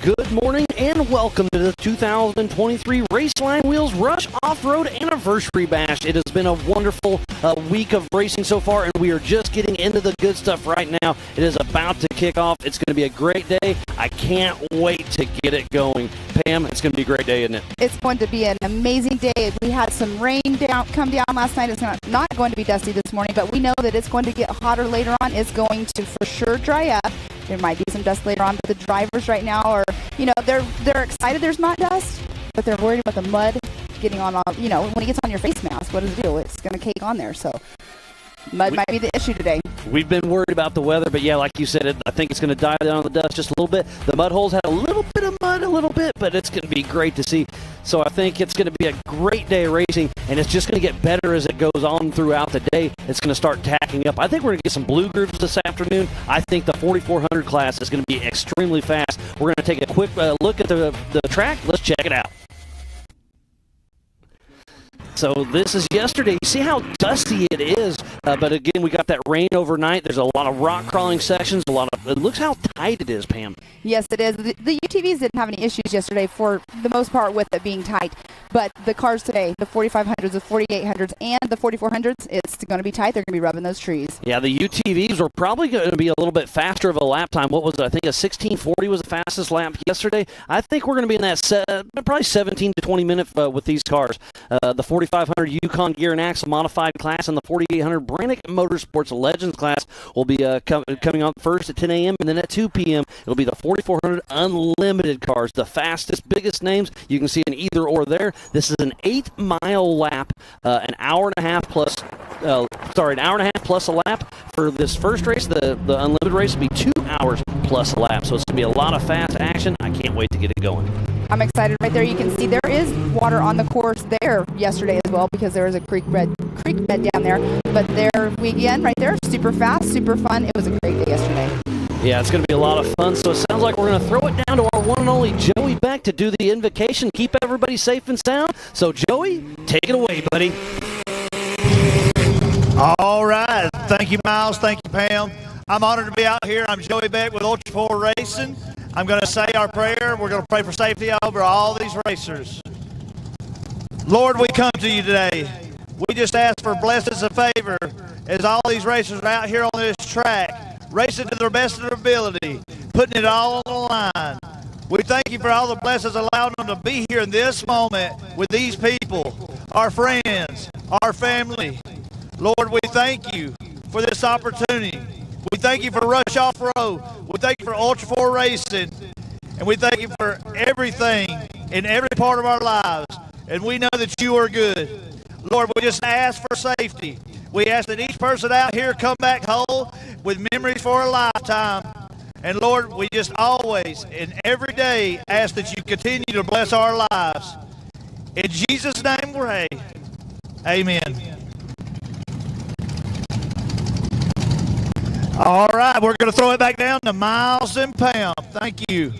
Good morning and welcome to the 2023Raceline Wheels Rush Off-Road Anniversary Bash. It has been a wonderful week of racing so far, and we are just getting into the good stuff right now. It is about to kick off. It's going to be a great day. I can't wait to get it going. Pam, it's going to be a great day, isn't it? It's going to be an amazing day. We had some rain come down last night. It's not going to be dusty this morning, but we know that it's going to get hotter later on. It's going to for sure dry up. There might be some dust later on, but the drivers right now are, they're excited there's not dust, but they're worried about the mud getting on all, when it gets on your face mask, what does it do? It's going to cake on there, so mud might be the issue today. We've been worried about the weather, but yeah, like you said, I think it's going to die down on the dust just a little bit. The mud holes had a little bit of mud, but it's going to be great to see. So I think it's going to be a great day of racing, and it's just going to get better as it goes on throughout the day. It's going to start tacking up. I think we're going to get some blue grooves this afternoon. I think the 4400 class is going to be extremely fast. We're going to take a quick look at the track. Let's check it out. So this is yesterday. You see how dusty it is, but again, we got that rain overnight. There's a lot of rock crawling sections. It looks how tight it is, Pam. Yes, it is. The UTVs didn't have any issues yesterday for the most part with it being tight, but the cars today, the 4500s, the 4800s, and the 4400s, it's going to be tight. They're going to be rubbing those trees. Yeah, the UTVs were probably going to be a little bit faster of a lap time. What was it? I think a 1640 was the fastest lap yesterday. I think we're going to be in that probably 17 to 20 minute with these cars. The 4500 Yukon Gear and Axle Modified class and the 4800 Brannick Motorsports Legends class will be coming on first at 10 a.m. and then at 2 p.m. it'll be the 4400 Unlimited cars, the fastest, biggest names. You can see an either or there. This is an 8-mile lap, an hour and a half plus a lap. For this first race, the Unlimited race will be 2 hours plus a lap. So it's going to be a lot of fast action. I can't wait to get it going. I'm excited. Right there you can see there is water on the course there yesterday as well because there was a creek bed down there. But there we again, right there, super fast, super fun. It was a great day yesterday. Yeah, it's going to be a lot of fun. So it sounds like we're going to throw it down to our one and only Joey Beck to do the invocation, keep everybody safe and sound. So Joey, take it away, buddy. All right. Thank you, Miles. Thank you, Pam. I'm honored to be out here. I'm Joey Beck with Ultra 4 Racing. I'm going to say our prayer. We're going to pray for safety over all these racers. Lord, we come to you today. We just ask for blessings and favor as all these racers are out here on this track, racing to their best of their ability, putting it all on the line. We thank you for all the blessings allowing them to be here in this moment with these people, our friends, our family. Lord, we thank you for this opportunity. We thank you for Rush Off-Road. We thank you for Ultra 4 Racing. And we thank you for everything in every part of our lives. And we know that you are good. Lord, we just ask for safety. We ask that each person out here come back whole with memories for a lifetime. And Lord, we just always and every day ask that you continue to bless our lives. In Jesus' name we pray. Amen. All right, we're going to throw it back down to Miles and Pam. Thank you.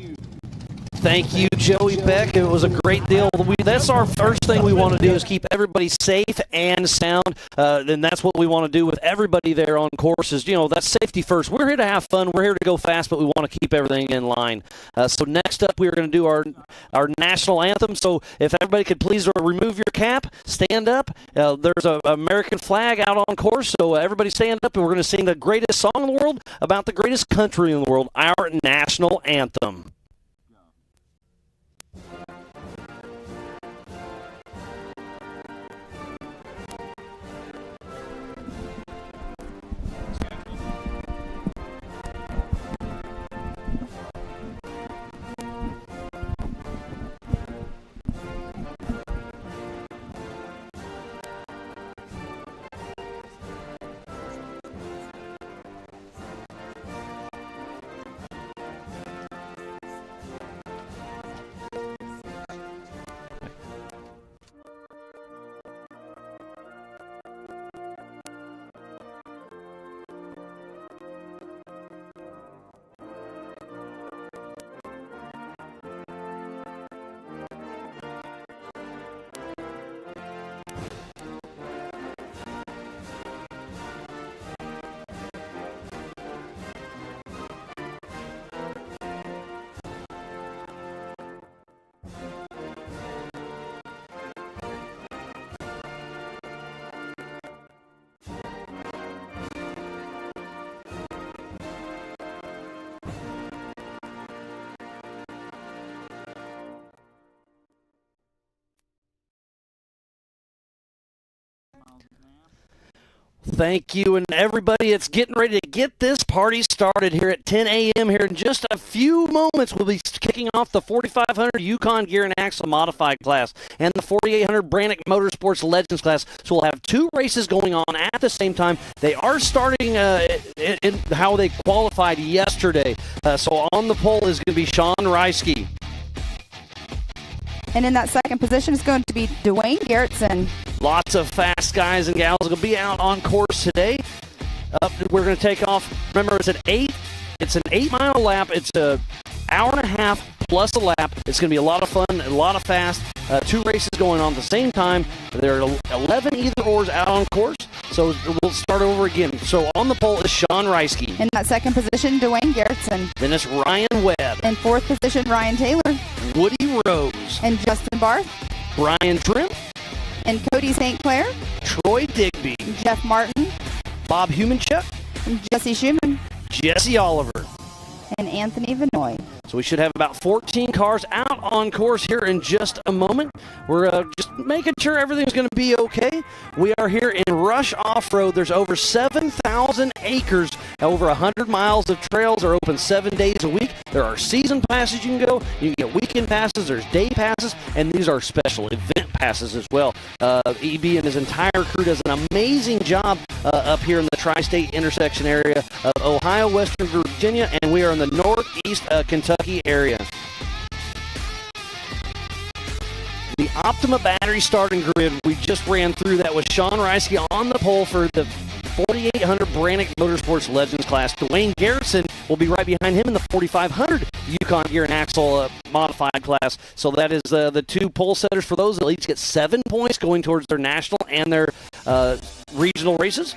Thank you, Joey Beck. It was a great deal. That's our first thing we want to do is keep everybody safe and sound, and that's what we want to do with everybody there on courses. That's safety first. We're here to have fun. We're here to go fast, but we want to keep everything in line. So next up, we're going to do our national anthem. So if everybody could please remove your cap, stand up. There's an American flag out on course, so everybody stand up, and we're going to sing the greatest song in the world about the greatest country in the world, our national anthem. Thank you, and everybody, it's getting ready to get this party started here at 10 a.m. here in just a few moments. We'll be kicking off the 4500 Yukon Gear and Axle Modified class and the 4800 Brannick Motorsports Legends class. So we'll have two races going on at the same time. They are starting in how they qualified yesterday. So on the pole is going to be Sean Reisky. And in that second position is going to be Dwayne Garrettson. Lots of fast guys and gals going to be out on course today. We're going to take off. Remember, it's an 8-mile lap. It's an hour and a half plus a lap. It's going to be a lot of fun, a lot of fast. Two races going on at the same time. There are 11 either-ors out on course. So we'll start over again. So on the pole is Sean Reisky. In that second position, Dwayne Garrettson. Then it's Ryan Webb. In fourth position, Ryan Taylor. Woody Rose. And Justin Barth. Brian Trim. And Cody St. Clair. Troy Digby. Jeff Martin. Bob Humanchuk. And Jesse Schumann. Jesse Oliver. And Anthony Vinoy. So we should have about 14 cars out on course here in just a moment. We're just making sure everything's going to be okay. We are here in Rush Off-Road. There's over 7,000 acres. Over 100 miles of trails are open 7 days a week. There are season passes you can go. You can get weekend passes. There's day passes. And these are special event passes as well. EB and his entire crew does an amazing job up here in the tri-state intersection area of Ohio, Western Virginia, and we are in the northeast Kentucky area. The Optima battery starting grid we just ran through that was Sean Reisky on the pole for the 4800 Brannick Motorsports Legends class. Dwayne Garrettson will be right behind him in the 4500 Yukon Gear and Axle Modified class. So that is the two pole setters for those. They'll each get 7 points going towards their national and their regional races.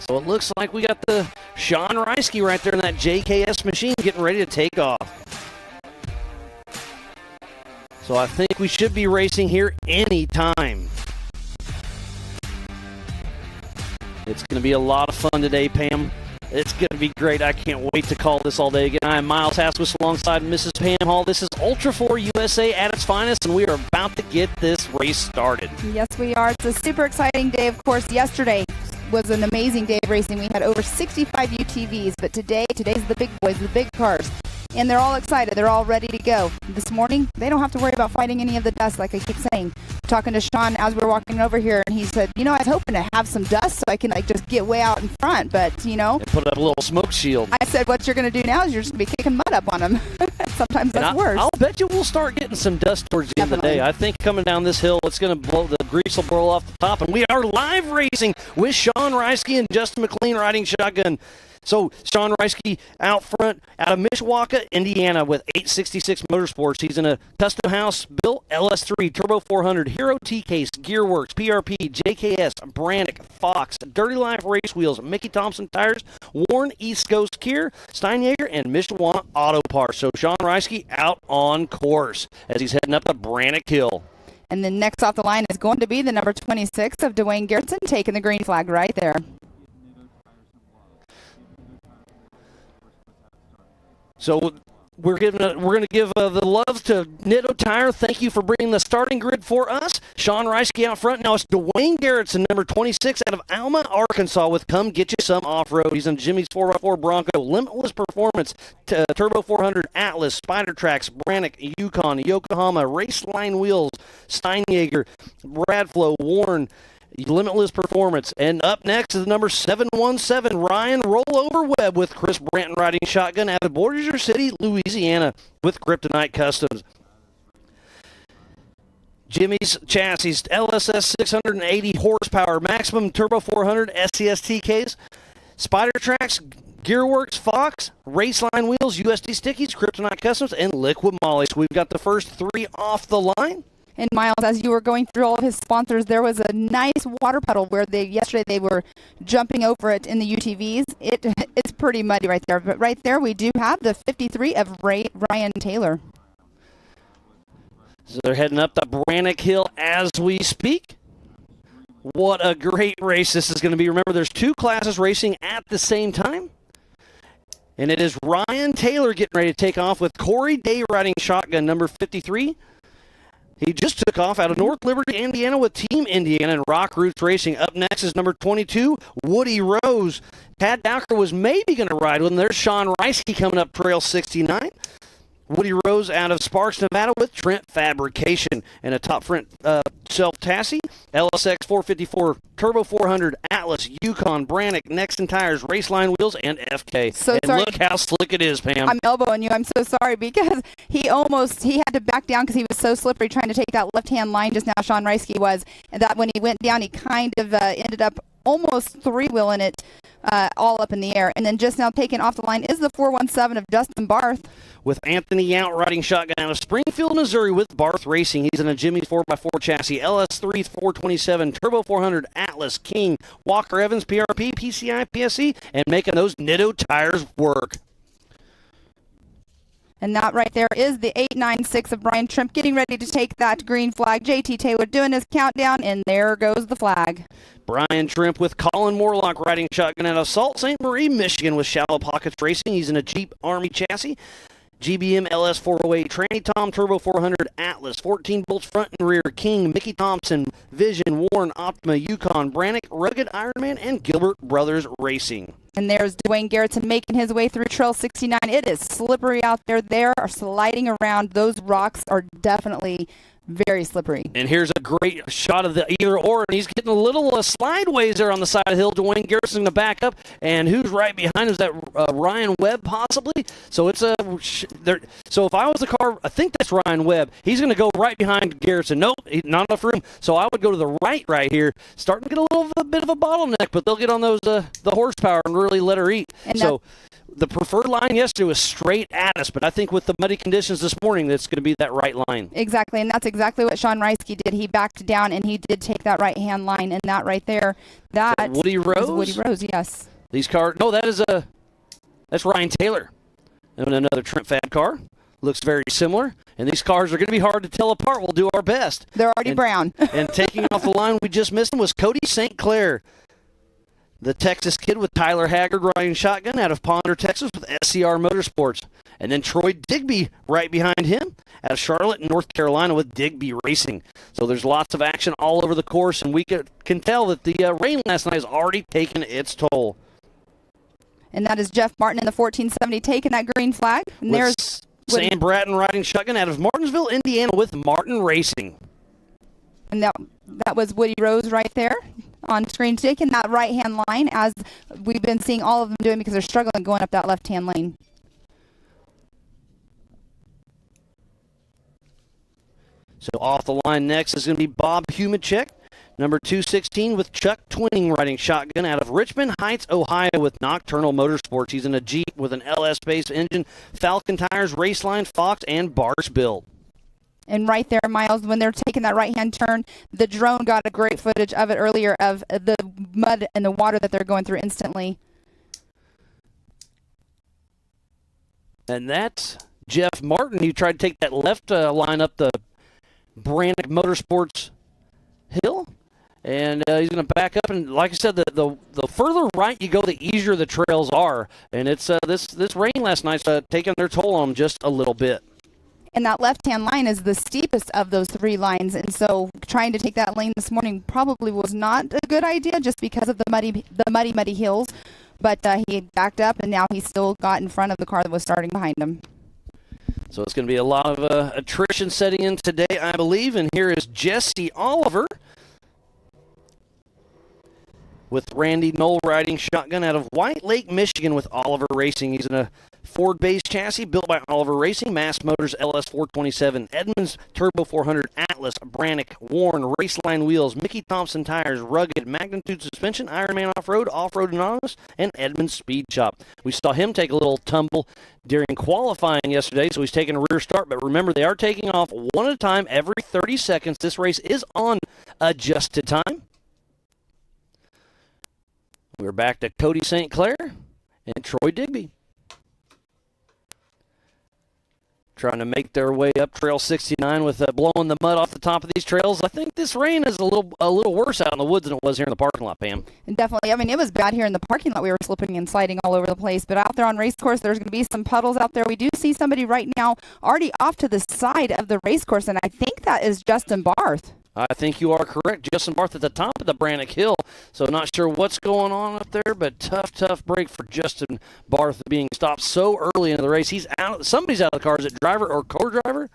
So it looks like we got the Sean Reisky right there in that JKS machine getting ready to take off. So I think we should be racing here anytime. It's going to be a lot of fun today, Pam. It's going to be great. I can't wait to call this all day again. I am Miles Hasquist alongside Mrs. Pam Hall. This is Ultra 4 USA at its finest, and we are about to get this race started. Yes, we are. It's a super exciting day. Of course, yesterday was an amazing day of racing. We had over 65 UTVs, but today's the big boys, the big cars. And they're all excited. They're all ready to go. This morning, they don't have to worry about fighting any of the dust, like I keep saying. Talking to Sean as we were walking over here, and he said, I was hoping to have some dust so I can just get way out in front, but, And put up a little smoke shield. I said, what you're going to do now is you're just going to be kicking mud up on them. Sometimes that's worse. I'll bet you we'll start getting some dust towards the end of the day. I think coming down this hill, it's going to blow, the grease will blow off the top, and we are live racing with Sean Reisky and Justin McLean riding shotgun. So Sean Reisky out front out of Mishawaka, Indiana with 866 Motorsports. He's in a custom house built LS3, Turbo 400, Hero T-Case, Gearworks, PRP, JKS, Brannick, Fox, Dirty Life Race Wheels, Mickey Thompson Tires, Warren East Coast Kier, Steinjager, and Mishawaka Auto Parts. So Sean Reisky out on course as he's heading up the Brannick Hill. And then next off the line is going to be the number 26 of Dwayne Garrettson, taking the green flag right there. So we're going to give the love to Nitto Tire. Thank you for bringing the starting grid for us. Sean Reisky out front. Now it's Dwayne Garrettson, number 26, out of Alma, Arkansas, with Come Get You Some Off-Road. He's in Jimmy's 4x4 Bronco, Limitless Performance, Turbo 400, Atlas, Spider Tracks, Brannick, Yukon, Yokohama, Raceline Wheels, Steinjager, Bradflow, Warren, Limitless Performance. And up next is the number 717, Ryan Rollover Webb, with Chris Branton riding shotgun out of Bossier City, Louisiana, with Kryptonite Customs. Jimmy's chassis, LSS 680 horsepower, maximum turbo 400 SCST case, Spider Tracks, Gearworks, Fox, Raceline Wheels, USD Stickies, Kryptonite Customs, and Liquid Molly. So we've got the first three off the line. And Miles, as you were going through all of his sponsors, there was a nice water puddle where yesterday they were jumping over it in the UTVs. It's pretty muddy right there. But right there we do have the 53 of Ryan Taylor. So they're heading up the Brannick Hill as we speak. What a great race this is going to be. Remember, there's two classes racing at the same time. And it is Ryan Taylor getting ready to take off with Corey Day riding shotgun, number 53. He just took off out of North Liberty, Indiana with Team Indiana and Rock Roots Racing. Up next is number 22, Woody Rose. Tad Dowker was maybe going to ride with him. There's Sean Reisky coming up trail 69. Woody Rose out of Sparks, Nevada with Trent Fabrication and a top front self-chassis, LSX 454, Turbo 400, Atlas, Yukon, Brannick, Nexon Tires, Raceline Wheels, and FK. So and sorry. look how slick it is, Pam. I'm elbowing you. I'm so sorry because he had to back down because he was so slippery trying to take that left-hand line just now, Sean Reisky was. And that when he went down, he kind of ended up almost three-wheeling it all up in the air. And then just now taken off the line is the 417 of Justin Barth. With Anthony Yount riding shotgun out of Springfield, Missouri with Barth Racing. He's in a Jimmy's 4x4 chassis, LS3 427, Turbo 400, Atlas, King, Walker Evans, PRP, PCI, PSE, and making those Nitto tires work. And that right there is the 896 of Brian Trimp getting ready to take that green flag. JT Taylor doing his countdown, and there goes the flag. Brian Trimp with Colin Morlock riding shotgun out of Sault Ste. Marie, Michigan with Shallow Pockets Racing. He's in a Jeep Army chassis. GBM LS 408, Tranny Tom Turbo 400, Atlas, 14 bolts front and rear, King, Mickey Thompson, Vision, Warren, Optima, Yukon, Brannick, Rugged Ironman, and Gilbert Brothers Racing. And there's Dwayne Garrettson making his way through Trail 69. It is slippery out there. They are sliding around. Those rocks are definitely very slippery. And here's a great shot of the either or, and he's getting a little slideways there on the side of the hill. Dwayne Garrettson going to back up, and who's right behind? Is that Ryan Webb possibly? So it's a so if I was the car, I think that's Ryan Webb. He's going to go right behind Garrettson. Nope, not enough room. So I would go to the right here, starting to get a bit of a bottleneck, but they'll get on those the horsepower and really let her eat. And so the preferred line yesterday was straight at us, but I think with the muddy conditions this morning, that's going to be that right line. Exactly, and that's exactly what Sean Reisky did. He backed down, and he did take that right-hand line, and that right there, that Woody Rose? is Woody Rose, yes. These cars, no, that's Ryan Taylor. And another Trent Fab car. Looks very similar. And these cars are going to be hard to tell apart. We'll do our best. They're already brown. And taking off the line we just missed him was Cody St. Clair. The Texas kid with Tyler Haggard riding shotgun out of Ponder, Texas with SCR Motorsports. And then Troy Digby right behind him out of Charlotte, North Carolina with Digby Racing. So there's lots of action all over the course, and we can tell that the rain last night has already taken its toll. And that is Jeff Martin in the 1470 taking that green flag. And With there's Sam Bratton riding shotgun out of Martinsville, Indiana with Martin Racing. And that was Woody Rose right there on screen, taking that right-hand line, as we've been seeing all of them doing because they're struggling going up that left-hand lane. So off the line next is going to be Bob Humacek, number 216 with Chuck Twinning riding shotgun out of Richmond Heights, Ohio with Nocturnal Motorsports. He's in a Jeep with an LS-based engine, Falcon tires, Raceline, Fox, and Bars built. And right there, Miles, when they're taking that right-hand turn, the drone got a great footage of it earlier of the mud and the water that they're going through instantly. And that's Jeff Martin. He tried to take that left line up the Brannick Motorsports hill. And he's going to back up. And like I said, the further right you go, the easier the trails are. And it's this rain last night's taking their toll on them just a little bit. And that left-hand line is the steepest of those three lines. And so trying to take that lane this morning probably was not a good idea just because of the muddy hills. But he backed up, and now he's still got in front of the car that was starting behind him. So it's going to be a lot of attrition setting in today, I believe. And here is Jesse Oliver with Randy Knoll riding shotgun out of White Lake, Michigan with Oliver Racing. He's in a Ford-based chassis built by Oliver Racing, Mass Motors LS 427, Edmunds Turbo 400, Atlas, Brannick, Warren, Raceline Wheels, Mickey Thompson Tires, Rugged, Magnitude Suspension, Ironman Off-Road, Off-Road Anonymous, and Edmunds Speed Shop. We saw him take a little tumble during qualifying yesterday, so he's taking a rear start. But remember, they are taking off one at a time every 30 seconds. This race is on adjusted time. We're back to Cody St. Clair and Troy Digby. trying to make their way up Trail 69 with blowing the mud off the top of these trails. I think this rain is a little worse out in the woods than it was here in the parking lot, Pam. And definitely. I mean, it was bad here in the parking lot. We were slipping and sliding all over the place. But out there on race course, there's going to be some puddles out there. We do see somebody right now already off to the side of the race course, and I think that is Justin Barth. I think you are correct. Justin Barth at the top of the Brannock Hill. So not sure what's going on up there, but tough break for Justin Barth being stopped so early into the race. He's out. Somebody's out of the car. Is it driver or co-driver?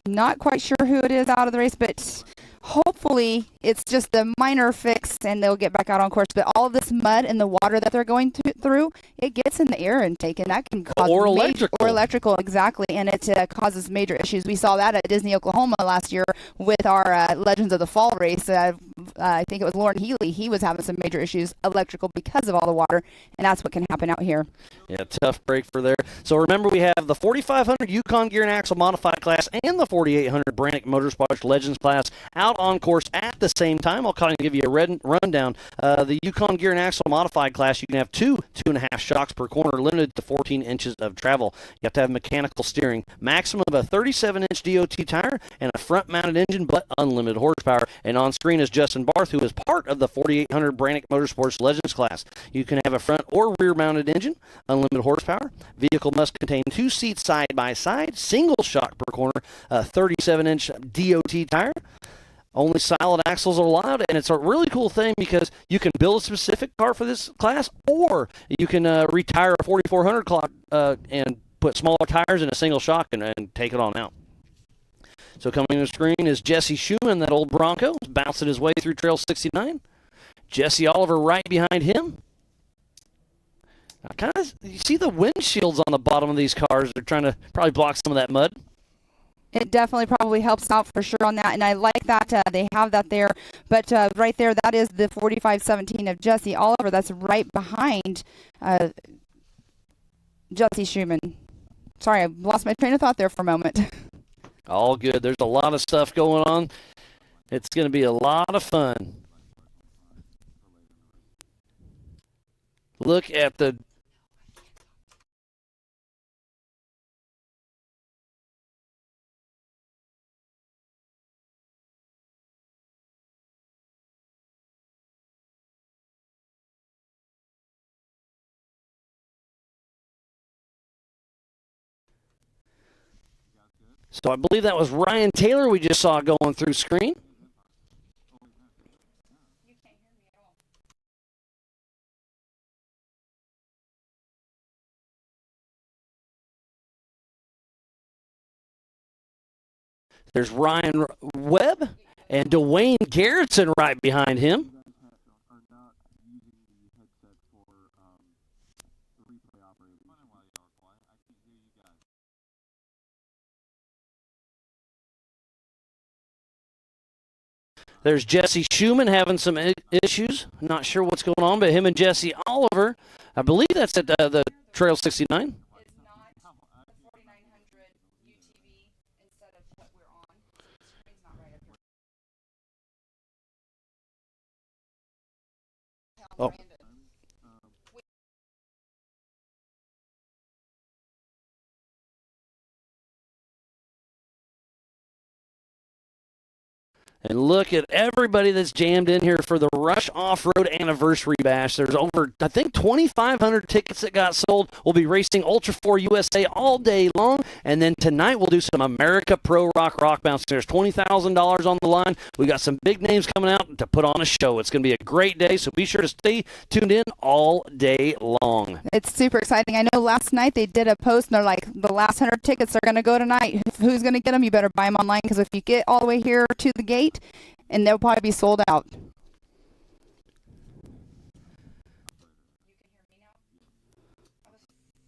Not quite sure who it is out of the race, but hopefully it's just a minor fix and they'll get back out on course. But all of this mud and the water that they're going through, it gets in the air intake, and that can cause electrical, exactly, and it causes major issues. We saw that at Disney, Oklahoma last year with our Legends of the Fall race. I think it was Lauren Healy. He was having some major issues electrical because of all the water, and that's what can happen out here. Yeah, tough break for there. So remember, we have the 4500 Yukon Gear and Axle Modified class and the 4800 Brannock Motorsports Legends class out on course at the same time. I'll kind of give you a rundown. The Yukon Gear and Axle Modified class, you can have 2.5 shocks per corner, limited to 14 inches of travel. You have to have mechanical steering, maximum of a 37-inch DOT tire, and a front-mounted engine, but unlimited horsepower. And on screen is Justin Barth, who is part of the 4800 Brannock Motorsports Legends class. You can have a front or rear-mounted engine, unlimited horsepower. Vehicle must contain 2 seats side by side, single shock per corner, a 37-inch DOT tire. Only solid axles are allowed, and it's a really cool thing because you can build a specific car for this class, or you can retire a 4400 clock and put smaller tires in a single shock and take it on out. So coming to the screen is Jesse Schumann, that old Bronco, bouncing his way through Trail 69. Jesse Oliver right behind him. Now, you see the windshields on the bottom of these cars. They're trying to probably block some of that mud. It definitely probably helps out for sure on that, and I like that they have that there. But right there, that is the 4517 of Jesse Oliver. That's right behind Jesse Schumann. Sorry, I lost my train of thought there for a moment. All good. There's a lot of stuff going on. It's going to be a lot of fun. Look at the... So I believe that was Ryan Taylor we just saw going through screen. There's Ryan Webb and Dwayne Garrettson right behind him. There's Jesse Schumann having some issues. Not sure what's going on, but him and Jesse Oliver, I believe that's at the Trail 69. It's not the 4900 UTV instead of what we're on. It's not right up here. Oh. And look at everybody that's jammed in here for the Rush Off-Road Anniversary Bash. There's over, I think, 2,500 tickets that got sold. We'll be racing Ultra 4 USA all day long. And then tonight we'll do some America Pro Rock Bounce. There's $20,000 on the line. We got some big names coming out to put on a show. It's going to be a great day, so be sure to stay tuned in all day long. It's super exciting. I know last night they did a post, and they're like, the last 100 tickets are going to go tonight. Who's going to get them? You better buy them online, because if you get all the way here to the gate, and they'll probably be sold out. You can hear me now? I was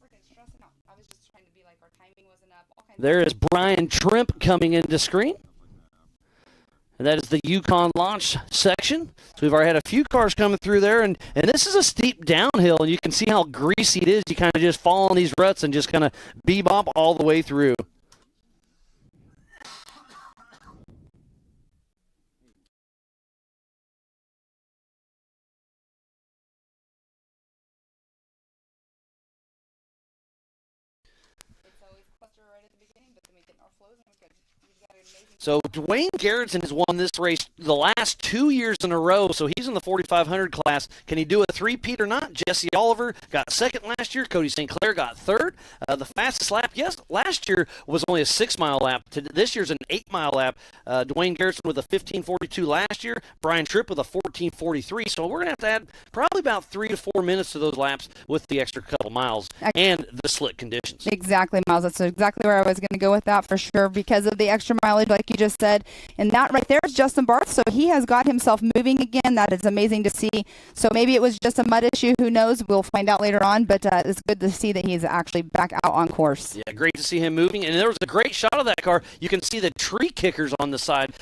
freaking stressing out. I was just trying to be like, our timing wasn't up. There is Brian Trimp coming into screen. And that is the Yukon launch section. So we've already had a few cars coming through there, and this is a steep downhill, and you can see how greasy it is. You kind of just fall in these ruts and just kind of bebop all the way through. So Dwayne Garrettson has won this race the last 2 years in a row, so he's in the 4,500 class. Can he do a three-peat or not? Jesse Oliver got second last year. Cody St. Clair got third. The fastest lap, yes, last year was only a 6-mile lap. This year's an 8-mile lap. Dwayne Garrettson with a 15:42 last year. Brian Tripp with a 14:43. So we're going to have to add probably about 3 to 4 minutes to those laps with the extra couple miles and the slick conditions. Exactly, Miles. That's exactly where I was going to go with that for sure because of the extra mileage, like you just said. And that right there is Justin Barth. So he has got himself moving again. That is amazing to see. So maybe it was just a mud issue. Who knows? We'll find out later on. But it's good to see that he's actually back out on course. Yeah, great to see him moving. And there was a great shot of that car. You can see the tree kickers on the side.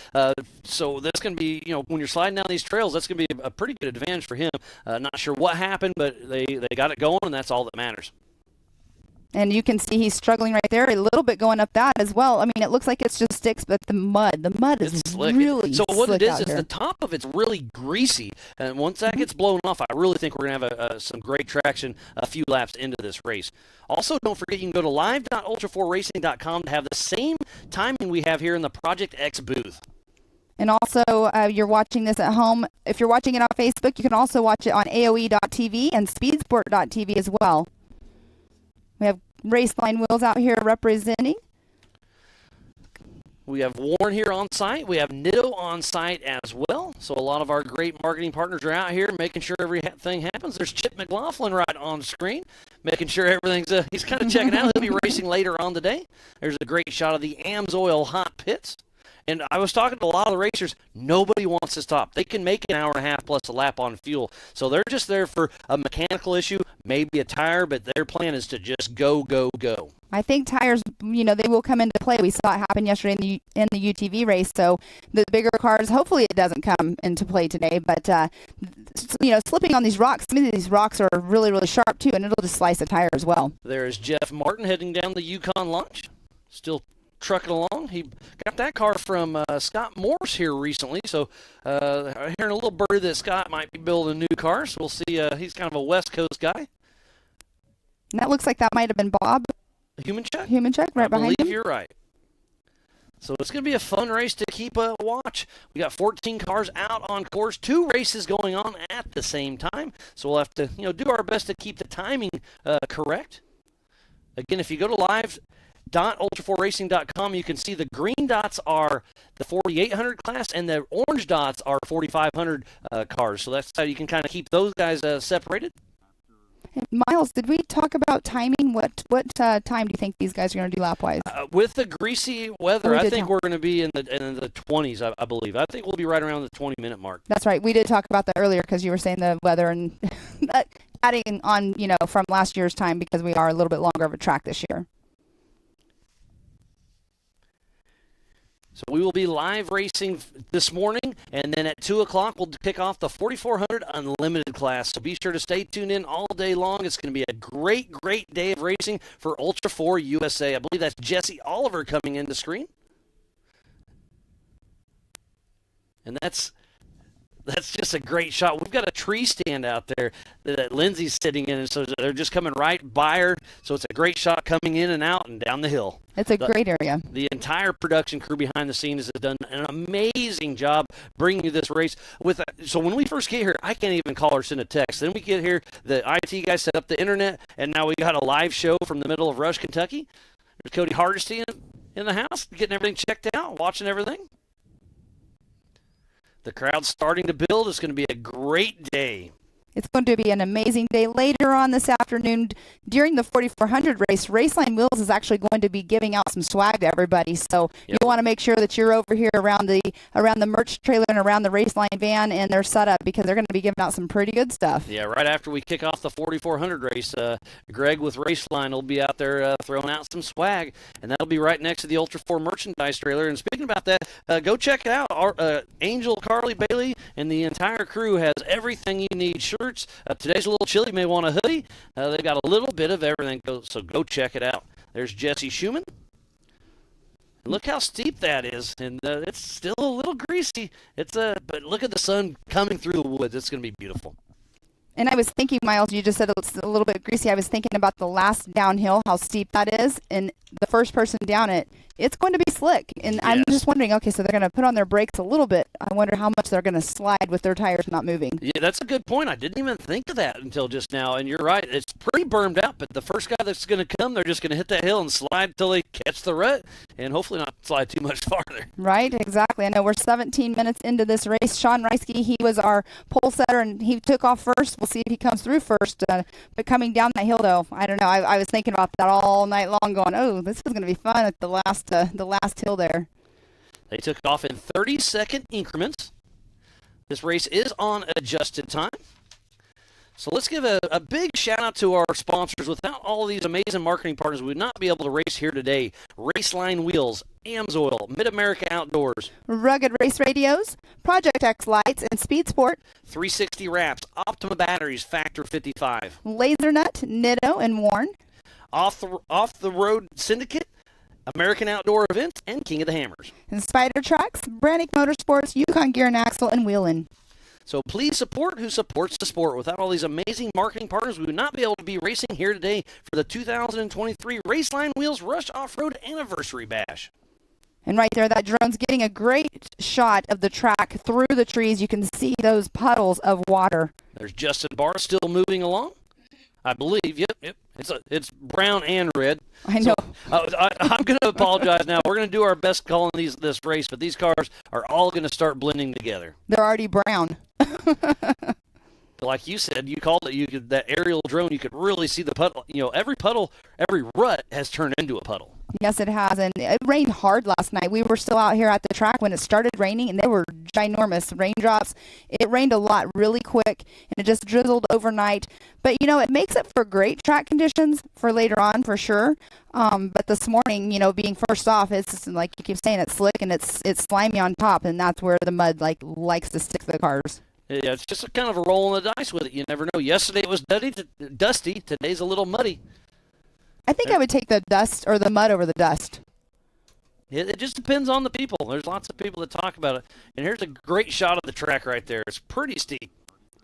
So that's going to be, when you're sliding down these trails, that's going to be a pretty good advantage for him. Not sure what happened, but they got it going, and that's all that matters. And you can see he's struggling right there a little bit going up that as well. I mean, it looks like it's just sticks, but the mud is slick. really so what slick it out is here. the top of it's really greasy. And once that gets blown off, I really think we're going to have some great traction a few laps into this race. Also, don't forget you can go to live.ultra4racing.com to have the same timing we have here in the Project X booth. And also, you're watching this at home. If you're watching it on Facebook, you can also watch it on AOE.tv and Speedsport.tv as well. We have Raceline Wheels out here representing. We have Warren here on site. We have Nitto on site as well. So a lot of our great marketing partners are out here making sure everything happens. There's Chip McLaughlin right on screen, making sure everything's, he's kind of checking out. He'll be racing later on today. There's a great shot of the AMSOIL hot pits. And I was talking to a lot of the racers. Nobody wants to stop. They can make an hour and a half plus a lap on fuel. So they're just there for a mechanical issue, maybe a tire, but their plan is to just go, go, go. I think tires, they will come into play. We saw it happen yesterday in the UTV race. So the bigger cars, hopefully it doesn't come into play today. But, slipping on these rocks, some of these rocks are really, really sharp too, and it'll just slice a tire as well. There's Jeff Martin heading down the Yukon launch. Still trucking along. He got that car from Scott Morse here recently, so I'm hearing a little birdie that Scott might be building a new car, so we'll see. He's kind of a West Coast guy. And that looks like that might have been Bob. Humanchuk right behind him. I believe you're right. So it's going to be a fun race to keep a watch. We got 14 cars out on course, 2 races going on at the same time, so we'll have to do our best to keep the timing correct. Again, if you go to live.ultra4racing.com, you can see the green dots are the 4,800 class and the orange dots are 4,500 cars. So that's how you can kind of keep those guys separated. Miles, did we talk about timing? What time do you think these guys are going to do lap-wise? With the greasy weather, I think we're going to be in the 20s, I believe. I think we'll be right around the 20-minute mark. That's right. We did talk about that earlier because you were saying the weather and adding on, from last year's time because we are a little bit longer of a track this year. So we will be live racing this morning, and then at 2 o'clock we'll kick off the 4,400 Unlimited class. So be sure to stay tuned in all day long. It's going to be a great, great day of racing for Ultra 4 USA. I believe that's Jesse Oliver coming into screen. And that's just a great shot. We've got a tree stand out there that Lindsay's sitting in, and so they're just coming right by her. So it's a great shot coming in and out and down the hill. It's a great area. The entire production crew behind the scenes has done an amazing job bringing you this race. So when we first get here, I can't even call or send a text. Then we get here, the IT guy set up the internet, and now we got a live show from the middle of Rush, Kentucky. There's Cody Hardesty in the house, getting everything checked out, watching everything. The crowd's starting to build. It's going to be a great day. It's going to be an amazing day. Later on this afternoon, during the 4,400 race, Raceline Wheels is actually going to be giving out some swag to everybody. So you want to make sure that you're over here around the merch trailer and around the Raceline van and their setup because they're going to be giving out some pretty good stuff. Yeah, right after we kick off the 4,400 race, Greg with Raceline will be out there throwing out some swag, and that'll be right next to the Ultra 4 merchandise trailer. And speaking about that, go check it out. Our Angel Carly Bailey and the entire crew has everything you need. Shirts. Today's a little chilly. You may want a hoodie. They've got a little bit of everything, so go check it out. There's Jesse Schumann. Look how steep that is, and it's still a little greasy. But look at the sun coming through the woods. It's going to be beautiful. And I was thinking, Miles, you just said it's a little bit greasy. I was thinking about the last downhill, how steep that is, and the first person down it, it's going to be slick. And I'm just wondering, okay, so they're going to put on their brakes a little bit. I wonder how much they're going to slide with their tires not moving. Yeah, that's a good point. I didn't even think of that until just now. And you're right. It's pretty burned out, but the first guy that's going to come, they're just going to hit that hill and slide until they catch the rut and hopefully not slide too much farther. Right, exactly. I know we're 17 minutes into this race. Sean Reisky, he was our pole setter, and he took off first. We'll see if he comes through first. But coming down that hill, though, I don't know. I was thinking about that all night long going, oh, this is going to be fun at the last hill there. They took off in 30-second increments. This race is on adjusted time. So let's give a big shout-out to our sponsors. Without all of these amazing marketing partners, we would not be able to race here today. Raceline Wheels, Amsoil, Mid-America Outdoors, Rugged Race Radios, Project X Lights, and Speed Sport, 360 Wraps, Optima Batteries, Factor 55, Laser Nut, Nitto, and Warren, Off the Road Syndicate, American Outdoor Events, and King of the Hammers. and Spider Tracks, Brannick Motorsports, Yukon Gear and Axle, and Wheelin'. So please support who supports the sport. Without all these amazing marketing partners, we would not be able to be racing here today for the 2023 Raceline Wheels Rush Off-Road Anniversary Bash. And right there, that drone's getting a great shot of the track through the trees. You can see those puddles of water. There's Justin Barr still moving along, I believe. Yep. It's brown and red. I know. So, I'm going to apologize now. We're going to do our best calling this race, but these cars are all going to start blending together. They're already brown. Like you said, you called it. That aerial drone. You could really see the puddle. Every puddle, every rut has turned into a puddle. Yes, it has. And it rained hard last night. We were still out here at the track when it started raining, and they were ginormous raindrops. It rained a lot really quick, and it just drizzled overnight. But, it makes it for great track conditions for later on, for sure. But this morning, being first off, it's just, like you keep saying, it's slick and it's slimy on top, and that's where the mud likes to stick to the cars. Yeah, it's just a kind of a roll in the dice with it. You never know. Yesterday it was dusty. Today's a little muddy. I think I would take the dust or the mud over the dust. It just depends on the people. There's lots of people that talk about it. And here's a great shot of the track right there. It's pretty steep.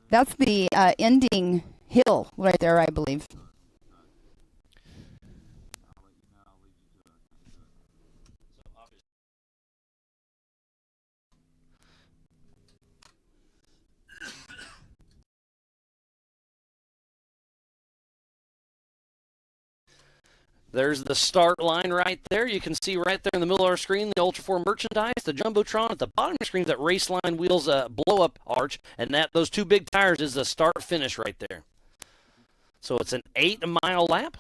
That's the ending hill right there, I believe. There's the start line right there. You can see right there in the middle of our screen the Ultra 4 merchandise, the Jumbotron. At the bottom of the screen, that Raceline Wheels blow-up arch, and those two big tires is the start-finish right there. So it's an 8-mile lap.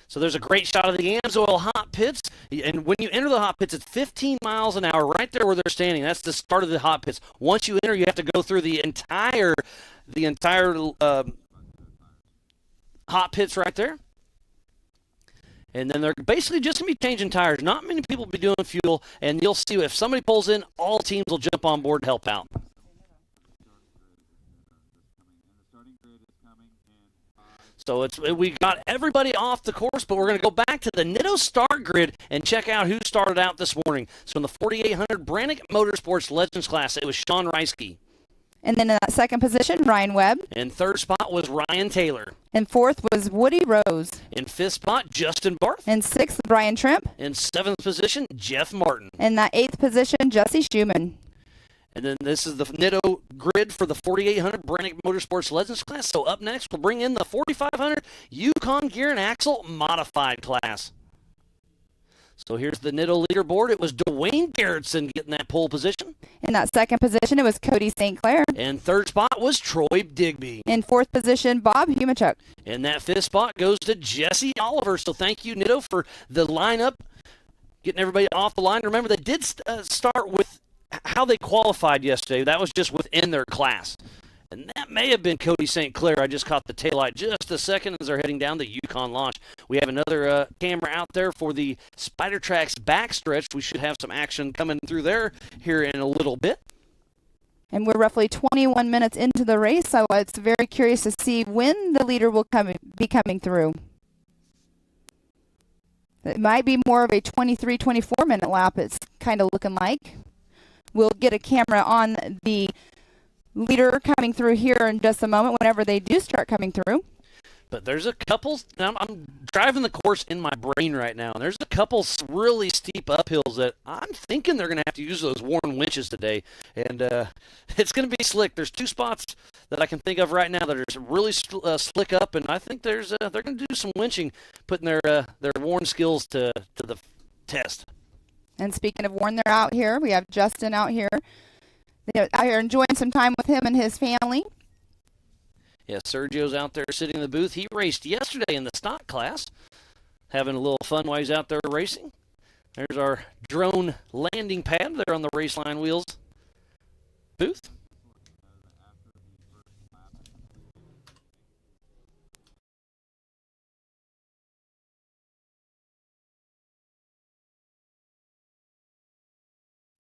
So there's a great shot of the Amsoil hot pits. And when you enter the hot pits, it's 15 miles an hour right there where they're standing. That's the start of the hot pits. Once you enter, you have to go through the entire hot pits right there. And then they're basically just going to be changing tires. Not many people will be doing fuel. And you'll see if somebody pulls in, all teams will jump on board to help out. So we got everybody off the course, but we're going to go back to the Nitto start grid and check out who started out this morning. So in the 4800 Brannick Motorsports Legends class, it was Sean Reisky. And then in that second position, Ryan Webb. In third spot was Ryan Taylor. And fourth was Woody Rose. In fifth spot, Justin Barth. In sixth, Brian Trimp. In seventh position, Jeff Martin. In that eighth position, Jesse Schumann. And then this is the Nitto grid for the 4800 Brannick Motorsports Legends class. So up next, we'll bring in the 4500 Yukon Gear and Axle Modified class. So here's the Nitto leaderboard. It was Dwayne Garrettson getting that pole position. In that second position, it was Cody St. Clair. And third spot was Troy Digby. In fourth position, Bob Humachuk. And that fifth spot goes to Jesse Oliver. So thank you, Nitto, for the lineup, getting everybody off the line. Remember, they did start with how they qualified yesterday. That was just within their class. And that may have been Cody St. Clair. I just caught the taillight just a second as they're heading down the Yukon launch. We have another camera out there for the Spider Tracks backstretch. We should have some action coming through there here in a little bit. And we're roughly 21 minutes into the race, so it's very curious to see when the leader will be coming through. It might be more of a 23, 24-minute lap, it's kind of looking like. We'll get a camera on the leader coming through here in just a moment whenever they do start coming through. But there's a couple, I'm driving the course in my brain right now, and there's a couple really steep uphills that I'm thinking they're going to have to use those Warren winches today. And it's going to be slick. There's 2 spots that I can think of right now that are really slick up, and I think they're going to do some winching, putting their Warren skills to the test. And speaking of Warren, they're out here. We have Justin out here. They're out here enjoying some time with him and his family. Yeah, Sergio's out there sitting in the booth. He raced yesterday in the stock class, having a little fun while he's out there racing. There's our drone landing pad there on the Raceline wheels booth.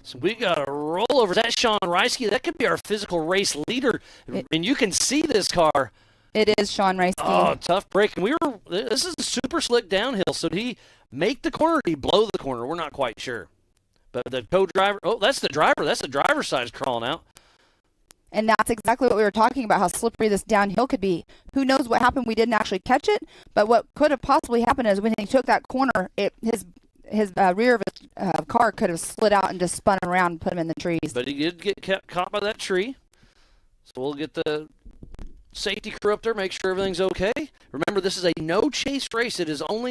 So we got a rollover. Is that Sean Reisky? That could be our physical race leader. And you can see this car. It is Sean Reisky. Oh, tough break. And this is a super slick downhill. So did he make the corner or did he blow the corner? We're not quite sure. But the co-driver, that's the driver. That's the driver's side crawling out. And that's exactly what we were talking about, how slippery this downhill could be. Who knows what happened? We didn't actually catch it. But what could have possibly happened is when he took that corner, his rear of his car could have slid out and just spun around and put him in the trees. But he did get caught by that tree. So we'll get the safety crew up there, make sure everything's okay. Remember, this is a no-chase race. It is only...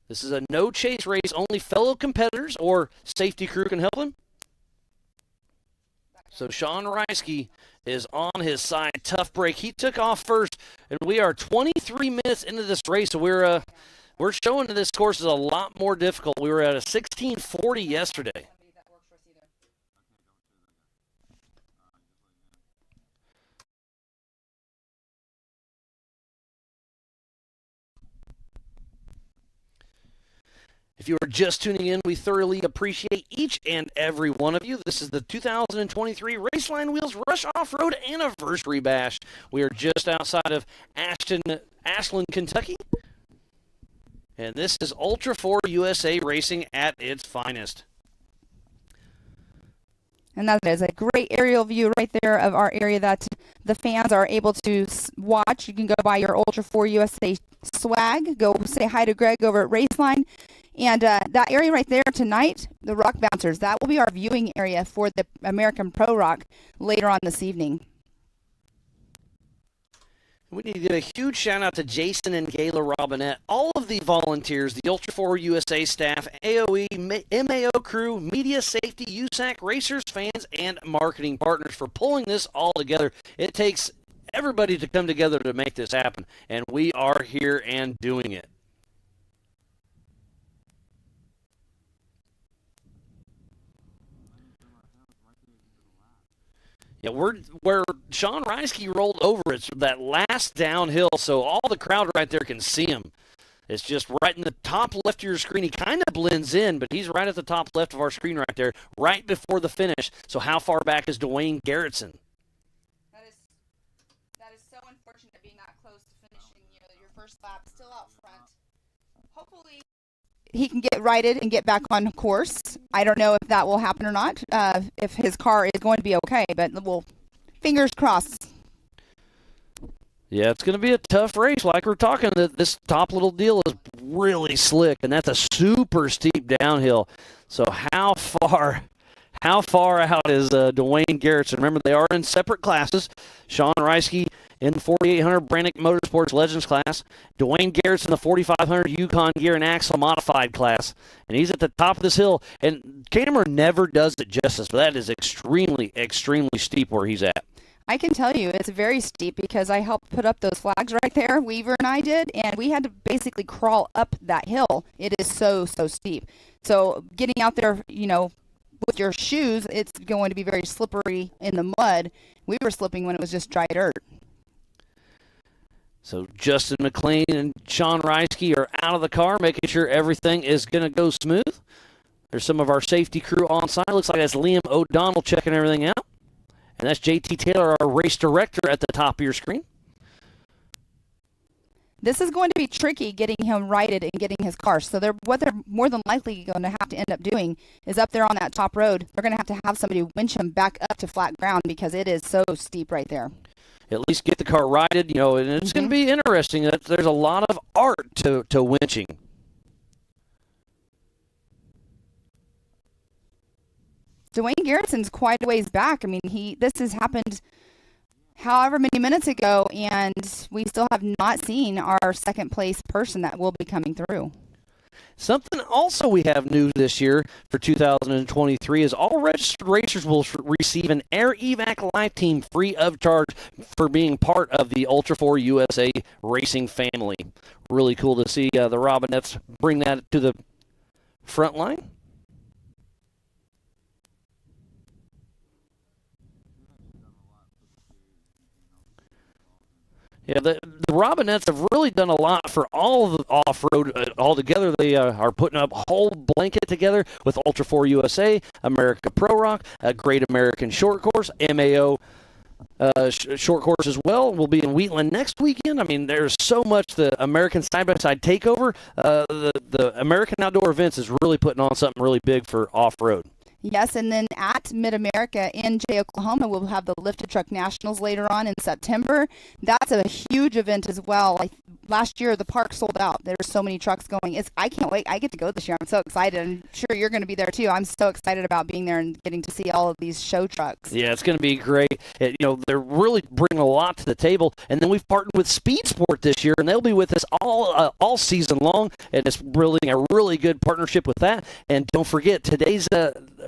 This is a no-chase race. Only fellow competitors or safety crew can help him. So Sean Reisky is on his side. Tough break. He took off first, and we are 23 minutes into this race. So we're showing that this course is a lot more difficult. We were at a 1640 yesterday. If you are just tuning in, we thoroughly appreciate each and every one of you. This is the 2023 Raceline Wheels Rush Off-Road Anniversary Bash. We are just outside of Ashland, Kentucky. And this is Ultra 4 USA Racing at its finest. And that is a great aerial view right there of our area that the fans are able to watch. You can go buy your Ultra 4 USA swag. Go say hi to Greg over at Raceline. And that area right there tonight, the Rock Bouncers, that will be our viewing area for the American Pro Rock later on this evening. We need to give a huge shout out to Jason and Gayla Robinette, all of the volunteers, the Ultra 4 USA staff, AOE, MAO crew, media safety, USAC, racers, fans, and marketing partners for pulling this all together. It takes everybody to come together to make this happen, and we are here and doing it. Yeah, where Sean Reisky rolled over, it's that last downhill, so all the crowd right there can see him. It's just right in the top left of your screen. He kind of blends in, but he's right at the top left of our screen right there, right before the finish. So how far back is Dwayne Garrettson? That is so unfortunate being that close to finishing, your first lap still out front. Hopefully he can get righted and get back on course. I don't know if that will happen or not, if his car is going to be okay, but we'll fingers crossed. Yeah, it's going to be a tough race. Like we're talking, this top little deal is really slick, and that's a super steep downhill. So how far out is Dwayne Garrettson? Remember, they are in separate classes. Sean Reisky in the 4800 Brannick Motorsports Legends class. Dwayne Garrettson in the 4500 Yukon Gear and Axle Modified class. And he's at the top of this hill. And camera never does it justice, but that is extremely, extremely steep where he's at. I can tell you it's very steep because I helped put up those flags right there. Weaver and I did, and we had to basically crawl up that hill. It is so, so steep. So getting out there, with your shoes, it's going to be very slippery in the mud. We were slipping when it was just dry dirt. So Justin McLean and Sean Reisky are out of the car, making sure everything is going to go smooth. There's some of our safety crew on site. Looks like that's Liam O'Donnell checking everything out. And that's JT Taylor, our race director, at the top of your screen. This is going to be tricky getting him righted and getting his car. So what they're more than likely going to have to end up doing is up there on that top road, they're going to have somebody winch him back up to flat ground because it is so steep right there. At least get the car righted, and it's going to be interesting. There's a lot of art to winching. Dwayne Garrettson's quite a ways back. I mean, this has happened however many minutes ago, and we still have not seen our second place person that will be coming through. Something also we have new this year for 2023 is all registered racers will receive an Air Evac Life Team free of charge for being part of the Ultra 4 USA racing family. Really cool to see the Robinettes bring that to the front line. Yeah, the Robinettes have really done a lot for all of the off-road altogether. They are putting up a whole blanket together with Ultra 4 USA, America Pro Rock, a Great American Short Course, MAO short course as well. We'll be in Wheatland next weekend. I mean, there's so much. The American Side-by-Side Takeover, the American Outdoor Events is really putting on something really big for off-road. Yes, and then at Mid-America in Oklahoma, we'll have the Lifted Truck Nationals later on in September. That's a huge event as well. Last year, the park sold out. There were so many trucks going. I can't wait. I get to go this year. I'm so excited. I'm sure you're going to be there, too. I'm so excited about being there and getting to see all of these show trucks. Yeah, it's going to be great. They're really bringing a lot to the table. And then we've partnered with Speed Sport this year, and they'll be with us all season long. And it's really a really good partnership with that. And don't forget, today's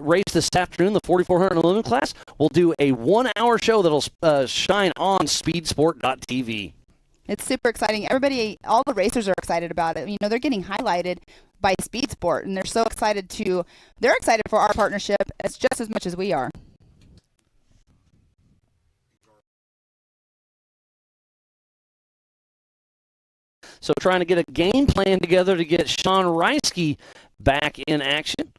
race this afternoon, the 4,400 Unlimited class, we'll do a 1-hour show that'll shine on speedsport.tv. It's super exciting. Everybody, all the racers are excited about it. They're getting highlighted by Speed Sport, and they're so excited they're excited for our partnership just as much as we are. So trying to get a game plan together to get Sean Reisky back in action.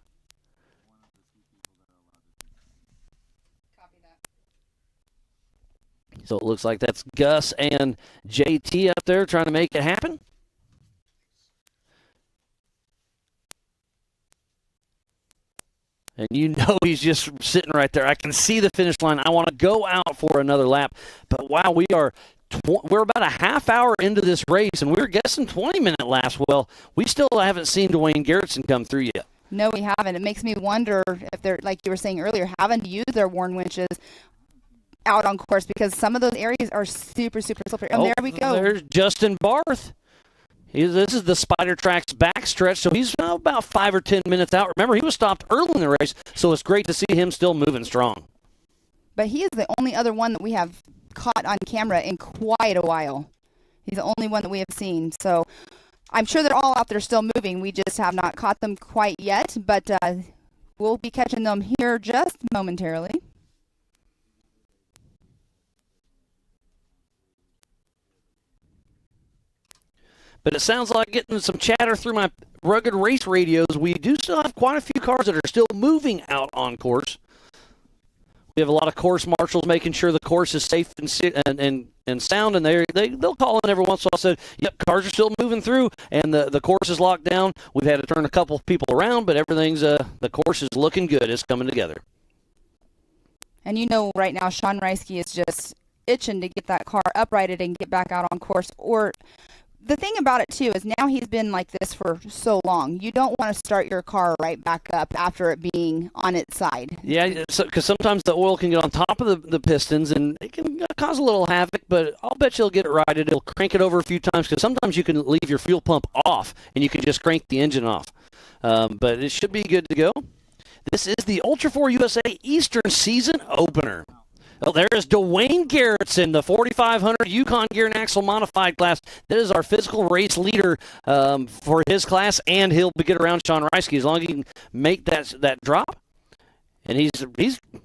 So it looks like that's Gus and JT up there trying to make it happen. And he's just sitting right there. I can see the finish line. I want to go out for another lap. But wow, we're about a half hour into this race, and we're guessing 20-minute laps. Well, we still haven't seen Dwayne Garrettson come through yet. No, we haven't. It makes me wonder if they're, like you were saying earlier, having to use their worn winches out on course because some of those areas are super, super slippery. And there we go. There's Justin Barth. This is the Spider Tracks backstretch, so he's about 5 or 10 minutes out. Remember, he was stopped early in the race, so it's great to see him still moving strong. But he is the only other one that we have caught on camera in quite a while. He's the only one that we have seen. So I'm sure they're all out there still moving. We just have not caught them quite yet, but we'll be catching them here just momentarily. But it sounds like getting some chatter through my rugged race radios. We do still have quite a few cars that are still moving out on course. We have a lot of course marshals making sure the course is safe and sound, and they'll call in every once in a while and say, yep, cars are still moving through, and the course is locked down. We've had to turn a couple of people around, but everything's the course is looking good. It's coming together. And right now Sean Reisky is just itching to get that car uprighted and get back out on course. Or the thing about it, too, is now he's been like this for so long. You don't want to start your car right back up after it being on its side. Yeah, because sometimes the oil can get on top of the pistons, and it can cause a little havoc, but I'll bet you'll get it righted. It'll crank it over a few times, because sometimes you can leave your fuel pump off, and you can just crank the engine off. But it should be good to go. This is the Ultra 4 USA Eastern Season Opener. Oh, there's Dwayne Garrettson, the 4,500 Yukon Gear and Axle Modified class. That is our physical race leader for his class, and he'll get around Sean Reisky as long as he can make that drop. And he's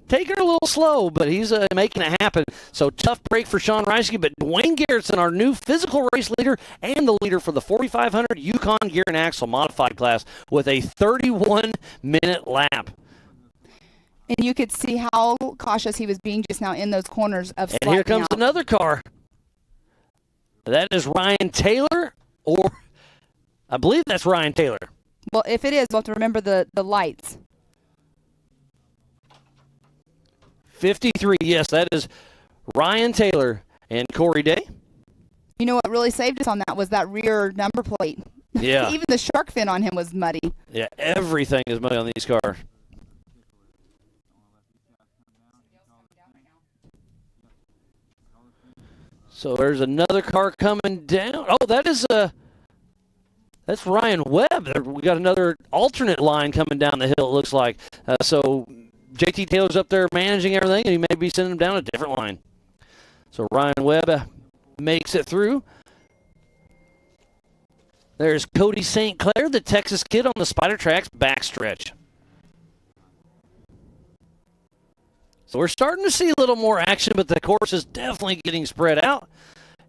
taking it a little slow, but he's making it happen. So tough break for Sean Reisky, but Dwayne Garrettson, our new physical race leader and the leader for the 4,500 Yukon Gear and Axle Modified class with a 31-minute lap. And you could see how cautious he was being just now in those corners of sliding And here comes out. another car. That is Ryan Taylor, or I believe that's Ryan Taylor. Well, if it is, we'll have to remember the lights. 53, yes, that is Ryan Taylor and Corey Day. You know what really saved us on that was that rear number plate. Yeah. Even the shark fin on him was muddy. Yeah, everything is muddy on these cars. So there's another car coming down. Oh, that's Ryan Webb. We got another alternate line coming down the hill, it looks like. So JT Taylor's up there managing everything, and he may be sending them down a different line. So Ryan Webb makes it through. There's Cody St. Clair, the Texas kid on the Spider Tracks backstretch. So we're starting to see a little more action, but the course is definitely getting spread out.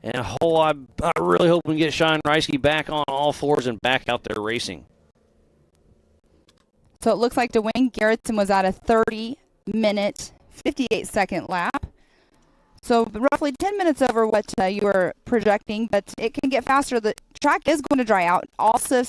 And I really hope we can get Sean Reisky back on all fours and back out there racing. So it looks like Dwayne Garrettson was at a 30-minute, 58-second lap. So roughly 10 minutes over what you were projecting, but it can get faster. The track is going to dry out. Also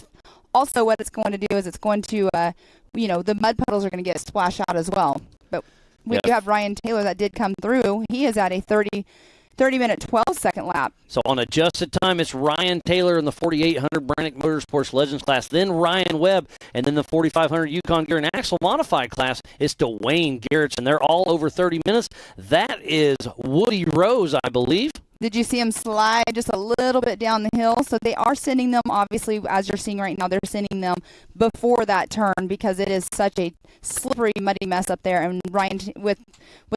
what it's going to do is it's going to, the mud puddles are going to get splashed out as well. But we do have Ryan Taylor that did come through. He is at a 30-minute, 12-second lap. So on adjusted time, it's Ryan Taylor in the 4800 Brannick Motorsports Legends class, then Ryan Webb, and then the 4500 Yukon Gear and Axle Modified class, it's Dwayne Garrettson. They're all over 30 minutes. That is Woody Rose, I believe. Did you see him slide just a little bit down the hill? So they are sending them, obviously, as you're seeing right now, they're sending them before that turn because it is such a slippery, muddy mess up there. And Ryan, with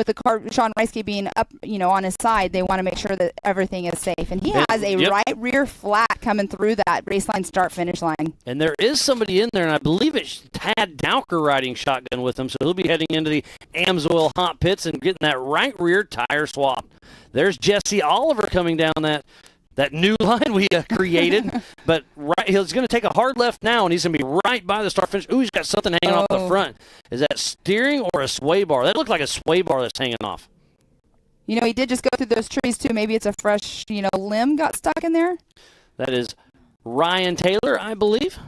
the car, Sean Reisky being up, on his side, they want to make sure that everything is safe. And he has a right rear flat coming through that Raceline start-finish line. And there is somebody in there, and I believe it's Tad Dowker riding shotgun with him, so he'll be heading into the AMSOIL hot pits and getting that right rear tire swap. There's Jesse Oliver coming down that new line we created. But he's going to take a hard left now, and he's going to be right by the start finish. Ooh, he's got something hanging off the front. Is that steering or a sway bar? That looked like a sway bar that's hanging off. He did just go through those trees, too. Maybe it's a fresh, limb got stuck in there. That is Ryan Taylor, I believe.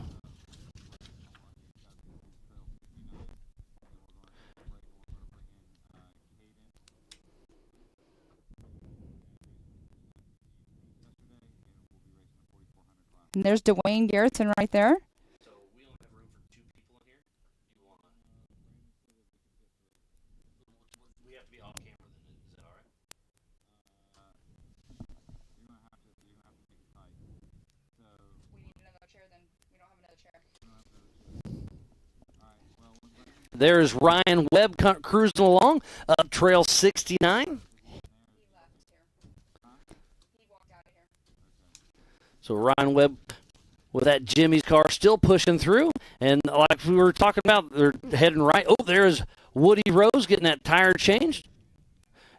And there's Dwayne Garrettson right there. So we only have room for 2 people in here. We have to be off camera then. Is that all right? You're going to have to make it tight. So we need another chair then. We don't have another chair. All right. There's Ryan Webb cruising along up Trail 69. So Ryan Webb with that Jimmy's car still pushing through. And like we were talking about, they're heading right. Oh, there's Woody Rose getting that tire changed.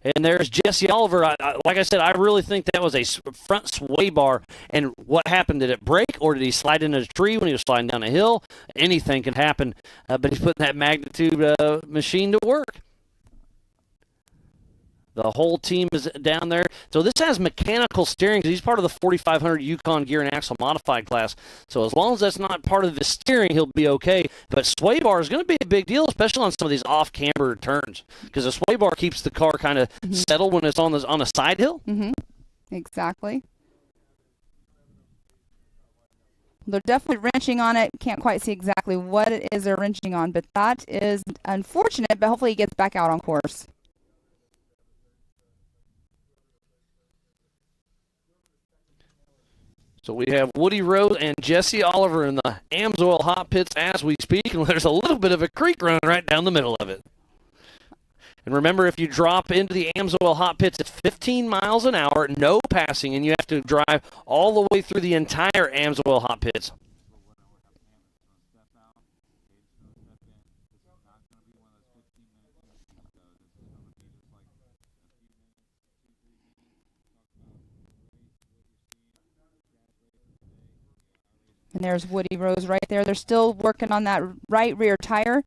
And there's Jesse Oliver. Like I said, I really think that was a front sway bar. And what happened? Did it break, or did he slide into a tree when he was sliding down a hill? Anything can happen. But he's putting that magnitude machine to work. The whole team is down there. So this has mechanical steering because he's part of the 4500 Yukon Gear and Axle Modified class. So as long as that's not part of the steering, he'll be okay. But sway bar is going to be a big deal, especially on some of these off-camber turns, because the sway bar keeps the car kind of settled when it's on a side hill. Mm-hmm. Exactly. They're definitely wrenching on it. Can't quite see exactly what it is they're wrenching on, but that is unfortunate, but hopefully he gets back out on course. So we have Woody Rose and Jesse Oliver in the AMSOIL hot pits as we speak, and there's a little bit of a creek run right down the middle of it. And remember, if you drop into the AMSOIL hot pits, it's 15 miles an hour, no passing, and you have to drive all the way through the entire AMSOIL hot pits. And there's Woody Rose right there. They're still working on that right rear tire.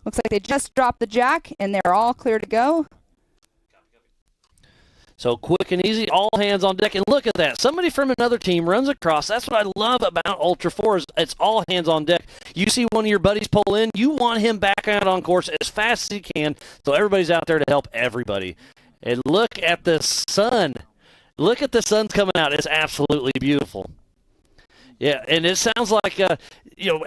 Looks like they just dropped the jack, and they're all clear to go. So quick and easy, all hands on deck. And look at that. Somebody from another team runs across. That's what I love about Ultra 4 is it's all hands on deck. You see one of your buddies pull in, you want him back out on course as fast as he can. So everybody's out there to help everybody. And look at the sun. Look at the sun's coming out. It's absolutely beautiful. Yeah, and it sounds like,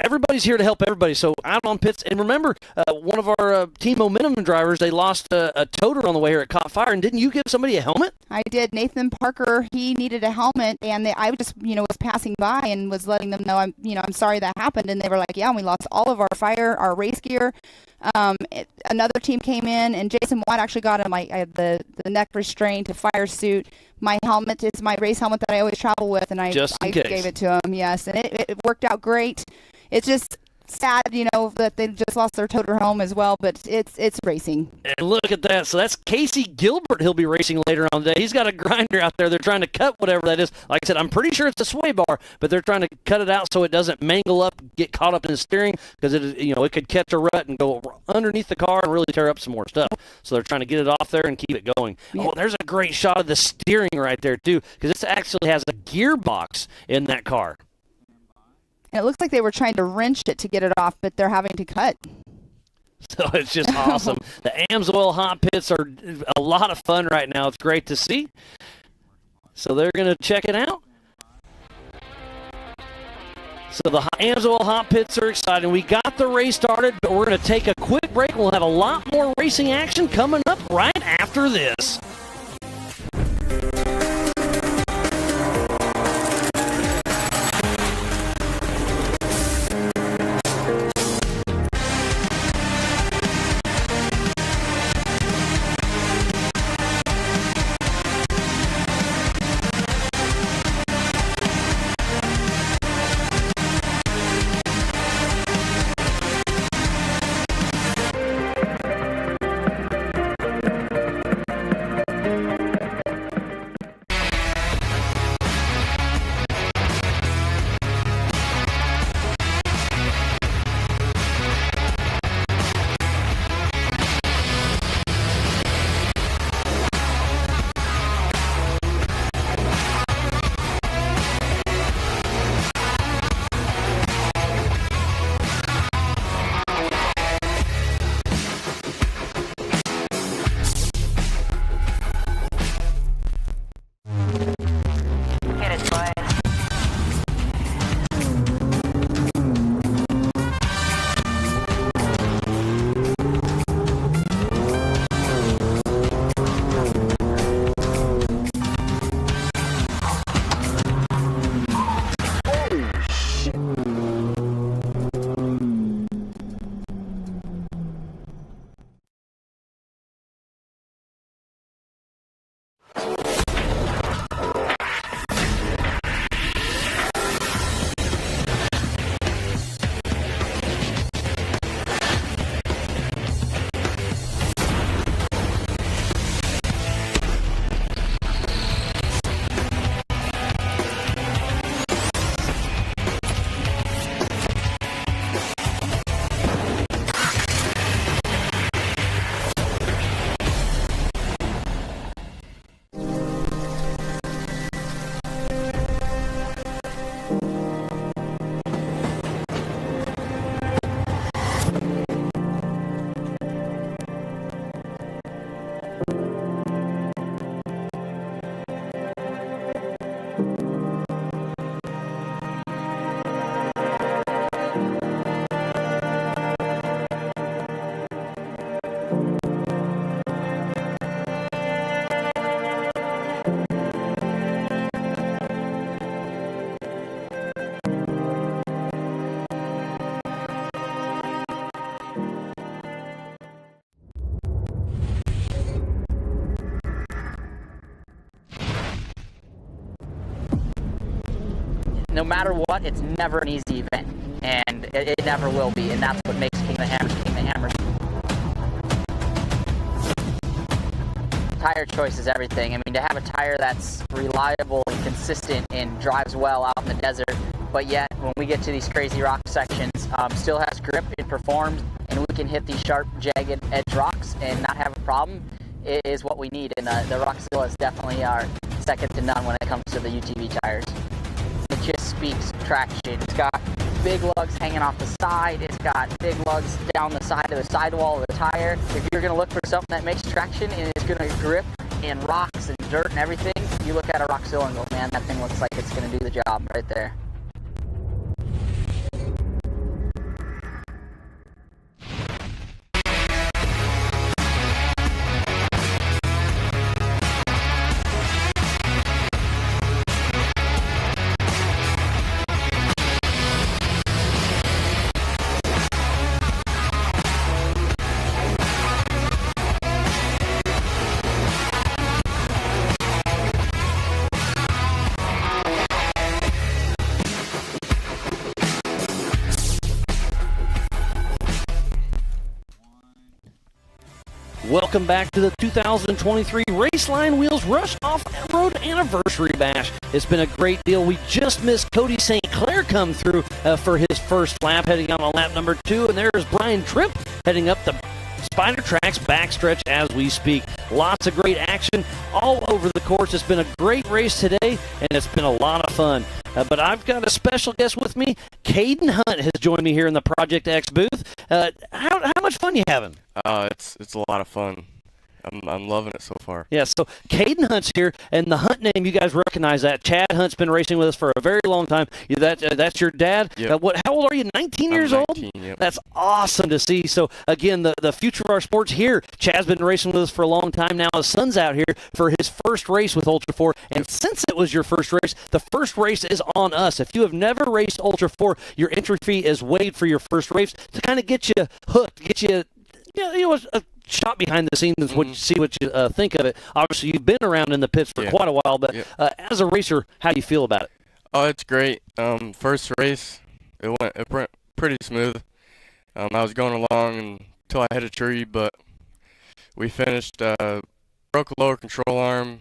everybody's here to help everybody. So out on pits. And remember, one of our Team Momentum drivers, they lost a toter on the way here. It caught fire. And didn't you give somebody a helmet? I did. Nathan Parker, he needed a helmet. And I just, was passing by and was letting them know, I'm sorry that happened. And they were like, yeah, we lost all of our race gear. Another team came in, and Jason Watt actually got him. I had the neck restraint, a fire suit. My helmet is my race helmet that I always travel with, and I gave it to him. Yes, and it worked out great. It's just sad, that they just lost their toter home as well, but it's racing. And look at that. So that's Casey Gilbert. He'll be racing later on today. He's got a grinder out there. They're trying to cut whatever that is. Like I said, I'm pretty sure it's a sway bar, but they're trying to cut it out so it doesn't mangle up, get caught up in the steering, because it could catch a rut and go underneath the car and really tear up some more stuff. So they're trying to get it off there and keep it going. Yeah. Oh, there's a great shot of the steering right there too, because this actually has a gearbox in that car. And it looks like they were trying to wrench it to get it off, but they're having to cut. So it's just awesome. The Amsoil hot pits are a lot of fun right now. It's great to see. So they're going to check it out. So the Amsoil hot pits are exciting. We got the race started, but we're going to take a quick break. We'll have a lot more racing action coming up right after this. no matter what, it's never an easy event, and it never will be, and that's what makes King of the Hammers King of the Hammers. Tire choice is everything. I mean, to have a tire that's reliable and consistent and drives well out in the desert, but yet when we get to these crazy rock sections, still has grip and performs, and we can hit these sharp, jagged edge rocks and not have a problem, is what we need, and the Roxillas definitely are second to none when it comes to the UTV tires. It just speaks traction. It's got big lugs hanging off the side. It's got big lugs down the side of the sidewall of the tire. If you're going to look for something that makes traction and is going to grip in rocks and dirt and everything, you look at a Roxilla and go, man, that thing looks like it's going to do the job right there. Welcome back to the 2023 Raceline Wheels Rush Off-Road Anniversary Bash. It's been a great deal. We just missed Cody St. Clair come through for his first lap, heading on lap number 2, and there's Brian Tripp heading up the Spider Tracks backstretch as we speak. Lots of great action all over the course. It's been a great race today, and it's been a lot of fun. But I've got a special guest with me. Caden Hunt has joined me here in the Project X booth. How much fun you having? It's a lot of fun. I'm loving it so far. Yeah, so Caden Hunt's here, and the Hunt name, you guys recognize that. Chad Hunt's been racing with us for a very long time. That's your dad? Yep. How old are you, 19 years 19, old? yep. That's awesome to see. So, again, the future of our sports here. Chad's been racing with us for a long time now. His son's out here for his first race with Ultra 4, and since it was your first race, the first race is on us. If you have never raced Ultra 4, your entry fee is waived for your first race to kind of get you hooked, get you a shot behind the scenes, what you see, what you think of it. Obviously, you've been around in the pits for quite a while, but as a racer, how do you feel about it? Oh, it's great. First race, it went pretty smooth. I was going along until I hit a tree, but we finished, broke a lower control arm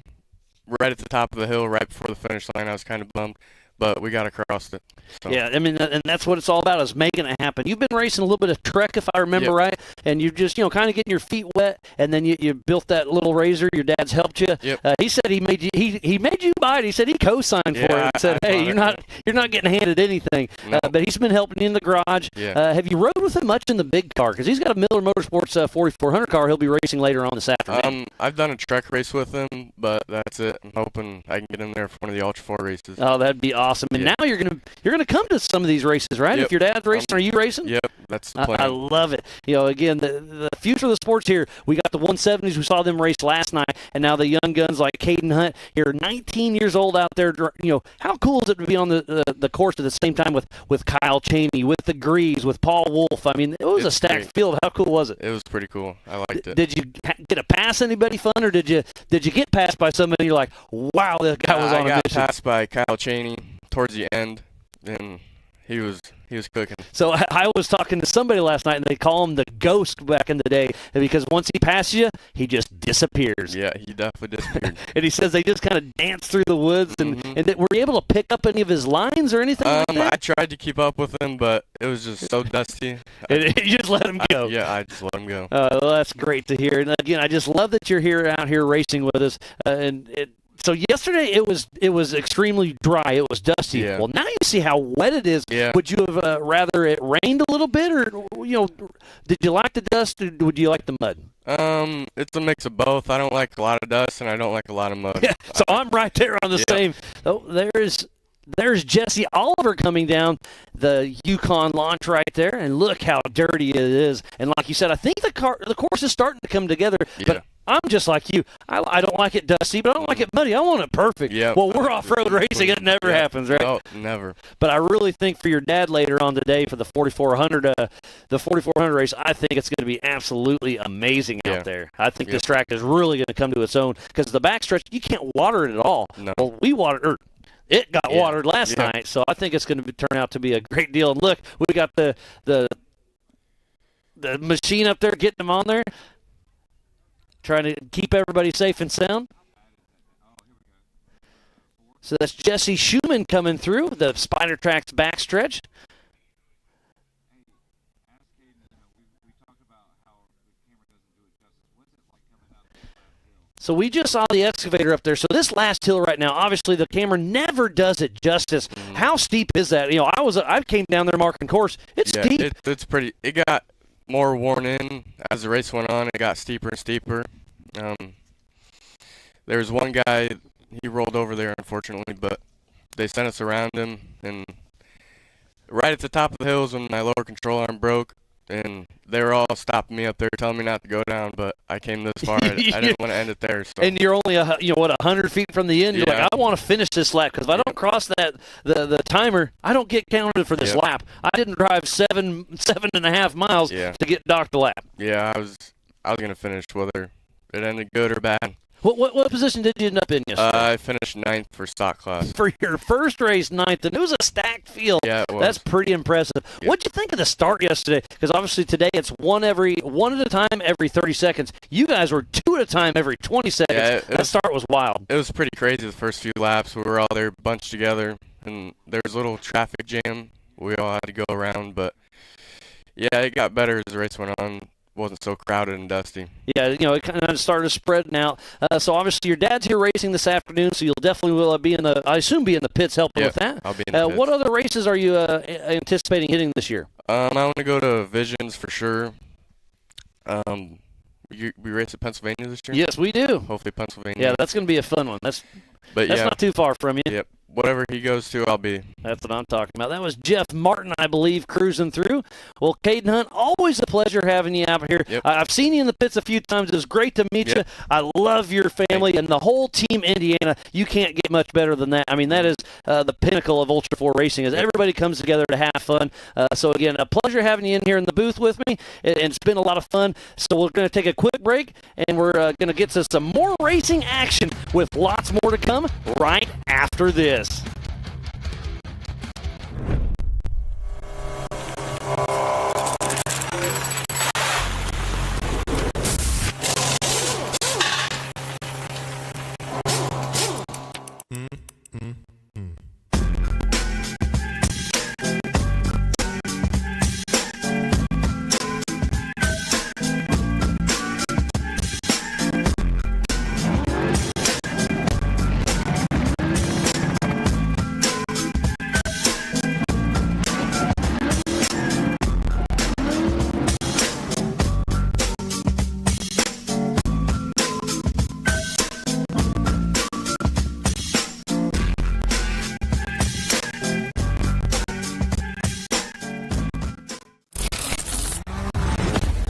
right at the top of the hill, right before the finish line. I was kind of bummed, but we got across it. So. Yeah, I mean, and that's what it's all about, is making it happen. You've been racing a little bit of Trek, if I remember right, and you're just, kind of getting your feet wet, and then you built that little razor. Your dad's helped you. Yep. He said he made you buy it. He said he co-signed for it. And said, hey, you're not getting handed anything. No. But he's been helping you in the garage. Yeah. Have you rode with him much in the big car? Because he's got a Miller Motorsports 4400 car he'll be racing later on this afternoon. I've done a Trek race with him, but that's it. I'm hoping I can get in there for one of the Ultra 4 races. Oh, that'd be awesome. And now you're gonna come to some of these races, right? Yep. If your dad's racing, are you racing? Yep, that's the plan. I love it. Again, the future of the sports here, we got the 170s, we saw them race last night, and now the young guns like Caden Hunt here, 19 years old out there. How cool is it to be on the course at the same time with Kyle Cheney, with the Greaves, with Paul Wolf? I mean, it was a stacked great field. How cool was it? It was pretty cool. I liked it. Did you get a pass anybody fun, or did you get passed by somebody you're like, wow, that guy was on a mission? I got passed by Kyle Cheney towards the end, and he was cooking. So I was talking to somebody last night, and they call him the ghost back in the day, because once he passes you, he just disappears. Yeah, he definitely disappeared. And he says they just kind of dance through the woods. And were you able to pick up any of his lines or anything like that? I tried to keep up with him, but it was just so dusty. You just let him go. I just let him go. Well, that's great to hear. And again, I just love that you're out here racing with us. So yesterday it was extremely dry. It was dusty. Yeah. Well, now you see how wet it is. Yeah. Would you have rather it rained a little bit, or did you like the dust, or would you like the mud? It's a mix of both. I don't like a lot of dust, and I don't like a lot of mud. Yeah. So I'm right there on the same. Oh, there's Jesse Oliver coming down the Yukon launch right there, and look how dirty it is. And like you said, I think the course is starting to come together. Yeah. But I'm just like you. I don't like it dusty, but I don't like it muddy. I want it perfect. Yeah. Well, we're off-road racing. It never happens, right? No, never. But I really think for your dad later on today for the 4400 race, I think it's going to be absolutely amazing out there. I think this track is really going to come to its own, because the backstretch, you can't water it at all. No. Well, it got watered last night, so I think it's going to turn out to be a great deal. And look, we got the machine up there getting them on there, trying to keep everybody safe and sound. So that's Jesse Schumann coming through the Spider Tracks backstretch. So we just saw the excavator up there. So this last hill right now, obviously the camera never does it justice. How steep is that? You know, I came down there marking course. It's steep. It's pretty. It got more worn in as the race went on. It got steeper and steeper. There was one guy, he rolled over there unfortunately, but they sent us around him, and right at the top of the hills when my lower control arm broke, and they were all stopping me up there, telling me not to go down, but I came this far. I didn't want to end it there. So. And you're only 100 feet from the end. You're Yeah. like, I want to finish this lap because if I don't cross the timer, I don't get counted for this lap. I didn't drive 7.5 miles to get docked a lap. Yeah, I was gonna finish whether it ended good or bad. What position did you end up in yesterday? I finished 9th for stock class. For your first race, 9th, and it was a stacked field. Yeah, it was. That's pretty impressive. Yeah. What'd you think of the start yesterday? Because obviously today it's one at a time every 30 seconds. You guys were 2 at a time every 20 seconds. Yeah, that start was wild. It was pretty crazy the first few laps. We were all there bunched together, and there was a little traffic jam. We all had to go around, but yeah, it got better as the race went on. Wasn't so crowded and dusty. Yeah, it kind of started spreading out. So obviously your dad's here racing this afternoon, so you'll definitely will be in the pits helping with that. I'll be in the pits. What other races are you anticipating hitting this year? I want to go to Visions for sure. We race at Pennsylvania this year? Yes, we do. Hopefully Pennsylvania. Yeah, that's going to be a fun one. That's yeah, not too far from you. Yep. Whatever he goes to, I'll be. That's what I'm talking about. That was Jeff Martin, I believe, cruising through. Well, Caden Hunt, always a pleasure having you out here. Yep. I've seen you in the pits a few times. It was great to meet you. I love your family and the whole team Indiana. You can't get much better than that. I mean, that is the pinnacle of Ultra 4 racing, is everybody comes together to have fun. So, again, a pleasure having you in here in the booth with me, and it's been a lot of fun. So we're going to take a quick break, and we're going to get to some more racing action with lots more to come right after this.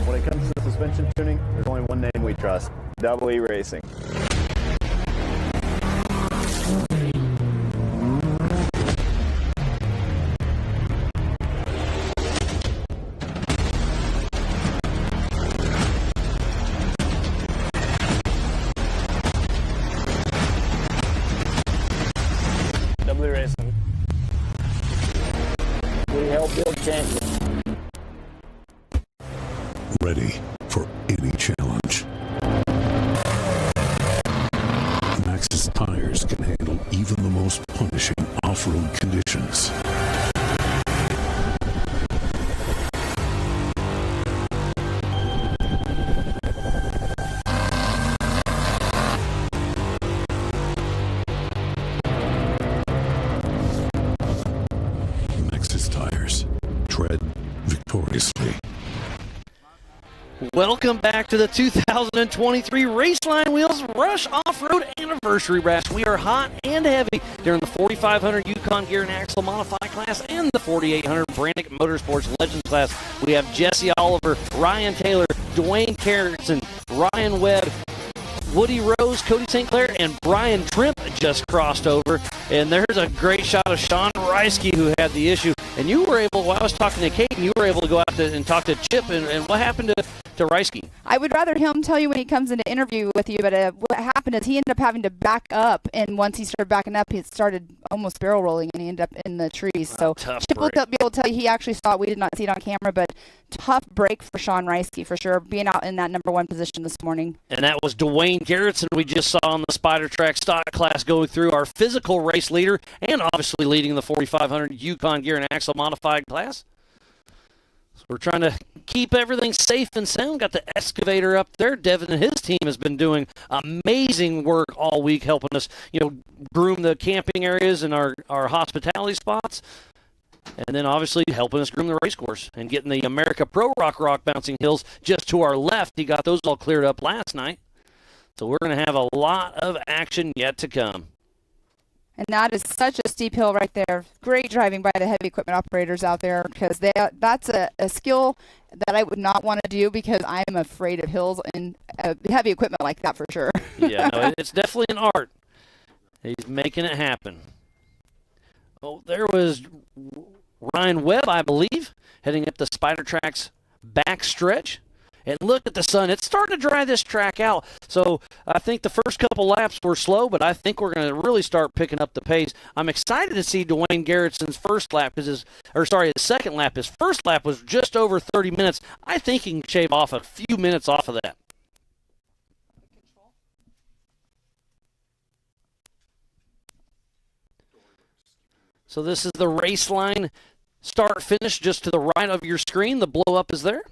When it comes to suspension tuning, there's only one name we trust: Double E Racing. Double E Racing. We help build champions. Ready for any challenge. Maxxis tires can handle even the most punishing off-road conditions. Maxxis tires. Tread victoriously. Welcome back to the 2023 Raceline Wheels Rush Off-Road Anniversary Bash. We are hot and heavy during the 4500 Yukon Gear and Axle Modified class and the 4800 Brannick Motorsports Legends class. We have Jesse Oliver, Ryan Taylor, Dwayne Carrington, Ryan Webb, Woody Rose, Cody St. Clair, and Brian Trimp just crossed over. And there's a great shot of Sean Reisky, who had the issue. And you were able, while I was talking to Kate, you were able to go out and talk to Chip. And what happened to Reisky? I would rather him tell you when he comes in to interview with you, but what happened is he ended up having to back up, and once he started backing up, he started almost barrel rolling, and he ended up in the trees. So Chip will be able to tell you he actually saw it. We did not see it on camera, but tough break for Sean Reisky for sure, being out in that number one position this morning. And that was Dwayne Garrettson we just saw on the Spider Track stock class going through, our physical race leader, and obviously leading the 4500 Yukon Gear and Axle Modified class. So we're trying to keep everything safe and sound. Got the excavator up there. Devin and his team has been doing amazing work all week, helping us, groom the camping areas and our hospitality spots. And then obviously helping us groom the race course and getting the America Pro Rock Bouncing Hills just to our left. He got those all cleared up last night. So we're going to have a lot of action yet to come. And that is such a steep hill right there. Great driving by the heavy equipment operators out there, because that's a skill that I would not want to do, because I'm afraid of hills and heavy equipment like that for sure. Yeah, no, it's definitely an art. He's making it happen. Oh, there was Ryan Webb, I believe, heading up the Spider Track's back stretch. And look at the sun. It's starting to dry this track out. So I think the first couple laps were slow, but I think we're going to really start picking up the pace. I'm excited to see Dwayne Garrettson's first lap, his second lap. His first lap was just over 30 minutes. I think he can shave off a few minutes off of that. So this is the Raceline start-finish just to the right of your screen. The blow-up is there.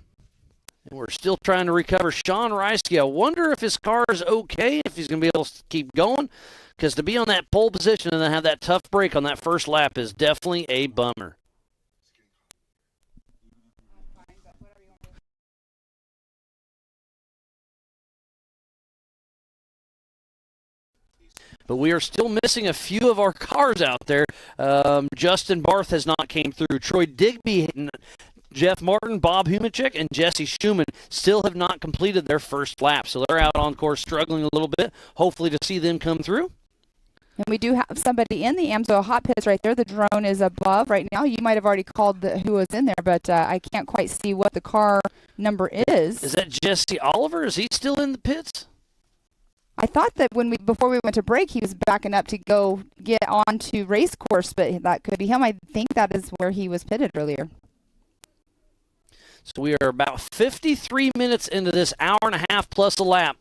And we're still trying to recover Sean Reisky. I wonder if his car is okay, if he's going to be able to keep going, because to be on that pole position and then have that tough break on that first lap is definitely a bummer. But we are still missing a few of our cars out there. Justin Barth has not came through. Troy Digby, Jeff Martin, Bob Humachek, and Jesse Schumann still have not completed their first lap. So they're out on course struggling a little bit. Hopefully to see them come through. And we do have somebody in the Amsoil hot pits right there. The drone is above right now. You might have already called who was in there, but I can't quite see what the car number is. Is that Jesse Oliver? Is he still in the pits? I thought that before we went to break, he was backing up to go get on to race course, but that could be him. I think that is where he was pitted earlier. So we are about 53 minutes into this hour and a half plus a lap.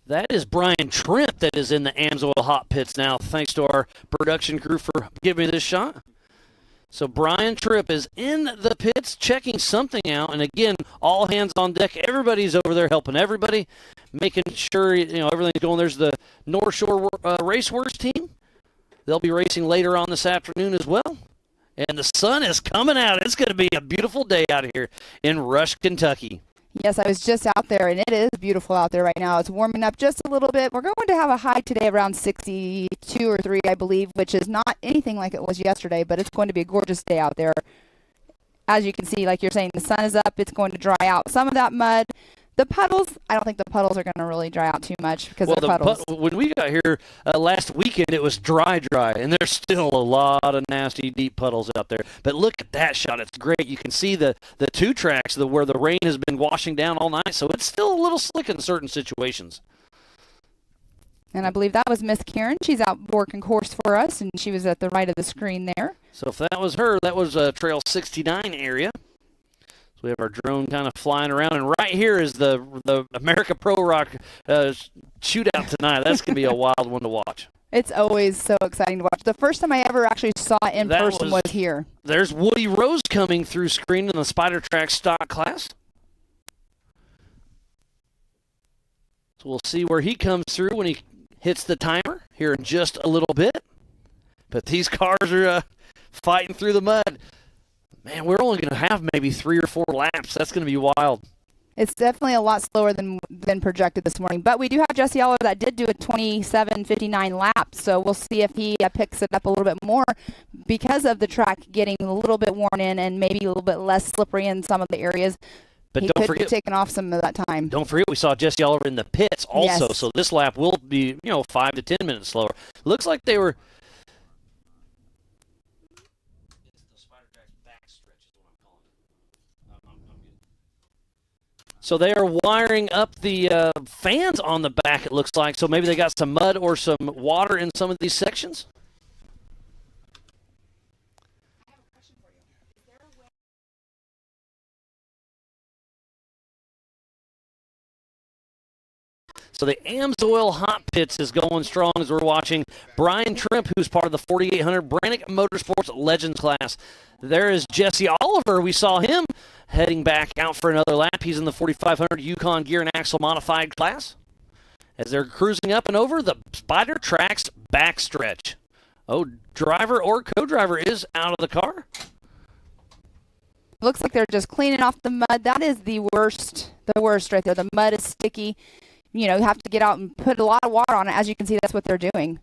That is Brian Trent that is in the Amsoil hot pits now. Thanks to our production crew for giving me this shot. So Brian Tripp is in the pits checking something out. And again, all hands on deck. Everybody's over there helping everybody, making sure everything's going. There's the North Shore Racehorse team. They'll be racing later on this afternoon as well. And the sun is coming out. It's going to be a beautiful day out here in Rush, Kentucky. Yes, I was just out there, and it is beautiful out there right now. It's warming up just a little bit. We're going to have a high today around 62 or 3, I believe, which is not anything like it was yesterday, but it's going to be a gorgeous day out there. As you can see, like you're saying, the sun is up. It's going to dry out some of that mud. The puddles, I don't think the puddles are going to really dry out too much because of the puddles. When we got here last weekend, it was dry, and there's still a lot of nasty, deep puddles out there. But look at that shot. It's great. You can see the two tracks where the rain has been washing down all night, so it's still a little slick in certain situations. And I believe that was Miss Karen. She's out working course for us, and she was at the right of the screen there. So if that was her, that was Trail 69 area. So we have our drone kind of flying around, and right here is the America Pro Rock shootout tonight. That's going to be a wild one to watch. It's always so exciting to watch. The first time I ever actually saw it in person was here. There's Woody Rose coming through screen in the Spider Track stock class. So we'll see where he comes through when he hits the timer here in just a little bit. But these cars are fighting through the mud. Man, we're only going to have maybe 3 or 4 laps. That's going to be wild. It's definitely a lot slower than projected this morning. But we do have Jesse Oliver that did do a 27:59 lap. So we'll see if he picks it up a little bit more because of the track getting a little bit worn in and maybe a little bit less slippery in some of the areas. But he don't could forget, be taking off some of that time. Don't forget we saw Jesse Oliver in the pits also. Yes. So this lap will be 5 to 10 minutes slower. Looks like they were. So they are wiring up the fans on the back, it looks like. So maybe they got some mud or some water in some of these sections. I have a question for you. Is there a way? So the Amsoil Hot Pits is going strong as we're watching Brian Trimp, who's part of the 4800 Brannick Motorsports Legends class. There is Jesse Oliver. We saw him heading back out for another lap. He's in the 4500 Yukon Gear and Axle Modified class. As they're cruising up and over the Spider Tracks backstretch. Oh, driver or co-driver is out of the car. Looks like they're just cleaning off the mud. That is the worst right there. The mud is sticky. You have to get out and put a lot of water on it. As you can see, that's what they're doing.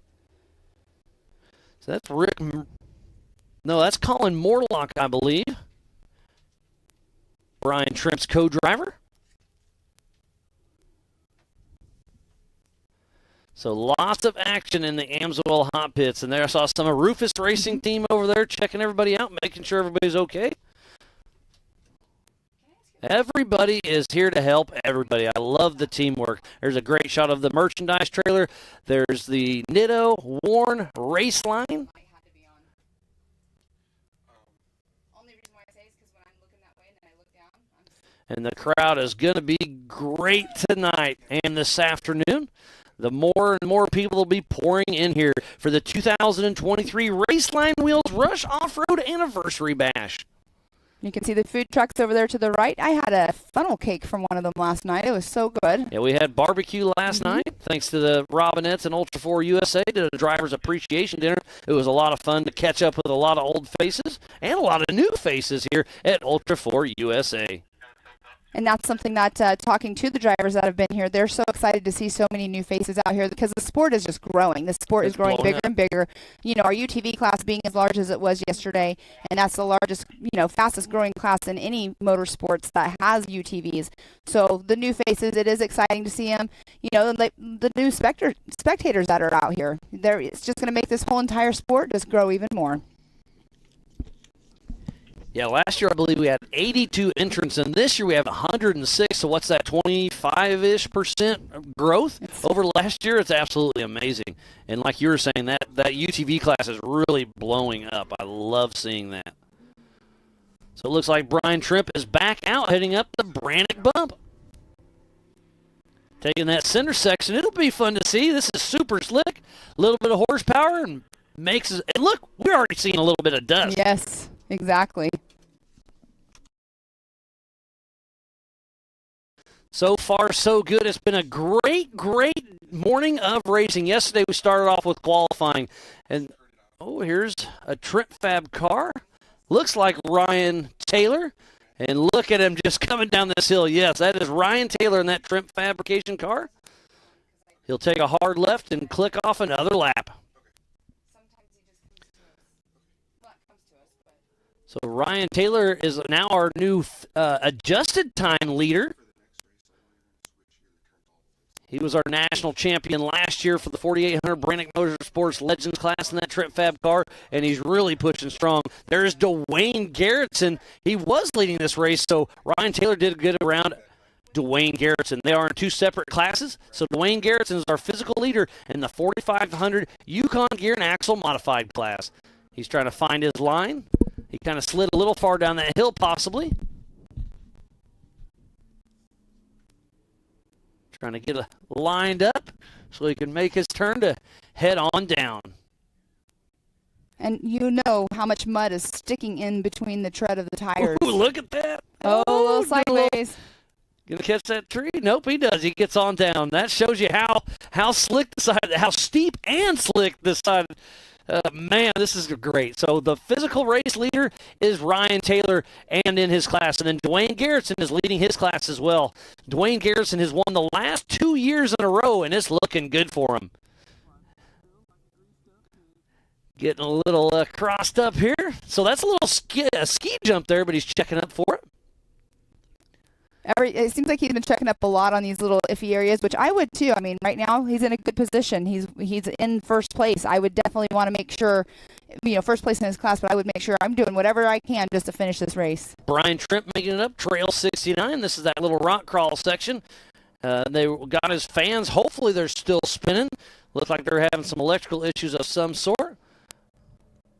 So that's Rick. No, that's Colin Morlock, I believe. Brian Trimp's co-driver. So lots of action in the Amsoil Hot Pits. And there I saw some of Rufus Racing Team over there checking everybody out, making sure everybody's okay. Everybody is here to help everybody. I love the teamwork. There's a great shot of the merchandise trailer. There's the Nitto Warn Raceline. And the crowd is going to be great tonight and this afternoon. The more and more people will be pouring in here for the 2023 Raceline Wheels Rush Off-Road Anniversary Bash. You can see the food trucks over there to the right. I had a funnel cake from one of them last night. It was so good. Yeah, we had barbecue last night. Thanks to the Robinettes and Ultra 4 USA, did a driver's appreciation dinner. It was a lot of fun to catch up with a lot of old faces and a lot of new faces here at Ultra 4 USA. And that's something that, talking to the drivers that have been here, they're so excited to see so many new faces out here because the sport is just growing. The sport is growing bigger and bigger. Our UTV class being as large as it was yesterday, and that's the largest, fastest growing class in any motorsports that has UTVs. So the new faces, it is exciting to see them. The new spectators that are out here. It's just going to make this whole entire sport just grow even more. Yeah, last year I believe we had 82 entrants, and this year we have 106. So what's that, 25-ish% growth over last year? It's absolutely amazing. And like you were saying, that UTV class is really blowing up. I love seeing that. So it looks like Brian Trimp is back out, heading up the Brannick bump. Taking that center section, it'll be fun to see. This is super slick, a little bit of horsepower, and makes us. And look, we're already seeing a little bit of dust. Yes. Exactly. So far, so good. It's been a great morning of racing. Yesterday, we started off with qualifying. And, here's a Trent Fab car. Looks like Ryan Taylor. And look at him just coming down this hill. Yes, that is Ryan Taylor in that Trent Fabrication car. He'll take a hard left and click off another lap. So Ryan Taylor is now our new adjusted time leader. He was our national champion last year for the 4800 Brannick Motorsports Legends class in that Trent Fab car, and he's really pushing strong. There's Dwayne Garrettson. He was leading this race, so Ryan Taylor did good around Dwayne Garrettson. They are in two separate classes, so Dwayne Garrettson is our physical leader in the 4500 Yukon Gear and Axle Modified class. He's trying to find his line. He kind of slid a little far down that hill, possibly. Trying to get lined up so he can make his turn to head on down. And how much mud is sticking in between the tread of the tires. Ooh, look at that. Oh, a little sideways. Gonna catch that tree? Nope, he does. He gets on down. That shows you how slick the side, how steep and slick this side. Man, this is great. So the physical race leader is Ryan Taylor and in his class. And then Dwayne Garrettson is leading his class as well. Dwayne Garrettson has won the last 2 years in a row, and it's looking good for him. Getting a little crossed up here. So that's a little ski jump there, but he's checking up for it. It seems like he's been checking up a lot on these little iffy areas, which I would too. I mean, right now he's in a good position. He's in first place. I would definitely want to make sure, first place in his class, but I would make sure I'm doing whatever I can just to finish this race. Brian Trimp making it up, Trail 69. This is that little rock crawl section. They got his fans. Hopefully they're still spinning. Looks like they're having some electrical issues of some sort.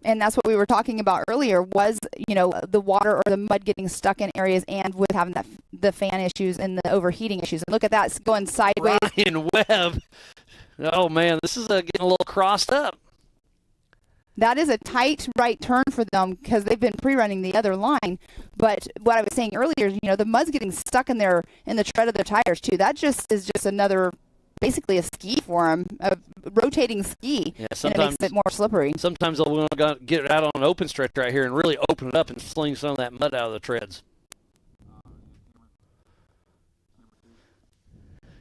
And that's what we were talking about earlier was, the water or the mud getting stuck in areas and with having the fan issues and the overheating issues. And look at that, it's going sideways. Ryan Webb. Oh, man, this is getting a little crossed up. That is a tight right turn for them because they've been pre-running the other line. But what I was saying earlier, the mud's getting stuck in the tread of their tires too. That just is another, basically a ski for them, a rotating ski, yeah, and it makes it more slippery. Sometimes they'll want to get it out on an open stretch right here and really open it up and fling some of that mud out of the treads.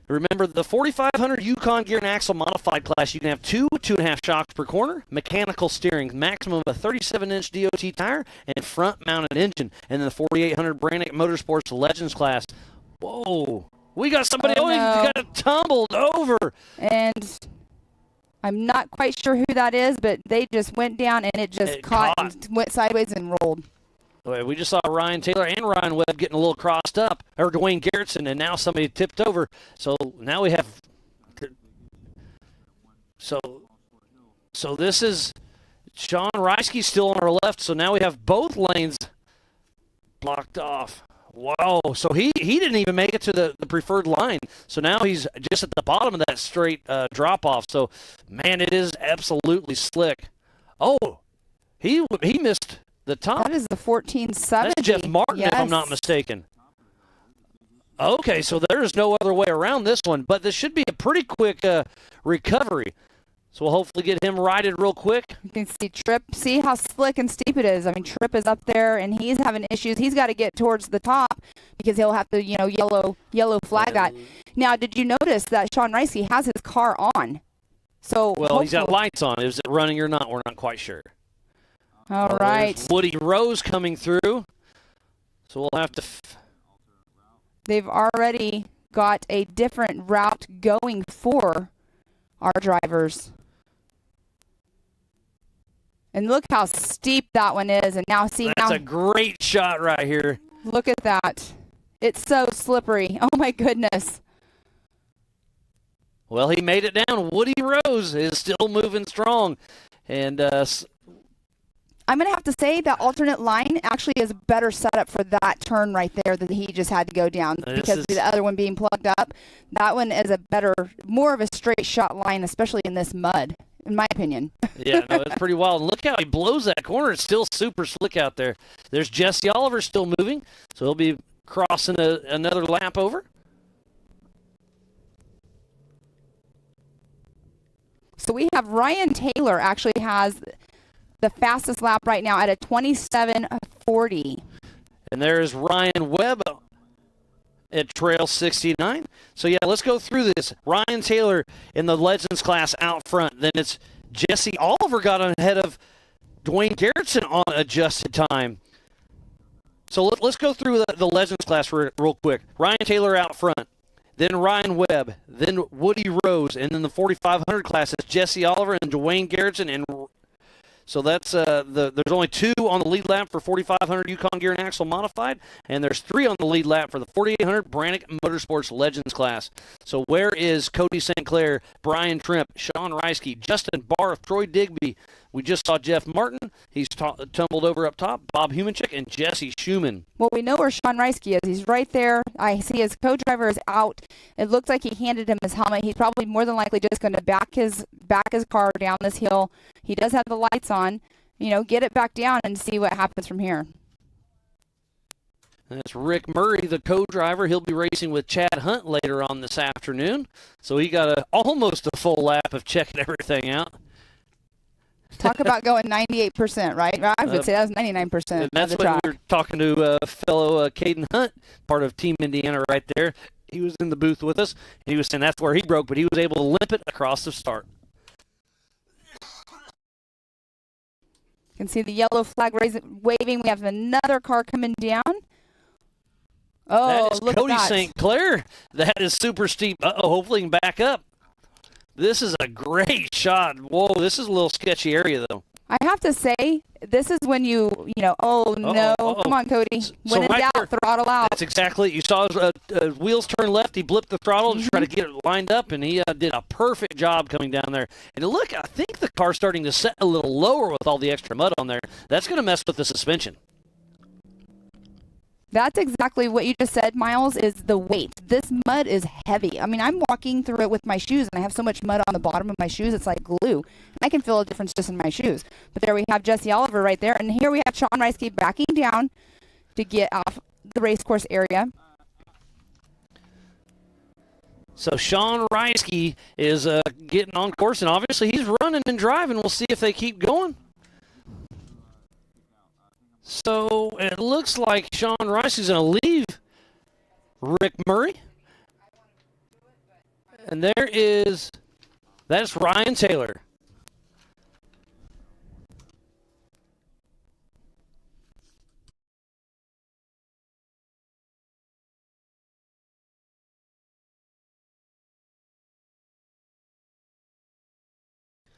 Remember, the 4500 Yukon Gear and Axle Modified class, you can have 2.5 shocks per corner, mechanical steering, maximum of a 37-inch DOT tire, and front-mounted engine. And then the 4800 Brannick Motorsports Legends class. Whoa, we got somebody got tumbled over. And I'm not quite sure who that is, but they just went down and it just caught and went sideways and rolled. We just saw Ryan Taylor and Ryan Webb getting a little crossed up, or Dwayne Garrettson, and now somebody tipped over. So now we have. So this is Sean Reisky still on our left. So now we have both lanes blocked off. Wow! So he didn't even make it to the preferred line. So now he's just at the bottom of that straight drop off. So man, it is absolutely slick. Oh, he missed the top. That is the 1470. That's Jeff Martin, yes. if I'm not mistaken. Okay, so there's no other way around this one, but this should be a pretty quick recovery. So we'll hopefully get him righted real quick. You can see Tripp. See how slick and steep it is. I mean, Tripp is up there, and he's having issues. He's got to get towards the top because he'll have to, yellow flag that. Now, did you notice that Sean Reisky has his car on? So well, he's got lights on. Is it running or not? We're not quite sure. All right. There's Woody Rose coming through. So we'll have to. They've already got a different route going for our drivers. And look how steep that one is. And now see, that's a great shot right here. Look at that. It's so slippery. Oh my goodness. Well, he made it down. Woody Rose is still moving strong. And I'm going to have to say that alternate line actually is a better setup for that turn right there that he just had to go down because the other one being plugged up. That one is more of a straight shot line, especially in this mud, in my opinion. Yeah, no, it's pretty wild. And look how he blows that corner. It's still super slick out there. There's Jesse Oliver still moving, so he'll be crossing another lap over. So we have Ryan Taylor actually has the fastest lap right now at a 27:40. And there's Ryan Webb at trail 69. So, yeah, let's go through this. Ryan Taylor in the Legends class out front. Then it's Jesse Oliver got ahead of Dwayne Garrettson on adjusted time. So let's go through the Legends class real quick. Ryan Taylor out front. Then Ryan Webb. Then Woody Rose. And then the 4500 class is Jesse Oliver and Dwayne Garrettson. And so that's there's only 2 on the lead lap for 4500 Yukon Gear and Axle Modified, and there's 3 on the lead lap for the 4800 Brannick Motorsports Legends class. So where is Cody St. Clair, Brian Trimp, Sean Reisky, Justin Barth, Troy Digby? We just saw Jeff Martin. He's tumbled over up top. Bob Humanchik and Jesse Schumann. Well, we know where Sean Reisky is. He's right there. I see his co-driver is out. It looks like he handed him his helmet. He's probably more than likely just going to back his car down this hill. He does have the lights on. Get it back down and see what happens from here. That's Rick Murray, the co-driver. He'll be racing with Chad Hunt later on this afternoon. So he got almost a full lap of checking everything out. Talk about going 98%, right? I would say that was 99%. And that's of the when track. we were talking to fellow Caden Hunt, part of Team Indiana right there. He was in the booth with us. He was saying that's where he broke, but he was able to limp it across the start. You can see the yellow flag waving. We have another car coming down. Oh, that is look Cody at that. St. Clair. That is super steep. Hopefully he can back up. This is a great shot. Whoa, this is a little sketchy area, though. I have to say, this is when you oh, no. Come on, Cody. When in doubt, throttle out. That's exactly it. You saw his wheels turn left. He blipped the throttle to try to get it lined up, and he did a perfect job coming down there. And look, I think the car's starting to set a little lower with all the extra mud on there. That's going to mess with the suspension. That's exactly what you just said, Miles, is the weight. This mud is heavy. I mean, I'm walking through it with my shoes, and I have so much mud on the bottom of my shoes, it's like glue. I can feel a difference just in my shoes. But there we have Jesse Oliver right there. And here we have Sean Reisky backing down to get off the race course area. So Sean Reisky is getting on course, and obviously he's running and driving. We'll see if they keep going. So it looks like Sean Reisky's going to leave Rick Murray. And that's Ryan Taylor.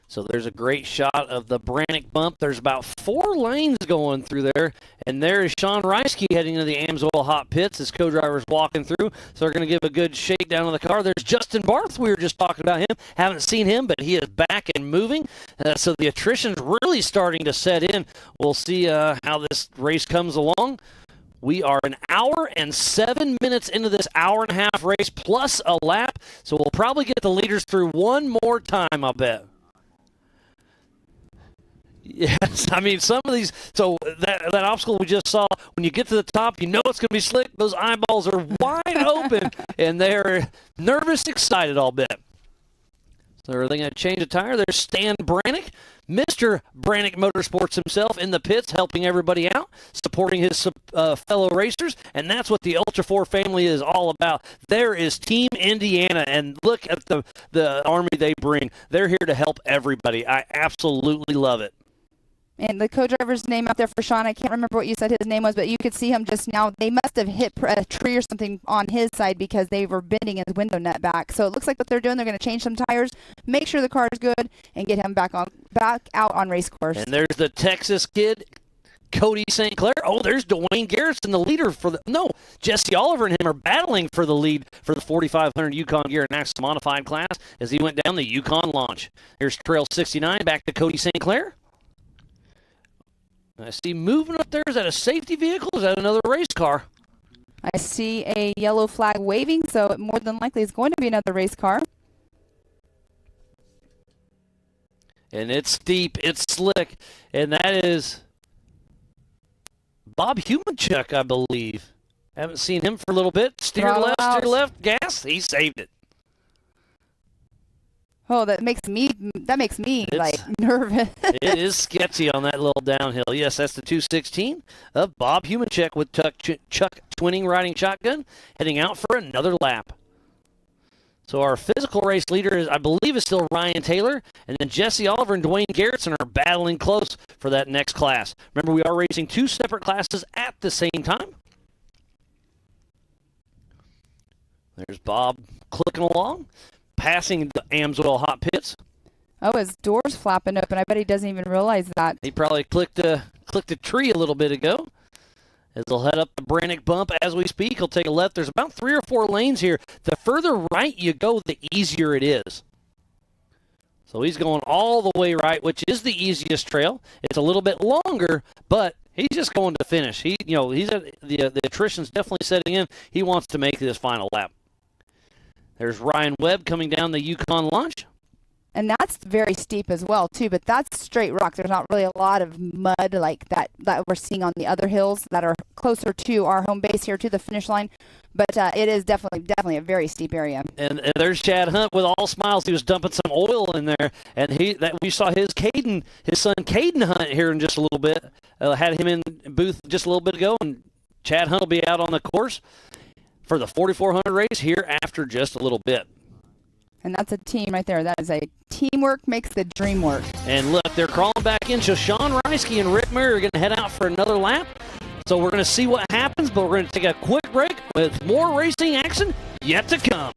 So there's a great shot of the Brannick bump. There's about 4 lanes going through there. And there is Sean Reisky heading into the Amsoil hot pits as co-drivers walking through. So they're going to give a good shakedown of the car. There's Justin Barth. We were just talking about him. Haven't seen him, but he is back and moving. So the attrition's really starting to set in. We'll see how this race comes along. We are an hour and 7 minutes into this hour-and-a-half race plus a lap. So we'll probably get the leaders through one more time, I'll bet. Yes, I mean, some of these, so that obstacle we just saw, when you get to the top, you know it's going to be slick. Those eyeballs are wide open, and they're nervous, excited, I'll bet. So they're going to change a tire. There's Stan Brannick, Mr. Brannick Motorsports himself in the pits, helping everybody out, supporting his fellow racers, and that's what the Ultra 4 family is all about. There is Team Indiana, and look at the army they bring. They're here to help everybody. I absolutely love it. And the co-driver's name out there for Sean, I can't remember what you said his name was, but you could see him just now. They must have hit a tree or something on his side because they were bending his window net back. So it looks like what they're doing, they're going to change some tires, make sure the car is good, and get him back out on race course. And there's the Texas kid, Cody St. Clair. Oh, there's Dwayne Garrison, the leader Jesse Oliver and him are battling for the lead for the 4,500 Yukon Gear and Axle Modified class as he went down the Yukon launch. Here's Trail 69, back to Cody St. Clair. I see moving up there. Is that a safety vehicle? Is that another race car? I see a yellow flag waving, so it more than likely is going to be another race car. And it's steep. It's slick. And that is Bob Humanchuk, I believe. Haven't seen him for a little bit. Steer left, gas. He saved it. Oh, that makes me like nervous. It is sketchy on that little downhill. Yes, that's the 216 of Bob Humanchuk with Chuck Twinning riding shotgun, heading out for another lap. So our physical race leader is, I believe, is still Ryan Taylor, and then Jesse Oliver and Dwayne Garrison are battling close for that next class. Remember, we are racing 2 separate classes at the same time. There's Bob clicking along, passing the Amsoil hot pits. Oh, his door's flapping open. I bet he doesn't even realize that. He probably clicked a tree a little bit ago. As he'll head up the Brannick bump as we speak, he'll take a left. There's about 3 or 4 lanes here. The further right you go, the easier it is. So he's going all the way right, which is the easiest trail. It's a little bit longer, but he's just going to finish. The attrition's definitely setting in. He wants to make this final lap. There's Ryan Webb coming down the Yukon launch. And that's very steep as well, too, but that's straight rock. There's not really a lot of mud like that we're seeing on the other hills that are closer to our home base here to the finish line. But it is definitely a very steep area. And there's Chad Hunt with all smiles. He was dumping some oil in there, and we saw his son Caden Hunt here in just a little bit. Had him in booth just a little bit ago, and Chad Hunt will be out on the course for the 4,400 race here after just a little bit. And that's a team right there. That is a teamwork makes the dream work. And look, they're crawling back in. So Sean Reisky and Rick Murray are going to head out for another lap. So we're going to see what happens, but we're going to take a quick break with more racing action yet to come.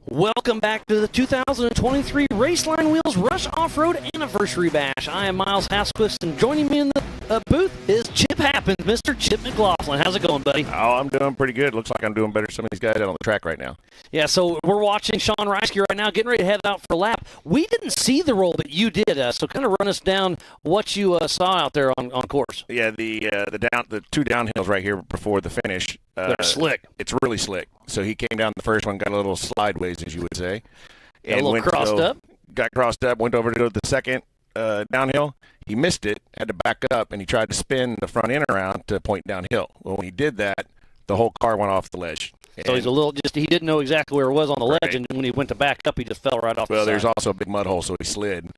Welcome back to the 2023 Raceline Wheels Rush Off-Road Anniversary Bash. I am Miles Hasquist, and joining me in the booth is Chip Happens, Mr. Chip McLaughlin. How's it going, buddy? Oh, I'm doing pretty good. Looks like I'm doing better than some of these guys out on the track right now. Yeah, so we're watching Sean Reisky right now, getting ready to head out for a lap. We didn't see the roll, but you did, so kind of run us down what you saw out there on course. Yeah, the two downhills right here before the finish. They're slick. It's really slick. So he came down the first one, got a little sideways, as you would say. And a little crossed up. Got crossed up, went over to go to the second downhill. He missed it, had to back up, and he tried to spin the front end around to point downhill. Well, when he did that, the whole car went off the ledge. So he's he didn't know exactly where it was on the ledge, and when he went to back up, he just fell right off the side. Well, there's also a big mud hole, so he slid.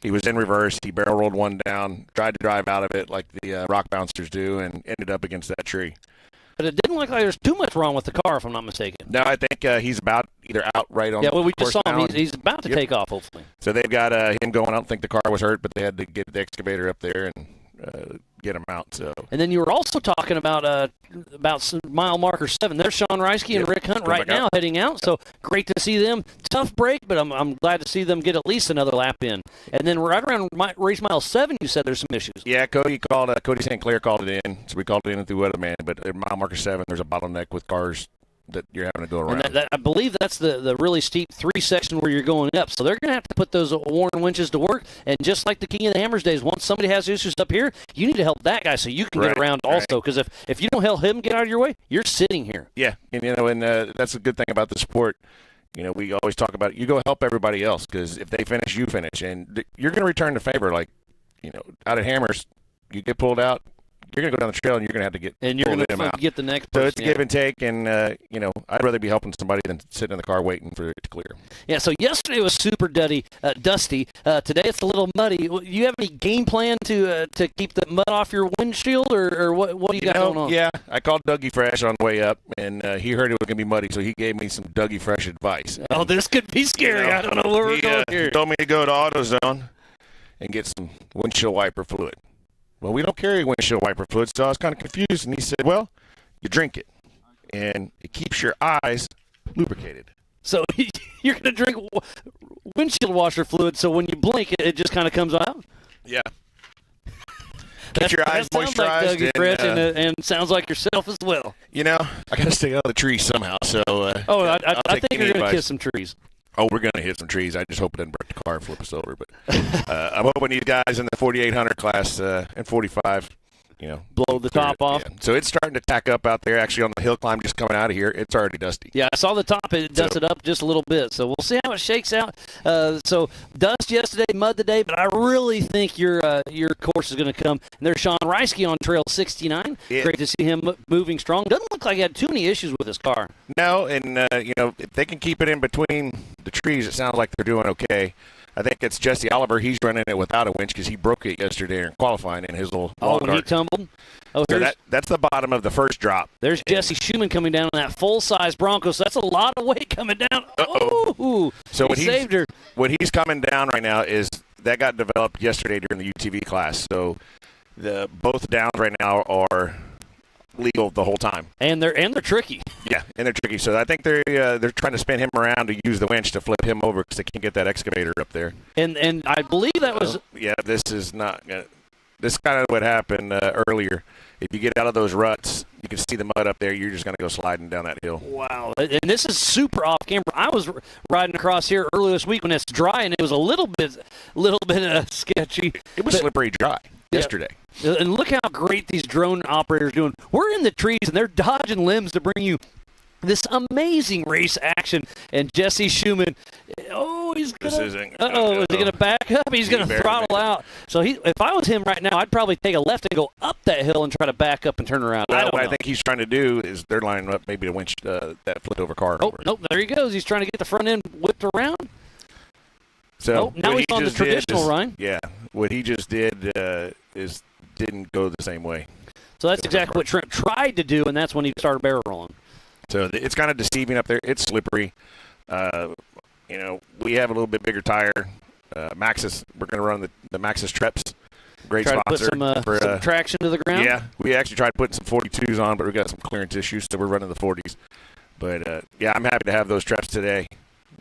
He was in reverse. He barrel rolled one down, tried to drive out of it like the rock bouncers do, and ended up against that tree. But it didn't look like there's too much wrong with the car, if I'm not mistaken. No, I think he's about either out right on. Yeah, well, we just saw now. him. He's about to take off, hopefully. So they've got him going. I don't think the car was hurt, but they had to get the excavator up there and get him out. So. And then you were also talking about mile marker 7. There's Sean Reisky and Rick Hunt right now heading out. So great to see them. Tough break, but I'm glad to see them get at least another lap in. And then right around race mile 7, you said there's some issues. Yeah, Cody St. Clair called it in. So we called it in through Weatherman. But at mile marker 7, there's a bottleneck with cars that you're having to go around. And I believe that's the really steep 3 section where you're going up. So they're going to have to put those Warren winches to work. And just like the King of the Hammers days, once somebody has issues up here, you need to help that guy so you can get around also. Because if you don't help him get out of your way, you're sitting here. Yeah, and that's a good thing about the sport. We always talk about it. You go help everybody else because if they finish, you finish. And you're going to return the favor. Like, out at Hammers, you get pulled out. You're going to go down the trail, and you're going to have to get get the next person. So it's give and take, and, I'd rather be helping somebody than sitting in the car waiting for it to clear. Yeah, so yesterday was super dusty. Today it's a little muddy. You have any game plan to keep the mud off your windshield, or what do you got going on? Yeah, I called Dougie Fresh on the way up, and he heard it was going to be muddy, so he gave me some Dougie Fresh advice. Oh, this could be scary. I don't know where we're going here. He told me to go to AutoZone and get some windshield wiper fluid. Well, we don't carry windshield wiper fluid, so I was kind of confused. And he said, well, you drink it, and it keeps your eyes lubricated. So you're going to drink windshield washer fluid, so when you blink, it just kind of comes out? Yeah. Keeps your eyes moisturized. That sounds like Dougie Fresh, and sounds like yourself as well. I got to stay out of the trees somehow. So. I think you're going to kiss some trees. Oh, we're going to hit some trees. I just hope it doesn't break the car and flip us over. But I'm hoping these guys in the 4800 class and 45, blow the top off. Yeah. So it's starting to tack up out there. Actually, on the hill climb just coming out of here, it's already dusty. Yeah, I saw the top. It dusted up just a little bit. So we'll see how it shakes out. So dust yesterday, mud today, but I really think your course is going to come. And there's Sean Reisky on Trail 69. Yeah. Great to see him moving strong. Doesn't look like he had too many issues with his car. No, and, if they can keep it in between the trees, it sounds like they're doing okay. I think it's Jesse Oliver. He's running it without a winch because he broke it yesterday in qualifying in his little long when he tumbled? Oh, so that's the bottom of the first drop. There's Jesse Schumann coming down on that full-size Bronco, so that's a lot of weight coming down. Uh-oh. Ooh. So he saved her. What he's coming down right now is that got developed yesterday during the UTV class. So both downs right now are legal the whole time. And they're tricky. Yeah, and they're tricky. So I think they're trying to spin him around to use the winch to flip him over because they can't get that excavator up there. And I believe that was this is not this is kind of what happened earlier. If you get out of those ruts, you can see the mud up there. You're just going to go sliding down that hill. Wow. And this is super off camera. I was riding across here earlier this week when it's dry, and it was a little bit sketchy. It was slippery dry yesterday. And look how great these drone operators are doing. We're in the trees, and they're dodging limbs to bring you this amazing race action. And Jesse Schumann, he's going to, is he going to back up? He's going to throttle out. So if I was him right now, I'd probably take a left and go up that hill and try to back up and turn around. Well, what I think he's trying to do is they're lining up maybe to winch that flipped over car. Nope, there he goes. He's trying to get the front end whipped around. So now he's on the traditional run. Yeah, what he just did didn't go the same way. So that's exactly what Trent tried to do, and that's when he started barrel rolling. So it's kind of deceiving up there. It's slippery. We have a little bit bigger tire. Maxxis, we're going to run the Maxxis Treps. Great try sponsor. To put some traction to the ground? Yeah, we actually tried putting some 42s on, but we got some clearance issues, so we're running the 40s. But, I'm happy to have those Treps today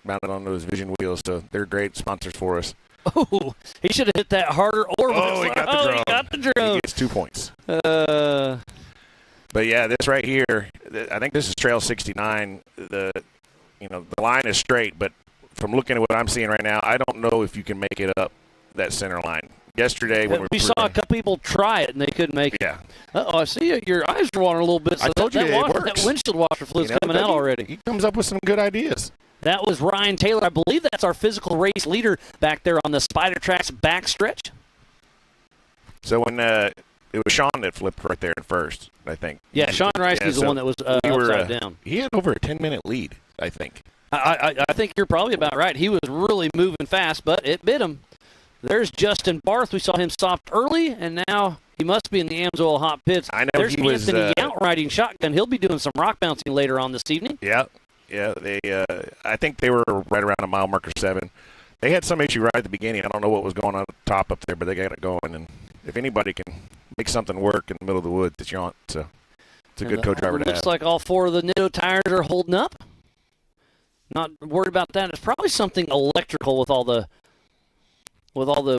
mounted on those Vision wheels, so they're great sponsors for us. Oh, he should have hit that harder. He got the drone. He gets 2 points. But yeah, this right here, I think this is Trail 69. The line is straight, but from looking at what I'm seeing right now, I don't know if you can make it up that center line. Yesterday, when we saw a couple people try it and they couldn't make it. Yeah. I see your eyes are watering a little bit. So I told you it works. That windshield washer fluid's coming out already. He comes up with some good ideas. That was Ryan Taylor. I believe that's our physical race leader back there on the Spider Tracks backstretch. So when it was Sean that flipped right there at first, I think. Yeah, Sean Reiske's the one that was upside down. He had over a 10-minute lead, I think. I think you're probably about right. He was really moving fast, but it bit him. There's Justin Barth. We saw him stopped early, and now he must be in the Amsoil Hot Pits. I know There's he was Anthony Yount riding shotgun. He'll be doing some rock bouncing later on this evening. Yeah. They. I think they were right around a mile marker 7. They had some issue right at the beginning. I don't know what was going on at the top up there, but they got it going. And if anybody can make something work in the middle of the woods, it's Yount. So it's a good co-driver to have. Looks like all 4 of the Nitto tires are holding up. Not worried about that. It's probably something electrical with all the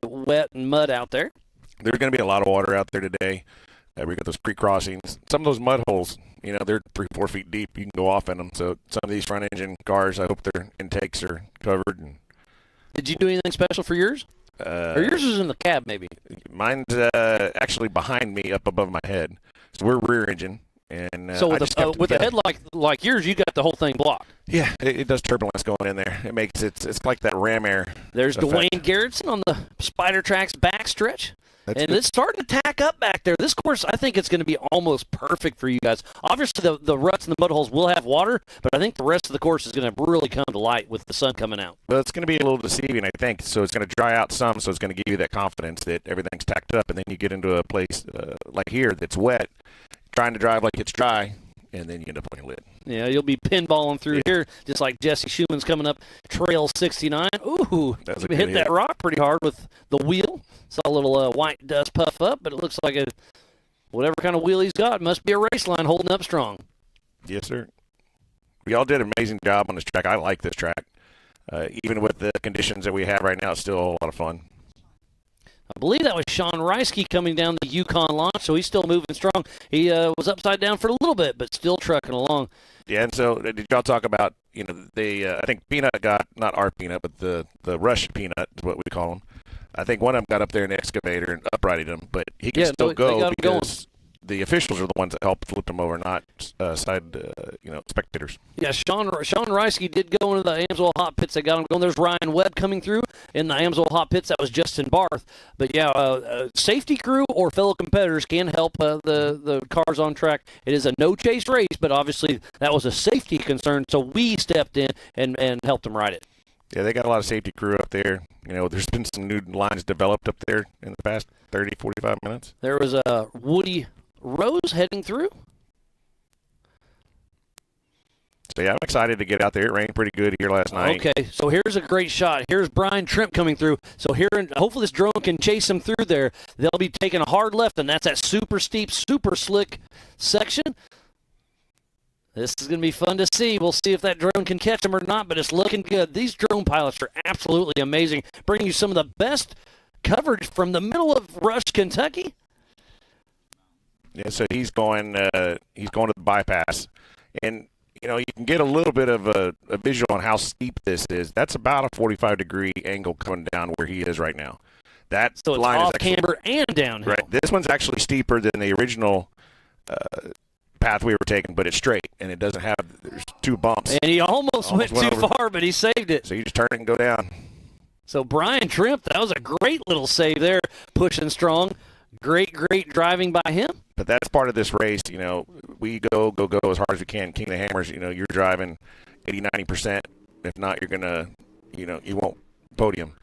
wet and mud out there. There's going to be a lot of water out there today. We got those pre-crossings. Some of those mud holes, they're 3-4 feet deep. You can go off in them. So some of these front-engine cars, I hope their intakes are covered. And did you do anything special for yours? Or yours is in the cab, maybe? Mine's actually behind me, up above my head. So we're rear engine. And so with a head like yours, you got the whole thing blocked. Yeah, it does turbulence going in there. It makes it's like that ram air. There's effect. Dwayne Garrettson on the Spider Tracks backstretch. And it's starting to tack up back there. This course, I think it's going to be almost perfect for you guys. Obviously, the ruts and the mud holes will have water, but I think the rest of the course is going to really come to light with the sun coming out. Well, it's going to be a little deceiving, I think. So it's going to dry out some, so it's going to give you that confidence that everything's tacked up, and then you get into a place like here that's wet, trying to drive like it's dry, and then you end up on your lid. Yeah, you'll be pinballing through here, just like Jesse Schumann's coming up Trail 69. Ooh, he hit that rock pretty hard with the wheel. Saw a little white dust puff up, but it looks like whatever kind of wheel he's got must be a Raceline holding up strong. Yes, sir. We all did an amazing job on this track. I like this track. Even with the conditions that we have right now, it's still a whole lot of fun. I believe that was Sean Reisky coming down the Yukon launch, so he's still moving strong. He was upside down for a little bit, but still trucking along. Yeah, and so did y'all talk about, I think Peanut got, not our Peanut, but the Rush Peanut is what we call him. I think one of them got up there in the excavator and uprighted him, but he can still go because the officials are the ones that helped flip him over, not spectators. Yeah, Sean Reisky did go into the Amsoil Hot Pits. They got him going. There's Ryan Webb coming through in the Amsoil Hot Pits. That was Justin Barth. But yeah, safety crew or fellow competitors can help the cars on track. It is a no-chase race, but obviously that was a safety concern, so we stepped in and helped them ride it. Yeah, they got a lot of safety crew up there. There's been some new lines developed up there in the past 30, 45 minutes. There was a Woody Rose heading through. So, yeah, I'm excited to get out there. It rained pretty good here last night. Okay, so here's a great shot. Here's Brian Trimp coming through. So here, hopefully this drone can chase him through there. They'll be taking a hard left, and that's that super steep, super slick section. This is going to be fun to see. We'll see if that drone can catch him or not, but it's looking good. These drone pilots are absolutely amazing, bringing you some of the best coverage from the middle of Rush, Kentucky. Yeah, so he's going to the bypass. And, you know, you can get a little bit of a visual on how steep this is. That's about a 45-degree angle coming down where he is right now. That So it's line off is actually, camber and downhill. right. This one's actually steeper than the original path we were taking, but it's straight, and it doesn't have – there's 2 bumps. And he almost went too over. far, but he saved it. So you just turn it and go down. So Brian Trimp, that was a great little save there, pushing strong. Great driving by him. But that's part of this race. You know, we go as hard as we can. King of the Hammers, you know, you're driving 80, 90%. If not, you're going to, you know, you won't podium.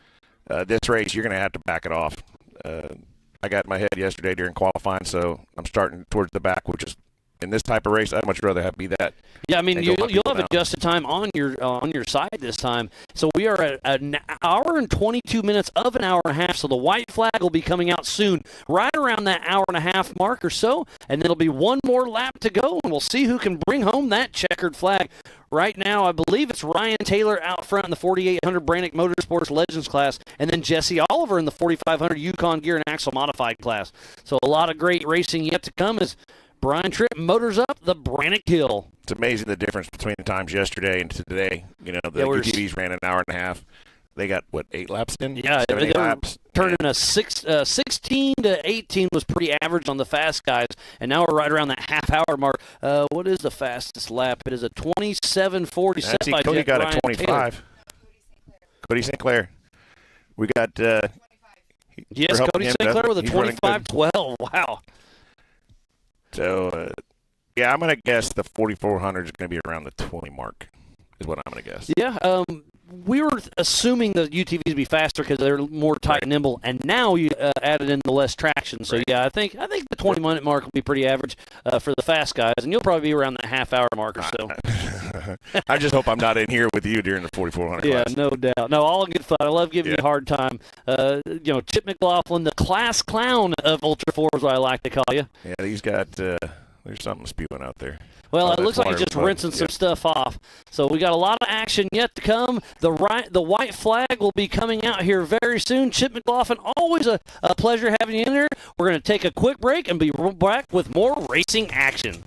This race, you're going to have to back it off. I got in my head yesterday during qualifying, so I'm starting towards the back, which is, in this type of race, I'd much rather be that. Yeah, I mean, you'll have down. adjusted time on your side this time. So we are at an hour and 22 minutes of an hour and a half. So the white flag will be coming out soon, right around that hour and a half mark or so. And then it'll be one more lap to go, and we'll see who can bring home that checkered flag. Right now, I believe it's Ryan Taylor out front in the 4800 Brannick Motorsports Legends class, and then Jesse Oliver in the 4500 Yukon Gear and Axle Modified class. So a lot of great racing yet to come as Brian Tripp motors up the Brannick Hill. It's amazing the difference between the times yesterday and today. You know, the UTVs ran an hour and a half. They got, 8 laps in? Yeah, 7, 8 laps. Turning a 16 to 18 was pretty average on the fast guys, and now we're right around that half-hour mark. What is the fastest lap? It is a 27:40 set by Cody got Brian a 25. Taylor. Cody St. Clair. We got Yes, Cody St. Clair with a 25:12. Wow. So, yeah, I'm going to guess the 4400 is going to be around the 20 mark is what I'm going to guess. Yeah, we were assuming the UTVs would be faster because they're more tight and nimble, and now you added in the less traction. So, yeah, I think the 20-minute mark will be pretty average for the fast guys, and you'll probably be around that half-hour mark or so. I just hope I'm not in here with you during the 4400 Yeah, class. no doubt. No, all good fun. I love giving you a hard time. Chip McLaughlin, the class clown of Ultra 4 is what I like to call you. Yeah, he's got there's something spewing out there. Well, it looks like he's just rinsing some stuff off. So we got a lot of action yet to come. The white flag will be coming out here very soon. Chip McLaughlin, always a pleasure having you in here. We're going to take a quick break and be back with more racing action.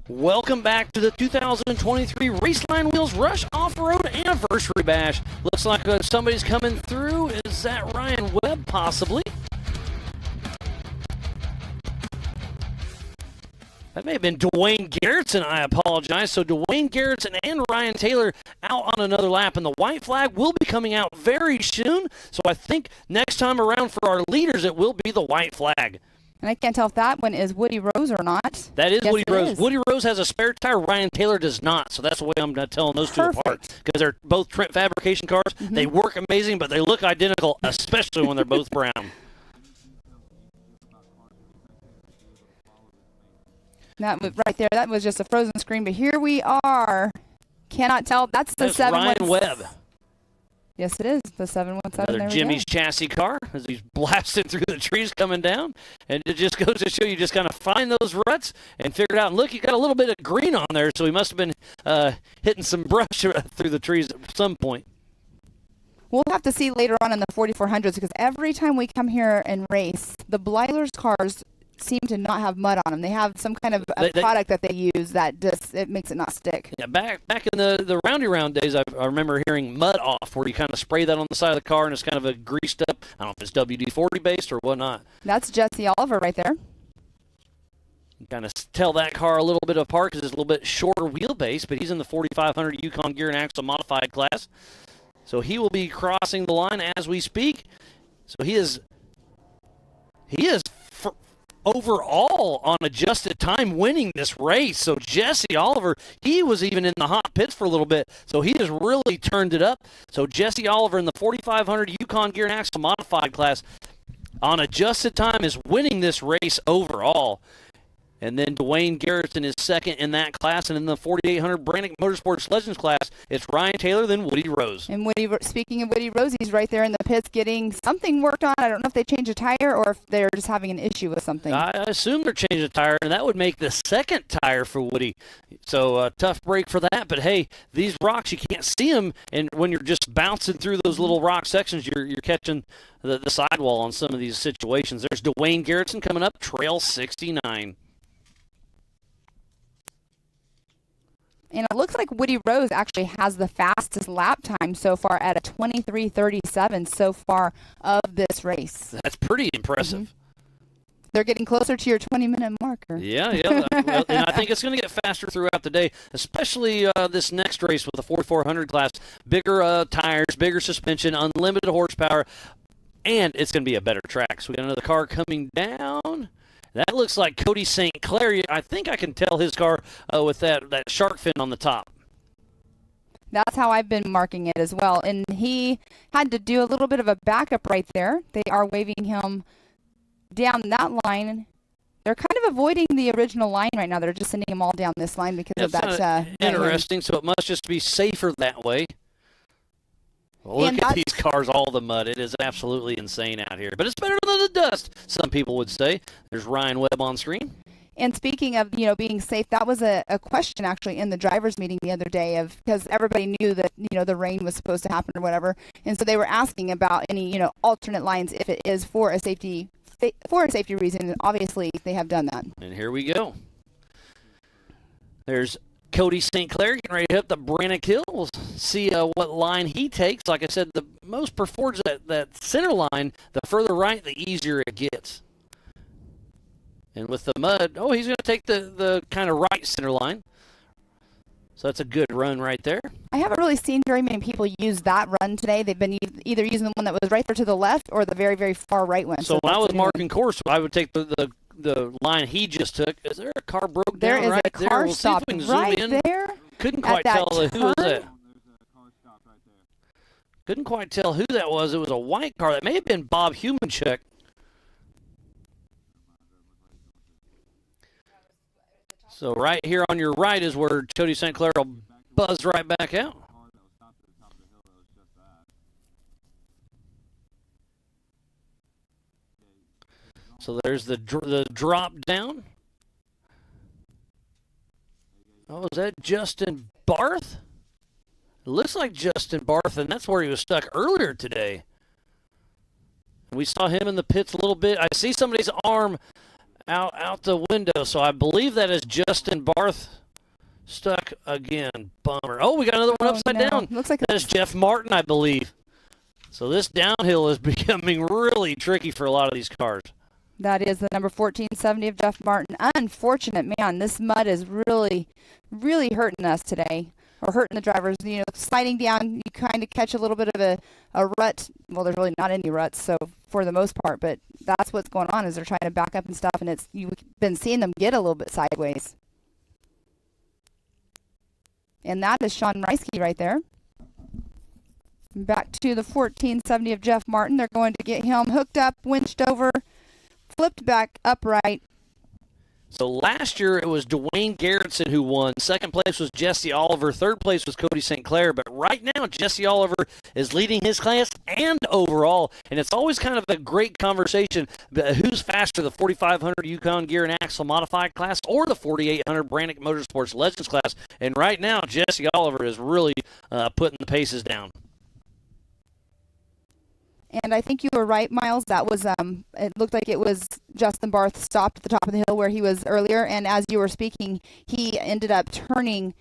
Welcome back to the 2023 Raceline Wheels Rush Off-Road Anniversary Bash. Looks like somebody's coming through. Is that Ryan Webb, possibly? That may have been Dwayne Garrettson. I apologize. So Dwayne Garrettson and Ryan Taylor out on another lap, and the white flag will be coming out very soon. So I think next time around for our leaders, it will be the white flag. And I can't tell if that one is Woody Rose or not. That is Yes, Woody it Rose. is. Woody Rose has a spare tire. Ryan Taylor does not. So that's the way I'm telling those two apart. Because they're both Trent fabrication cars. Mm-hmm. They work amazing, but they look identical, especially when they're both brown. That was right there. That was just a frozen screen. But here we are. Cannot tell. That's the That's 717. Ryan Webb. Yes, it is. The 717. Another There Jimmy's chassis car as he's blasting through the trees coming down. And it just goes to show you just kind of find those ruts and figure it out. And look, you got a little bit of green on there, so he must have been hitting some brush through the trees at some point. We'll have to see later on in the 4400s because every time we come here and race, the Blyler's cars seem to not have mud on them. They have some kind of product that they use that just it makes it not stick. Yeah, back in the roundy round days, I remember hearing mud off, where you kind of spray that on the side of the car and it's kind of a greased up. I don't know if it's WD-40 based or whatnot. That's Jesse Oliver right there. You kind of tell that car a little bit apart because it's a little bit shorter wheelbase, but he's in the 4500 Yukon Gear and Axle modified class, so he will be crossing the line as we speak. So he is overall on adjusted time winning this race. So Jesse Oliver, he was even in the hot pits for a little bit, so he has really turned it up. So Jesse Oliver in the 4500 Yukon Gear and Axle modified class on adjusted time is winning this race overall. And then Dwayne Garrettson is second in that class. And in the 4800 Brannick Motorsports Legends class, it's Ryan Taylor, then Woody Rose. And speaking of Woody Rose, he's right there in the pits getting something worked on. I don't know if they changed a tire or if they're just having an issue with something. I assume they're changing the tire, and that would make the second tire for Woody. So tough break for that. But, hey, these rocks, you can't see them. And when you're just bouncing through those little rock sections, you're catching the sidewall on some of these situations. There's Dwayne Garrettson coming up, trail 69. And it looks like Woody Rose actually has the fastest lap time so far at a 23:37 so far of this race. That's pretty impressive. Mm-hmm. They're getting closer to your 20-minute marker. Yeah. Well, and I think it's going to get faster throughout the day, especially this next race with the 4400 class. Bigger tires, bigger suspension, unlimited horsepower, and it's going to be a better track. So we got another car coming down. That looks like Cody St. Clair. I think I can tell his car with that shark fin on the top. That's how I've been marking it as well. And he had to do a little bit of a backup right there. They are waving him down that line. They're kind of avoiding the original line right now. They're just sending him all down this line because of that. Interesting. So it must just be safer that way. Well, look at these cars, all the mud. It is absolutely insane out here. But it's better than the dust, some people would say. There's Ryan Webb on screen. And speaking of, being safe, that was a question actually in the drivers' meeting the other day because everybody knew that, the rain was supposed to happen or whatever. And so they were asking about any, alternate lines if it is for a safety reason. And obviously they have done that. And here we go. There's Cody St. Clair getting ready to hit the Brannick Hill. We'll see what line he takes. Like I said, the most prefers that center line. The further right, the easier it gets. And with the mud, he's going to take the kind of right center line. So that's a good run right there. I haven't really seen very many people use that run today. They've been either using the one that was right there to the left or the very, very far right one. So when I was marking course, I would take the line he just took. Is there a car broke there down right there? There is a car We'll stopped right there. Couldn't quite tell who was that. Right there. Couldn't quite tell who that was. It was a white car. That may have been Bob Humanchuk. So right here on your right is where Cody St. Clair will buzz right back out. So there's the drop down. Oh, is that Justin Barth? It looks like Justin Barth, and that's where he was stuck earlier today. We saw him in the pits a little bit. I see somebody's arm out the window. So I believe that is Justin Barth stuck again. Bummer. Oh, we got another one upside down. Looks like that is Jeff Martin, I believe. So this downhill is becoming really tricky for a lot of these cars. That is the number 1470 of Jeff Martin. Unfortunate, man. This mud is really, really hurting us today, or hurting the drivers. You know, sliding down, you kind of catch a little bit of a rut. Well, there's really not any ruts, so for the most part, but that's what's going on is they're trying to back up and stuff, and you've been seeing them get a little bit sideways. And that is Sean Reisky right there. Back to the 1470 of Jeff Martin. They're going to get him hooked up, winched over, flipped back upright. So last year it was Dwayne Garrettson who won. Second place was Jesse Oliver. Third place was Cody St. Clair. But right now Jesse Oliver is leading his class and overall. And it's always kind of a great conversation. Who's faster, the 4500 Yukon Gear and Axle Modified class or the 4800 Brannick Motorsports Legends class? And right now Jesse Oliver is really putting the paces down. And I think you were right, Miles. That was, it looked like it was Justin Barth stopped at the top of the hill where he was earlier. And as you were speaking, he ended up turning.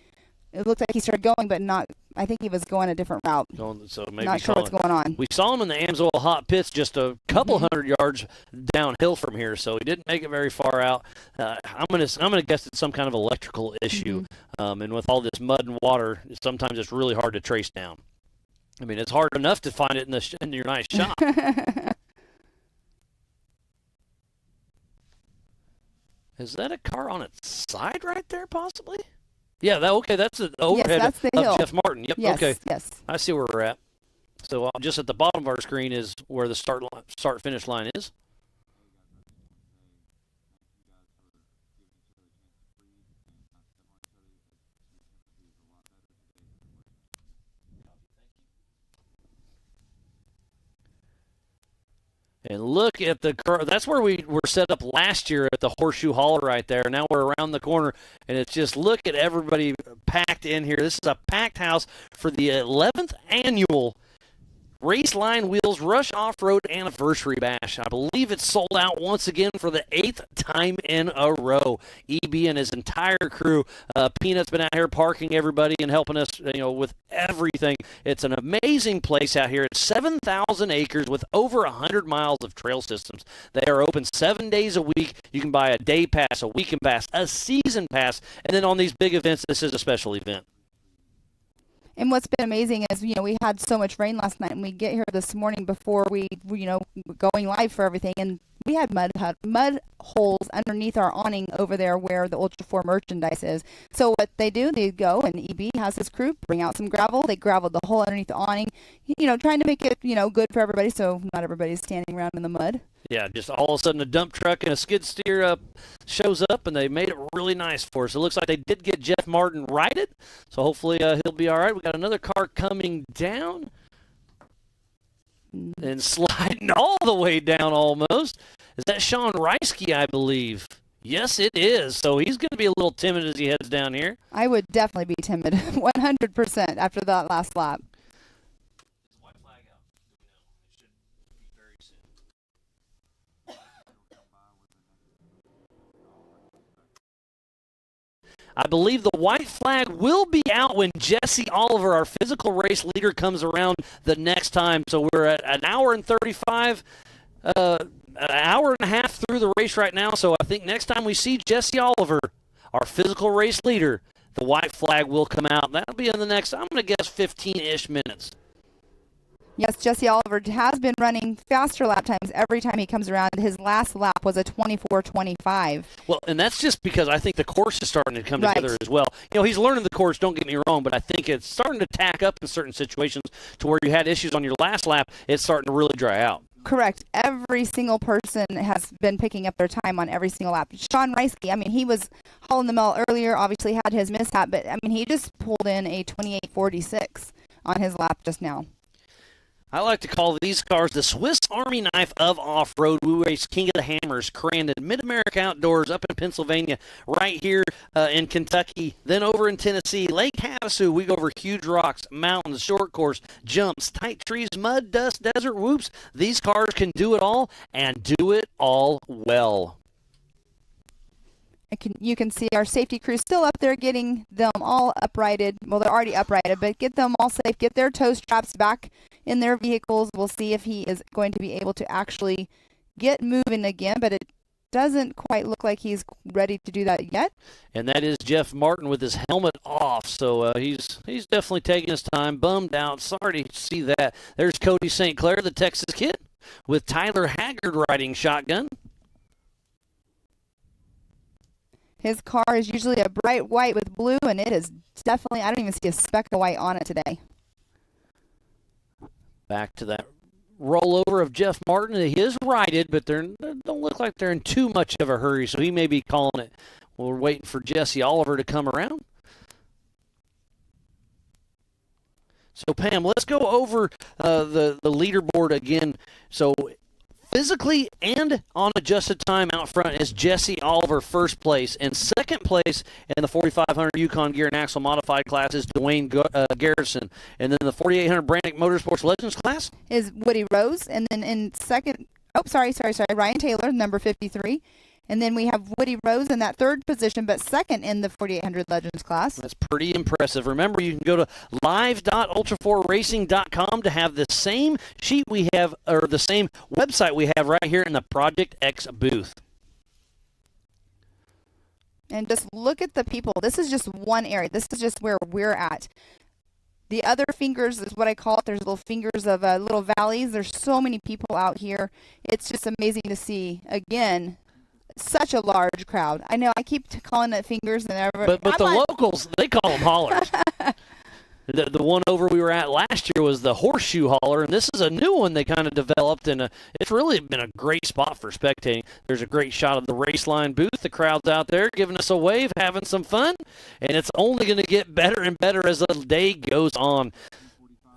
It looked like he started going, but not, I think he was going a different route. So maybe not sure what's going on. We saw him in the Amsoil Hot Pits just a couple hundred yards downhill from here, so he didn't make it very far out. I'm gonna guess it's some kind of electrical issue. And with all this mud and water, sometimes it's really hard to trace down. I mean, it's hard enough to find it in your nice shop. Is that a car on its side right there, possibly? Yeah, that's the overhead that's the hill. of Jeff Martin. Yep, yes, okay. Yes. I see where we're at. So just at the bottom of our screen is where the start-finish line is. And look at the curve. That's where we were set up last year at the Horseshoe Hall right there. Now we're around the corner, and it's just look at everybody packed in here. This is a packed house for the 11th annual Raceline Wheels Rush Off-Road Anniversary Bash. I believe it's sold out once again for the 8th time in a row. EB and his entire crew. Peanut's been out here parking everybody and helping us, with everything. It's an amazing place out here. It's 7,000 acres with over 100 miles of trail systems. They are open 7 days a week. You can buy a day pass, a weekend pass, a season pass, and then on these big events, this is a special event. And what's been amazing is, we had so much rain last night, and we get here this morning before we going live for everything, and we had mud holes underneath our awning over there where the Ultra 4 merchandise is. So what they do, they go, and EB has his crew bring out some gravel. They graveled the hole underneath the awning, trying to make it, good for everybody so not everybody's standing around in the mud. Yeah, just all of a sudden a dump truck and a skid steer shows up, and they made it really nice for us. It looks like they did get Jeff Martin righted, so hopefully he'll be all right. We got another car coming down and sliding all the way down almost. Is that Sean Reisky, I believe? Yes, it is. So he's going to be a little timid as he heads down here. I would definitely be timid, 100% after that last lap. I believe the white flag will be out when Jesse Oliver, our physical race leader, comes around the next time. So we're at an hour and 35, an hour and a half through the race right now. So I think next time we see Jesse Oliver, our physical race leader, the white flag will come out. That'll be in the next, I'm going to guess, 15-ish minutes. Yes, Jesse Oliver has been running faster lap times every time he comes around. His last lap was a 24:25. Well, and that's just because I think the course is starting to come together as well. He's learning the course, don't get me wrong, but I think it's starting to tack up in certain situations to where you had issues on your last lap. It's starting to really dry out. Correct. Every single person has been picking up their time on every single lap. Sean Reisky, he was hauling the mail earlier, obviously had his mishap, but, he just pulled in a 28:46 on his lap just now. I like to call these cars the Swiss Army knife of off-road. We race King of the Hammers, Crandon, Mid-America Outdoors up in Pennsylvania, right here in Kentucky, then over in Tennessee, Lake Havasu. We go over huge rocks, mountains, short course, jumps, tight trees, mud, dust, desert, whoops. These cars can do it all and do it all well. You can see our safety crew still up there getting them all uprighted. Well, they're already uprighted, but get them all safe. Get their tow straps back in their vehicles. We'll see if he is going to be able to actually get moving again, but it doesn't quite look like he's ready to do that yet. And that is Jeff Martin with his helmet off. So he's definitely taking his time, bummed out. Sorry to see that. There's Cody St. Clair, the Texas kid, with Tyler Haggard riding shotgun. His car is usually a bright white with blue, and it is definitely, I don't even see a speck of white on it today. Back to that rollover of Jeff Martin. He is righted, but they don't look like they're in too much of a hurry, so he may be calling it. We're waiting for Jesse Oliver to come around. So, Pam, let's go over the leaderboard again. So, physically and on adjusted time out front is Jesse Oliver, first place. In second place in the 4,500 Yukon Gear and Axle Modified class is Dwayne Garrison. And then the 4,800 Brannick Motorsports Legends class is Woody Rose. And then in second, Ryan Taylor, number 53. And then we have Woody Rose in that third position, but second in the 4,800 Legends class. That's pretty impressive. Remember, you can go to live.ultra4racing.com to have the same sheet we have, or the same website we have right here in the Project X booth. And just look at the people. This is just one area. This is just where we're at. The other fingers is what I call it. There's little fingers of little valleys. There's so many people out here. It's just amazing to see, again, such a large crowd. I know I keep calling it fingers and everything. But the locals, they call them hollers. The one over we were at last year was the Horseshoe Holler, and this is a new one they kind of developed, and it's really been a great spot for spectating. There's a great shot of the Raceline booth. The crowd's out there giving us a wave, having some fun, and it's only going to get better and better as the day goes on.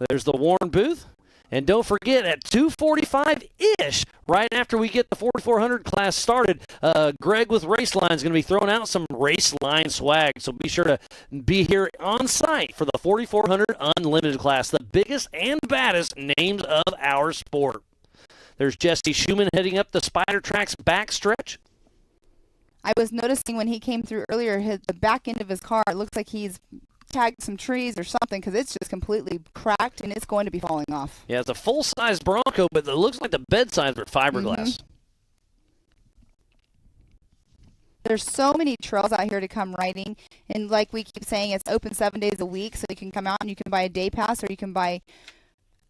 There's the Warren booth. And don't forget, at 2:45-ish, right after we get the 4,400 class started, Greg with Raceline is going to be throwing out some Raceline swag. So be sure to be here on site for the 4,400 Unlimited class, the biggest and baddest names of our sport. There's Jesse Schumann heading up the Spider Tracks backstretch. I was noticing when he came through earlier, the back end of his car, it looks like he's tagged some trees or something, because it's just completely cracked and it's going to be falling off. Yeah, it's a full-size Bronco, but it looks like the bed sides are fiberglass. Mm-hmm. There's so many trails out here to come riding, and like we keep saying, it's open 7 days a week, so you can come out and you can buy a day pass or you can buy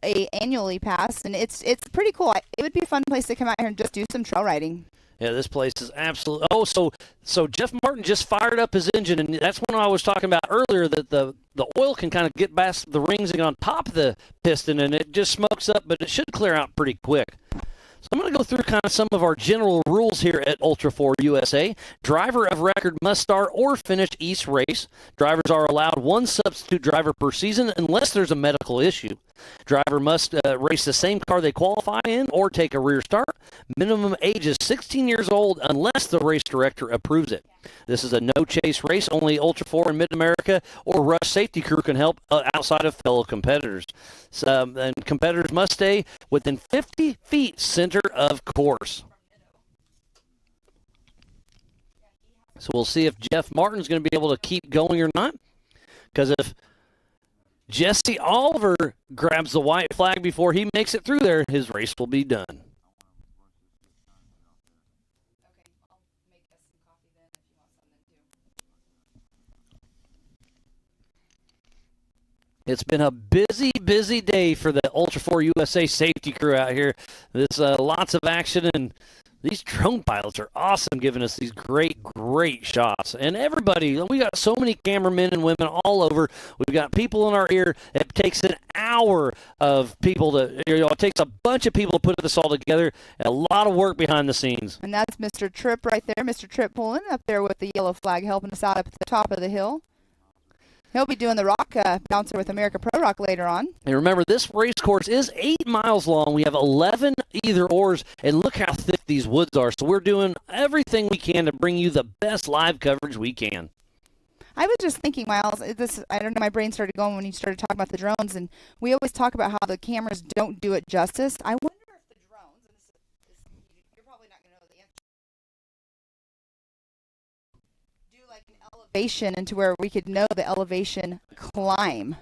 a annually pass, and it's pretty cool. It would be a fun place to come out here and just do some trail riding. Yeah, this place is absolutely. Oh, so Jeff Martin just fired up his engine, and that's when I was talking about earlier that the oil can kind of get past the rings and on top of the piston, and it just smokes up, but it should clear out pretty quick. So I'm going to go through kind of some of our general rules here at Ultra 4 USA. Driver of record must start or finish each race. Drivers are allowed one substitute driver per season unless there's a medical issue. Driver must race the same car they qualify in or take a rear start. Minimum age is 16 years old unless the race director approves it. This is a no-chase race. Only Ultra 4 and Mid-America or Rush Safety Crew can help outside of fellow competitors. And competitors must stay within 50 feet center of course. So we'll see if Jeff Martin's going to be able to keep going or not. Because if Jesse Oliver grabs the white flag before he makes it through there, his race will be done. It's been a busy, busy day for the Ultra 4 USA safety crew out here. There's lots of action, and these drone pilots are awesome, giving us these great, great shots. And everybody, we got so many cameramen and women all over. We've got people in our ear. It takes an hour of people to, it takes a bunch of people to put this all together. A lot of work behind the scenes. And that's Mr. Tripp right there. Mr. Tripp pulling up there with the yellow flag, helping us out up at the top of the hill. He'll be doing the rock bouncer with America Pro Rock later on. And remember, this race course is 8 miles long. We have 11 either-ors, and look how thick these woods are. So we're doing everything we can to bring you the best live coverage we can. I was just thinking, Miles, I don't know, my brain started going when you started talking about the drones, and we always talk about how the cameras don't do it justice. I wonder if the drones, and you're probably not going to know the answer. elevation into where we could know the elevation climb.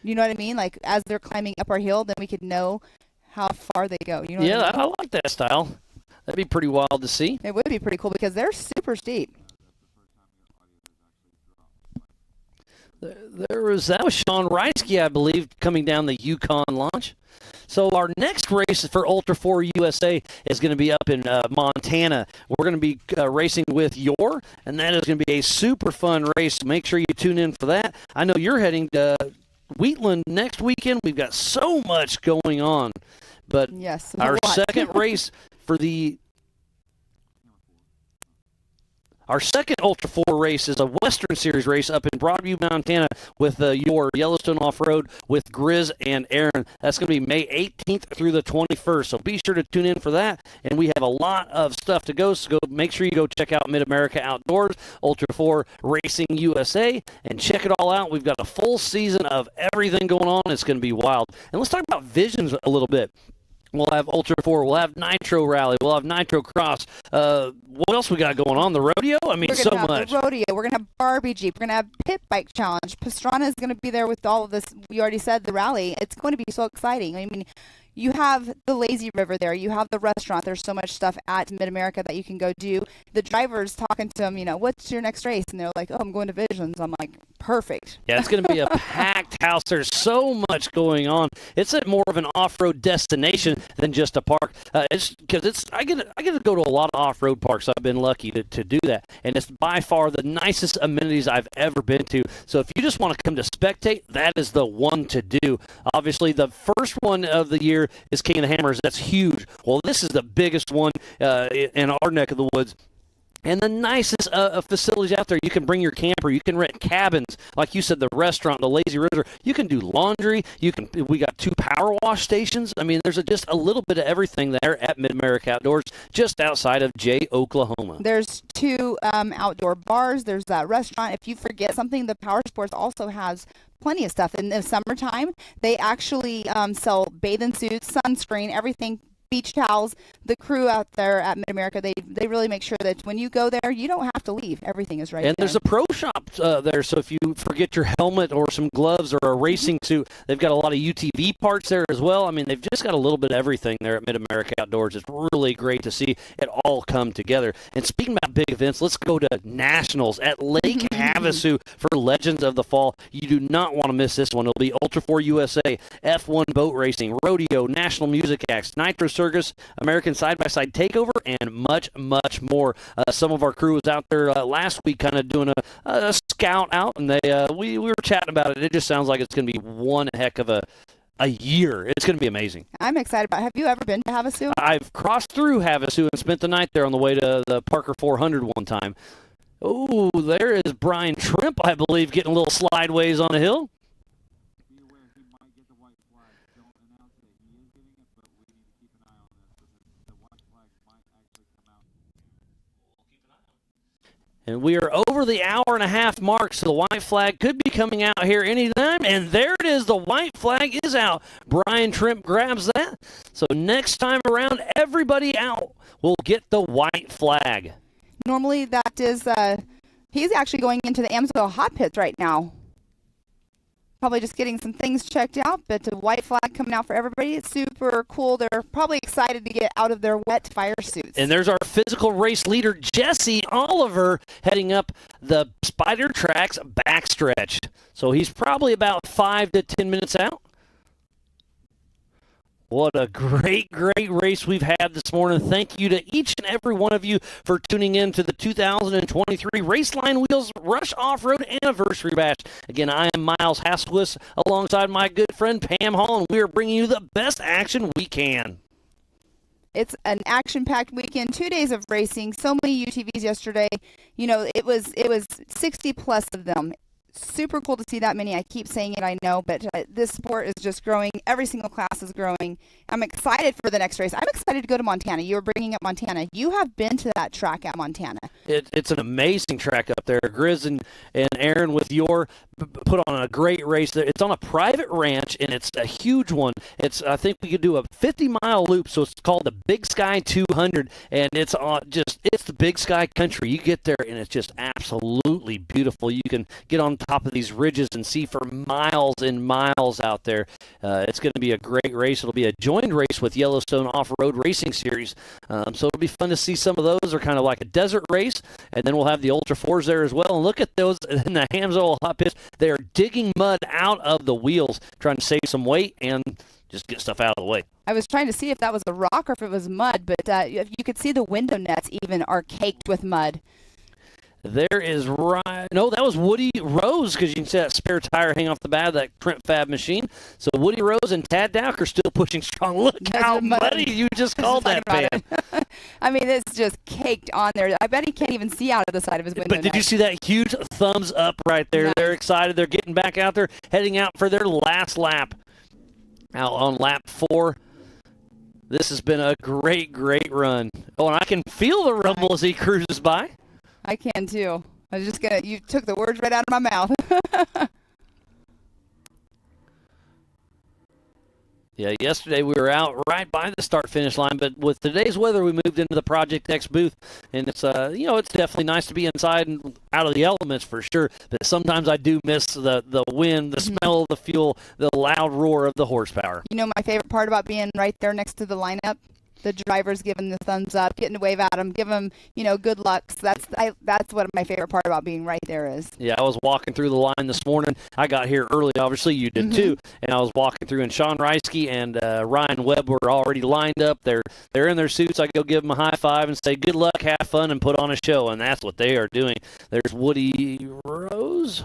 You know what I mean? Like as they're climbing up our hill, then we could know how far they go. You know Yeah, what I mean? I like that style. That'd be pretty wild to see. It would be pretty cool because they're super steep. That was Sean Reisky, I believe, coming down the Yukon launch. So our next race for Ultra 4 USA is going to be up in Montana. We're going to be racing with Yor, and that is going to be a super fun race. Make sure you tune in for that. I know you're heading to Wheatland next weekend. We've got so much going on. But yes, our second race for the Our second Ultra 4 race is a Western Series race up in Broadview, Montana with your Yellowstone Off-Road with Grizz and Aaron. That's going to be May 18th through the 21st, so be sure to tune in for that. And we have a lot of stuff to go, so make sure you go check out Mid-America Outdoors, Ultra 4 Racing USA, and check it all out. We've got a full season of everything going on. It's going to be wild. And let's talk about visions a little bit. We'll have Ultra 4. We'll have Nitro Rally. We'll have Nitro Cross. What else we got going on? The rodeo? I mean, so much. We're going to have the rodeo. We're going to have Barbie Jeep. We're going to have Pit Bike Challenge. Pastrana is going to be there with all of this. We already said the rally. It's going to be so exciting. I mean, you have the lazy river there. You have the restaurant. There's so much stuff at Mid-America that you can go do. The driver's talking to them, what's your next race? And they're like, oh, I'm going to Visions. I'm like, perfect. Yeah, it's going to be a packed house. There's so much going on. It's more of an off-road destination than just a park. I get to go to a lot of off-road parks. I've been lucky to do that, and it's by far the nicest amenities I've ever been to. So if you just want to come to spectate, that is the one to do. Obviously, the first one of the year is King of the Hammers. That's huge. Well, this is the biggest one in our neck of the woods. And the nicest facilities out there. You can bring your camper. You can rent cabins. Like you said, the restaurant, the lazy river. You can do laundry. We got 2 power wash stations. I mean, there's just a little bit of everything there at Mid-America Outdoors, just outside of Jay, Oklahoma. There's 2 outdoor bars. There's that restaurant. If you forget something, the Power Sports also has plenty of stuff. In the summertime, they actually sell bathing suits, sunscreen, everything. Beach towels. The crew out there at Mid-America, they really make sure that when you go there, you don't have to leave. Everything is right there. And there's a pro shop there, so if you forget your helmet or some gloves or a racing suit, they've got a lot of UTV parts there as well. I mean, they've just got a little bit of everything there at Mid-America Outdoors. It's really great to see it all come together. And speaking about big events, let's go to Nationals at Lake Havasu for Legends of the Fall. You do not want to miss this one. It'll be Ultra 4 USA, F1 boat racing, rodeo, national music acts, Nitro Circus, American Side-by-Side Takeover, and much, much more. Some of our crew was out there last week kind of doing a scout out, and we were chatting about it. It just sounds like it's going to be one heck of a year. It's going to be amazing. I'm excited about it. Have you ever been to Havasu? I've crossed through Havasu and spent the night there on the way to the Parker 400 one time. Oh, there is Brian Trimp, I believe, getting a little slideways on the hill. And we are over the hour-and-a-half mark, so the white flag could be coming out here anytime. And there it is. The white flag is out. Brian Trimp grabs that. So next time around, everybody out will get the white flag. Normally that is, he's actually going into the Amsoil hot pits right now. Probably just getting some things checked out, but the white flag coming out for everybody. It's super cool. They're probably excited to get out of their wet fire suits. And there's our physical race leader, Jesse Oliver, heading up the Spider Tracks backstretch. So he's probably about 5 to 10 minutes out. What a great, great race we've had this morning. Thank you to each and every one of you for tuning in to the 2023 Raceline Wheels Rush Off-Road Anniversary Bash. Again, I am Miles Hasselquist alongside my good friend Pam Hall, and we are bringing you the best action we can. It's an action-packed weekend, 2 days of racing, so many UTVs yesterday. It was 60-plus of them. Super cool to see that many. I keep saying it, I know, but this sport is just growing. Every single class is growing. I'm excited for the next race. I'm excited to go to Montana. You were bringing up Montana. You have been to that track at Montana. It's an amazing track up there. Grizz and Aaron with your put on a great race there. It's on a private ranch, and it's a huge one. I think we could do a 50-mile loop, so it's called the Big Sky 200, and it's the Big Sky country. You get there, and it's just absolutely beautiful. You can get on top of these ridges and see for miles and miles out there. It's going to be a great race. It'll be a joined race with Yellowstone Off-Road Racing Series, so it'll be fun to see some of those. They're kind of like a desert race. And then we'll have the Ultra 4s there as well. And look at those in the Hamzo Hot Pits. They are digging mud out of the wheels, trying to save some weight and just get stuff out of the way. I was trying to see if that was a rock or if it was mud, but you could see the window nets even are caked with mud. There is no, that was Woody Rose, because you can see that spare tire hang off the back of that Trent Fab machine. So Woody Rose and Tad Dowk are still pushing strong. Look how muddy you just called that pan. I mean, it's just caked on there. I bet he can't even see out of the side of his window. But did you see that huge thumbs up right there? Nice. They're excited. They're getting back out there, heading out for their last lap. Out on lap 4. This has been a great, great run. Oh, and I can feel the rumble as he cruises by. I can too. I was just you took the words right out of my mouth. Yeah, yesterday we were out right by the start-finish line, but with today's weather, we moved into the Project X booth, and it's it's definitely nice to be inside and out of the elements for sure, but sometimes I do miss the wind, the smell of the fuel, the loud roar of the horsepower. You know my favorite part about being right there next to the lineup? The drivers giving the thumbs up, getting to wave at them, give them, good luck. So that's what my favorite part about being right there is. Yeah, I was walking through the line this morning. I got here early, obviously you did too, and I was walking through, and Sean Reisky and Ryan Webb were already lined up. They're in their suits. I go give them a high five and say, good luck, have fun, and put on a show, and that's what they are doing. There's Woody Rose,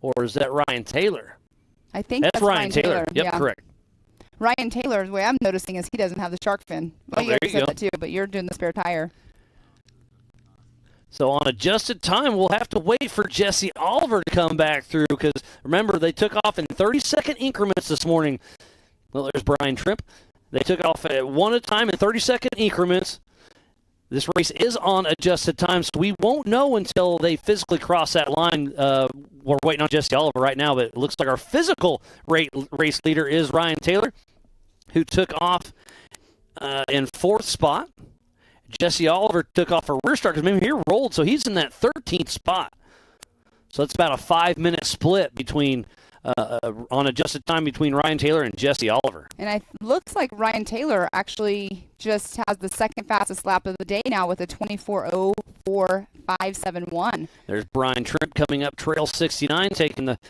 or is that Ryan Taylor? I think that's Ryan Taylor. Yep, yeah. Correct. Ryan Taylor, the way I'm noticing is he doesn't have the shark fin. Well, you already said that too, but you're doing the spare tire. So on adjusted time, we'll have to wait for Jesse Oliver to come back through, because remember, they took off in 30-second increments this morning. Well, there's Brian Trimp. They took off at one at a time in 30-second increments. This race is on adjusted time, so we won't know until they physically cross that line. We're waiting on Jesse Oliver right now, but it looks like our physical race leader is Ryan Taylor, who took off in 4th spot. Jesse Oliver took off a rear start because maybe he rolled, so he's in that 13th spot. So it's about a 5-minute split between on adjusted time between Ryan Taylor and Jesse Oliver. And it looks like Ryan Taylor actually just has the second fastest lap of the day now with a 24:04.571. There's Brian Trimp coming up trail 69,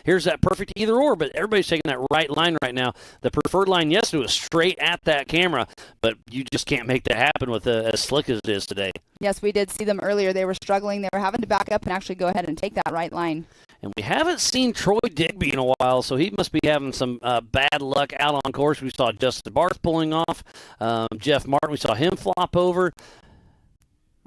here's that perfect either or, but everybody's taking that right line right now. The preferred line yesterday was straight at that camera, but you just can't make that happen with as slick as it is today. Yes, we did see them earlier. They were struggling. They were having to back up and actually go ahead and take that right line. And we haven't seen Troy Digby in a while, so he must be having some bad luck out on course. We saw Justin Barth pulling off. Jeff Martin, we saw him flop over.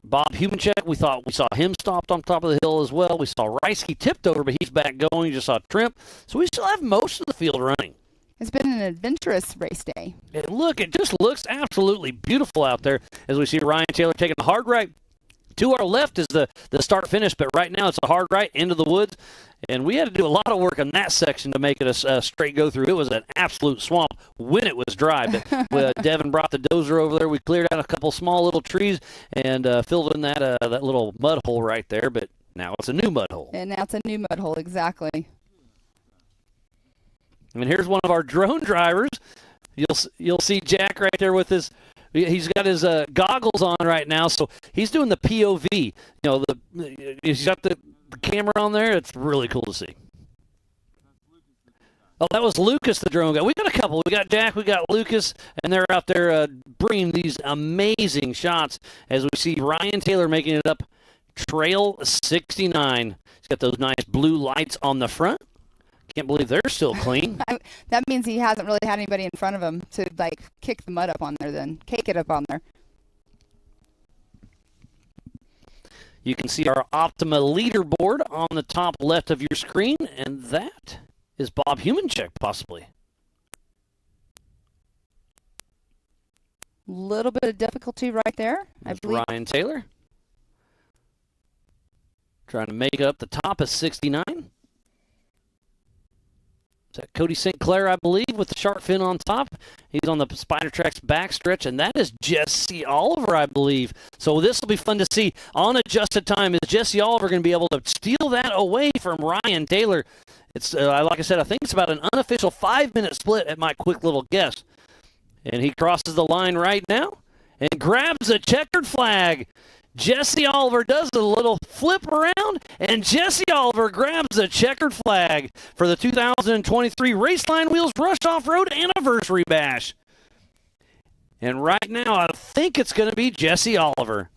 Bob Humancheck, we saw him stopped on top of the hill as well. We saw Reisky tipped over, but he's back going. You just saw Trimp. So we still have most of the field running. It's been an adventurous race day. And look, it just looks absolutely beautiful out there as we see Ryan Taylor taking a hard right. To our left is the start-finish, but right now it's a hard right into the woods. And we had to do a lot of work on that section to make it a straight go-through. It was an absolute swamp when it was dry. But Devin brought the dozer over there. We cleared out a couple small little trees and filled in that little mud hole right there. But now it's a new mud hole. And now it's a new mud hole, exactly. And here's one of our drone drivers. You'll see Jack right there with his... He's got his goggles on right now, so he's doing the POV. He's got the camera on there. It's really cool to see. Oh, that was Lucas, the drone guy. We got a couple. We got Jack, we got Lucas, and they're out there bringing these amazing shots as we see Ryan Taylor making it up trail 69. He's got those nice blue lights on the front. Can't believe they're still clean. That means he hasn't really had anybody in front of him to kick the mud up on there then. Cake it up on there. You can see our Optima leaderboard on the top left of your screen, and that is Bob Humancheck, possibly. Little bit of difficulty right there, I believe. Ryan Taylor. Trying to make up the top of 69. Is that Cody St. Clair, I believe, with the shark fin on top? He's on the Spider Tracks backstretch, and that is Jesse Oliver, I believe. So this will be fun to see on adjusted time. Is Jesse Oliver going to be able to steal that away from Ryan Taylor? It's like I said, I think it's about an unofficial 5-minute split at my quick little guess. And he crosses the line right now and grabs a checkered flag. Jesse Oliver does a little flip around, and Jesse Oliver grabs a checkered flag for the 2023 Raceline Wheels Rush Off-Road Anniversary Bash. And right now, I think it's going to be Jesse Oliver.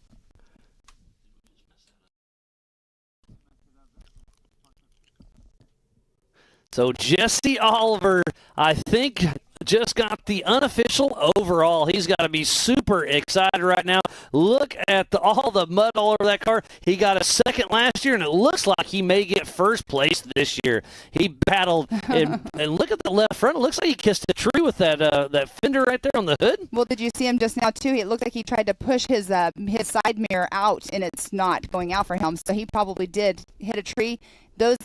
So Jesse Oliver, I think, just got the unofficial overall. He's got to be super excited right now. Look at all the mud all over that car. He got a second last year, and it looks like he may get first place this year. He battled, and look at the left front. It looks like he kissed a tree with that fender right there on the hood. Well, did you see him just now, too? It looked like he tried to push his side mirror out, and it's not going out for him. So he probably did hit a tree. Those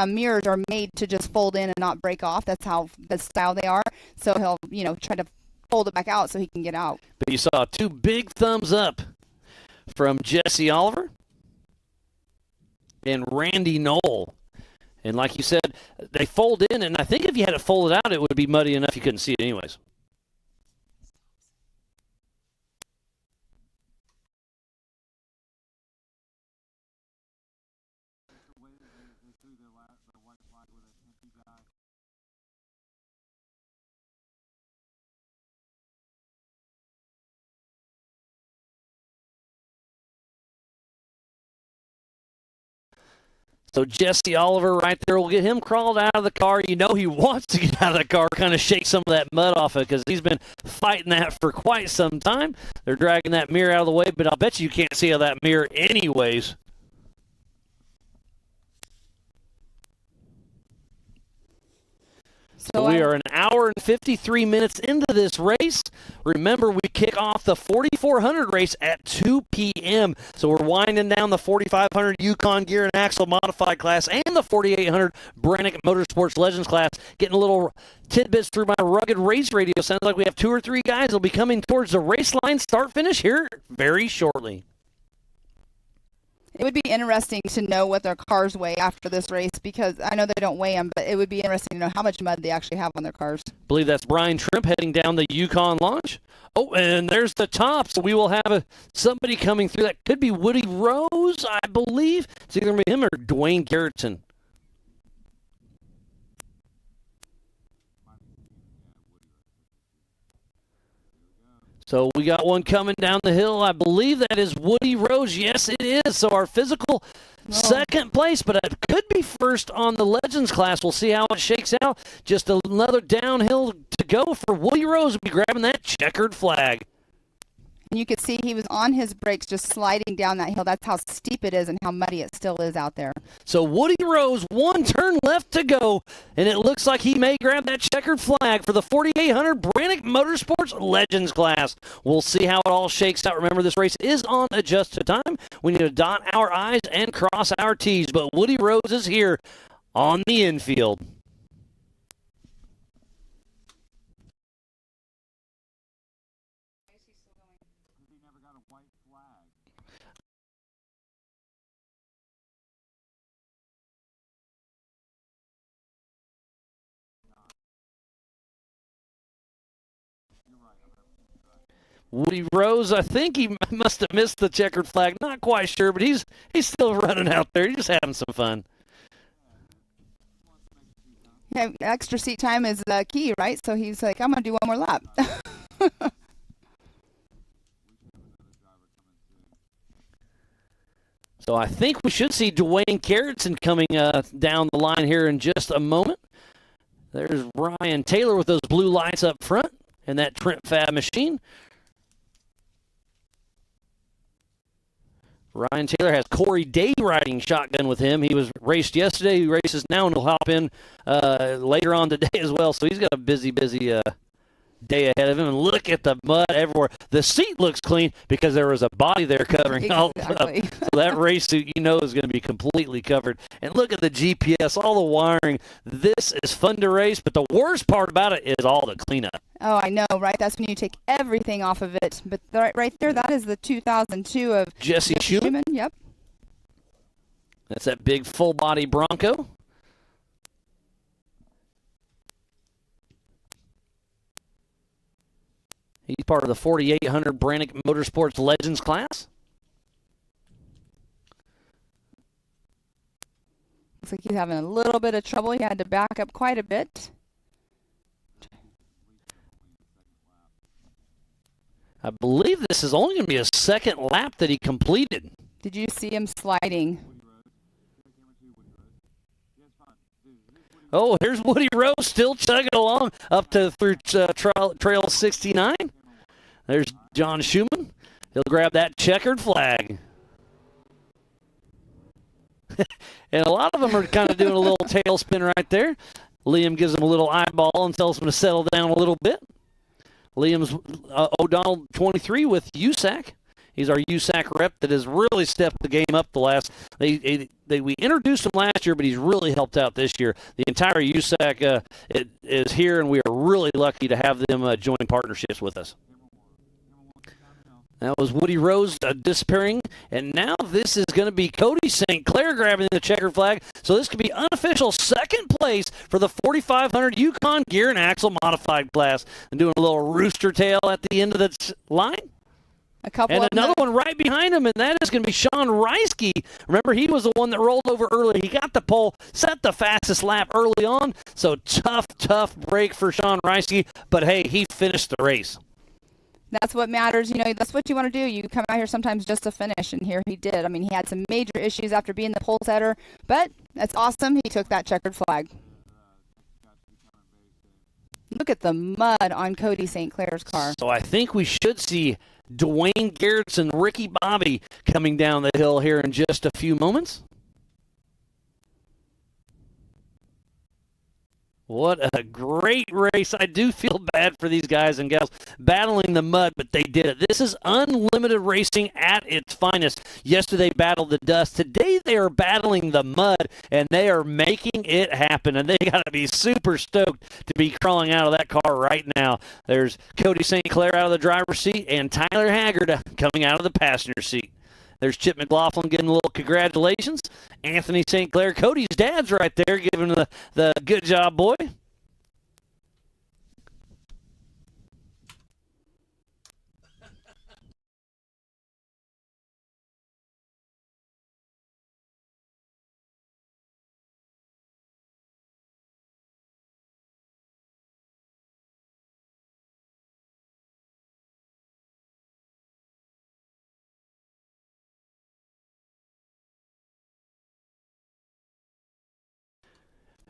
mirrors are made to just fold in and not break off. That's how the style they are. So he'll, try to fold it back out so he can get out. But you saw 2 big thumbs up from Jesse Oliver and Randy Knoll. And like you said, they fold in, and I think if you had it folded out, it would be muddy enough you couldn't see it anyways. So Jesse Oliver right there will get him crawled out of the car. You know he wants to get out of the car, kind of shake some of that mud off it because he's been fighting that for quite some time. They're dragging that mirror out of the way, but I'll bet you can't see out of that mirror anyways. So we are an hour and 53 minutes into this race. Remember, we kick off the 4,400 race at 2 p.m. So we're winding down the 4,500 Yukon Gear and Axle Modified class and the 4,800 Brannick Motorsports Legends class. Getting a little tidbits through my rugged race radio. Sounds like we have 2 or 3 guys that will be coming towards the race line start-finish here very shortly. It would be interesting to know what their cars weigh after this race because I know they don't weigh them, but it would be interesting to know how much mud they actually have on their cars. I believe that's Brian Trimp heading down the Yukon launch. Oh, and there's the top. So we will have somebody coming through. That could be Woody Rose, I believe. It's either going to be him or Dwayne Garrettson. So we got one coming down the hill. I believe that is Woody Rose. Yes, it is. So our physical second place, but it could be first on the Legends class. We'll see how it shakes out. Just another downhill to go for Woody Rose to be grabbing that checkered flag. And you could see he was on his brakes just sliding down that hill. That's how steep it is and how muddy it still is out there. So Woody Rose, 1 turn left to go, and it looks like he may grab that checkered flag for the 4,800 Brannick Motorsports Legends class. We'll see how it all shakes out. Remember, this race is on adjusted time. We need to dot our I's and cross our T's, but Woody Rose is here on the infield. Woody Rose, I think he must have missed the checkered flag. Not quite sure, but he's still running out there. He's just having some fun. Yeah, extra seat time is key, right? So he's like, I'm going to do one more lap. So I think we should see Dwayne Garrettson coming down the line here in just a moment. There's Ryan Taylor with those blue lights up front and that Trent Fab machine. Ryan Taylor has Corey Day riding shotgun with him. He was raced yesterday. He races now, and he'll hop in later on today as well. So he's got a busy day ahead of him. And look at the mud everywhere. The seat looks clean because there was a body there covering all the stuff. So that race suit, you know, is going to be completely covered. And look at the GPS, all the wiring. This is fun to race, but the worst part about it is all the cleanup. Oh, I know, right? That's when you take everything off of it. But right there, that is the 2002 of Jesse Schumann. Yep. That's that big full-body Bronco. He's part of the 4800 Brannick Motorsports Legends class. Looks like he's having a little bit of trouble. He had to back up quite a bit. I believe this is only going to be a second lap that he completed. Did you see him sliding? Oh, here's Woody Rose still chugging along up to through Trail 69. There's John Schumann. He'll grab that checkered flag. And a lot of them are kind of doing a little tailspin right there. Liam gives him a little eyeball and tells him to settle down a little bit. Liam's O'Donnell 23 with USAC. He's our USAC rep that has really stepped the game up the last. We introduced him last year, but he's really helped out this year. The entire USAC is here, and we are really lucky to have them join partnerships with us. That was Woody Rose disappearing, and now this is going to be Cody St. Clair grabbing the checkered flag. So this could be unofficial second place for the 4500 Yukon Gear and Axle Modified class. And doing a little rooster tail at the end of the line. And another one right behind him, and that is going to be Sean Reisky. Remember, he was the one that rolled over early. He got the pole, set the fastest lap early on. So tough break for Sean Reisky. But, hey, he finished the race. That's what matters. You know, that's what you want to do. You come out here sometimes just to finish, and here he did. I mean, he had some major issues after being the pole setter, but that's awesome. He took that checkered flag. Look at the mud on Cody St. Clair's car. So I think we should see Dwayne Garretts and Ricky Bobby coming down the hill here in just a few moments. What a great race. I do feel bad for these guys and gals battling the mud, but they did it. This is unlimited racing at its finest. Yesterday battled the dust. Today they are battling the mud, and they are making it happen. And they got to be super stoked to be crawling out of that car right now. There's Cody St. Clair out of the driver's seat and Tyler Haggard coming out of the passenger seat. There's Chip McLaughlin giving a little congratulations. Anthony St. Clair, Cody's dad's right there giving the good job, boy.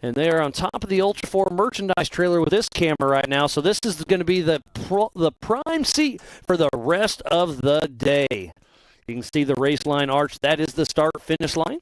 And they are on top of the Ultra 4 merchandise trailer with this camera right now. So this is going to be the prime seat for the rest of the day. You can see the Raceline arch. That is the start-finish line.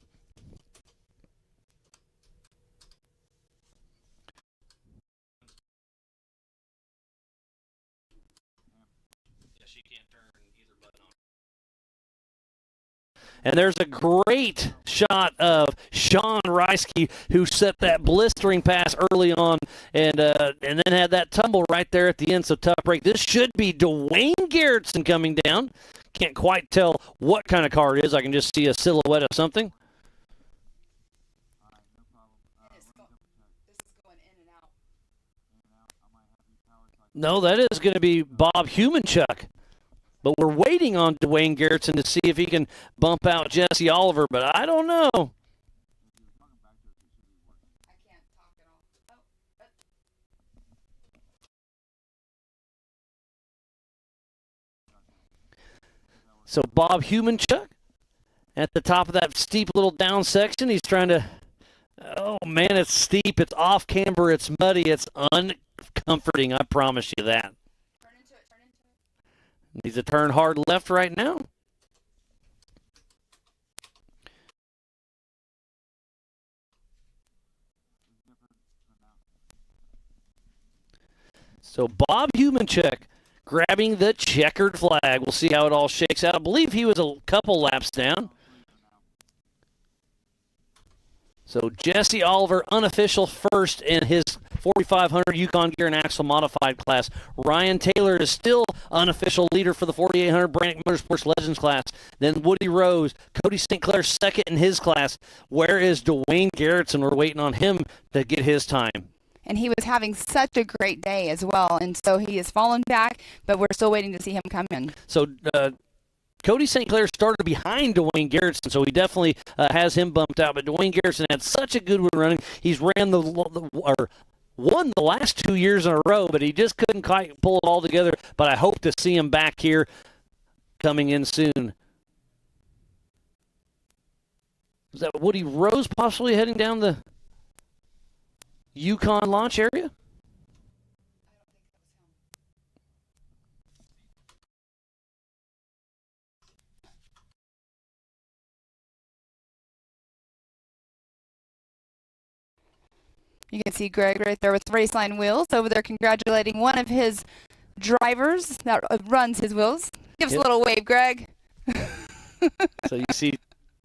And there's a great shot of Sean Reisky, who set that blistering pass early on and then had that tumble right there at the end. So tough break. This should be Dwayne Garretson coming down. Can't quite tell what kind of car it is. I can just see a silhouette of something. No, that is going to be Bob Humanchuk. But we're waiting on Dwayne Garretson to see if he can bump out Jesse Oliver, but I don't know. So Bob Humanchuk at the top of that steep little down section. He's trying to, oh man, it's steep, it's off camber, it's muddy, it's uncomforting, I promise you that. Needs to turn hard left right now. So Bob Humanchuk grabbing the checkered flag. We'll see how it all shakes out. I believe he was a couple laps down. So Jesse Oliver, unofficial first in his 4,500 Yukon Gear and Axle Modified class. Ryan Taylor is still unofficial leader for the 4,800 Brannick Motorsports Legends class. Then Woody Rose, Cody St. Clair second in his class. Where is Dwayne Garrettson? We're waiting on him to get his time. And he was having such a great day as well, and so he has fallen back, but we're still waiting to see him come in. So Cody St. Clair started behind Dwayne Garrettson, so he definitely has him bumped out. But Dwayne Garrettson had such a good one running. He's won the last 2 years in a row, but he just couldn't quite pull it all together. But I hope to see him back here coming in soon. Is that Woody Rose possibly heading down the Yukon launch area? You can see Greg right there with Raceline wheels over there congratulating one of his drivers that runs his wheels. Give us a little wave, Greg. So you see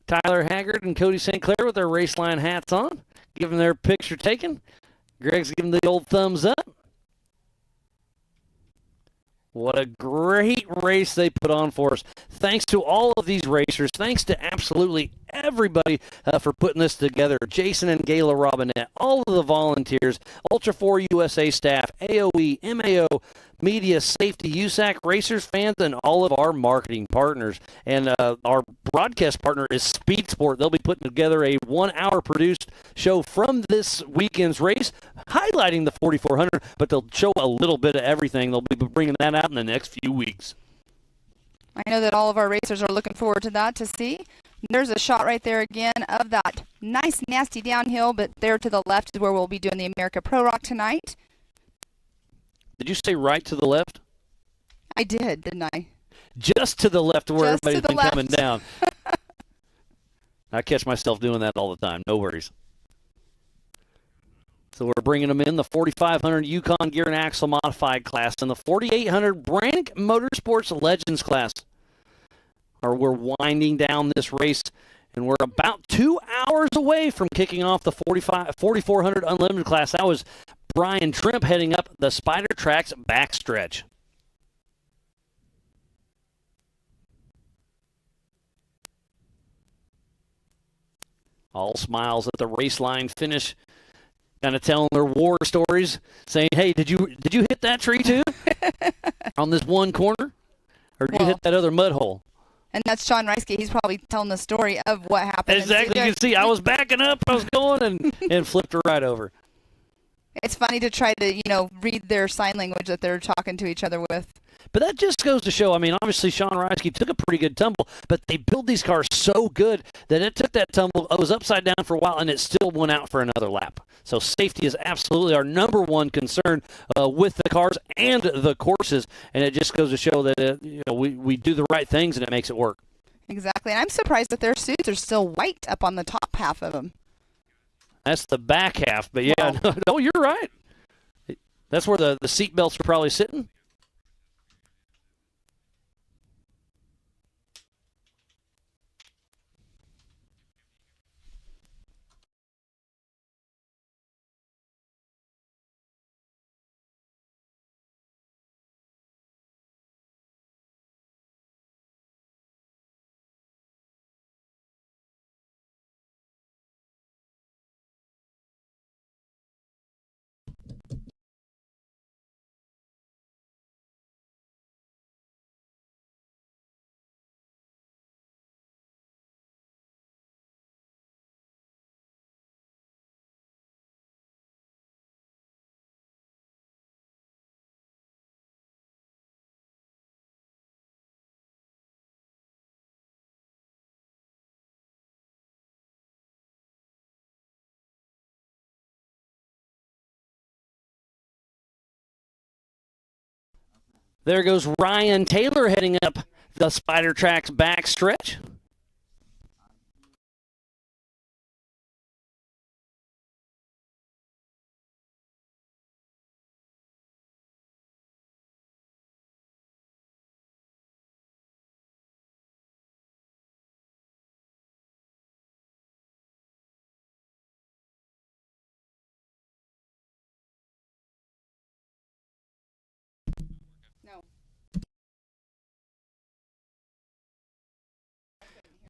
Tyler Haggard and Cody St. Clair with their Raceline hats on, giving their picture taken. Greg's giving the old thumbs up. What a great race they put on for us. Thanks to all of these racers. Thanks to absolutely everybody for putting this together. Jason and Gayla Robinette, all of the volunteers, Ultra 4 USA staff, AOE, MAO, media, safety, USAC, racers, fans, and all of our marketing partners. And our broadcast partner is Speed Sport. They'll be putting together a 1-hour produced show from this weekend's race, highlighting the 4,400, but they'll show a little bit of everything. They'll be bringing that out in the next few weeks. I know that all of our racers are looking forward to that to see. There's a shot right there again of that nice, nasty downhill, but there to the left is where we'll be doing the America Pro Rock tonight. Did you say right to the left? I did, didn't I? Just to the left where Just to everybody's the been left. coming down. I catch myself doing that all the time. No worries. So we're bringing them in the 4,500 Yukon Gear and Axle Modified class and the 4,800 Brannick Motorsports Legends class. Or we're winding down this race, and we're about 2 hours away from kicking off the 4,400 Unlimited class. That was Brian Trimp heading up the Spider Tracks backstretch. All smiles at the Raceline finish, kind of telling their war stories, saying, "Hey, did you hit that tree too on this one corner, or did you hit that other mud hole?" And that's Sean Reisky. He's probably telling the story of what happened. Exactly. You can see I was backing up, I was going, and flipped her right over. It's funny to try to, read their sign language that they're talking to each other with. But that just goes to show, I mean, obviously Sean Reisky took a pretty good tumble, but they build these cars so good that it took that tumble, it was upside down for a while, and it still went out for another lap. So safety is absolutely our number one concern with the cars and the courses, and it just goes to show that we do the right things and it makes it work. Exactly, and I'm surprised that their suits are still white up on the top half of them. That's the back half, but yeah, wow. No, you're right. That's where the seat belts are probably sitting. There goes Ryan Taylor heading up the Spider Tracks backstretch.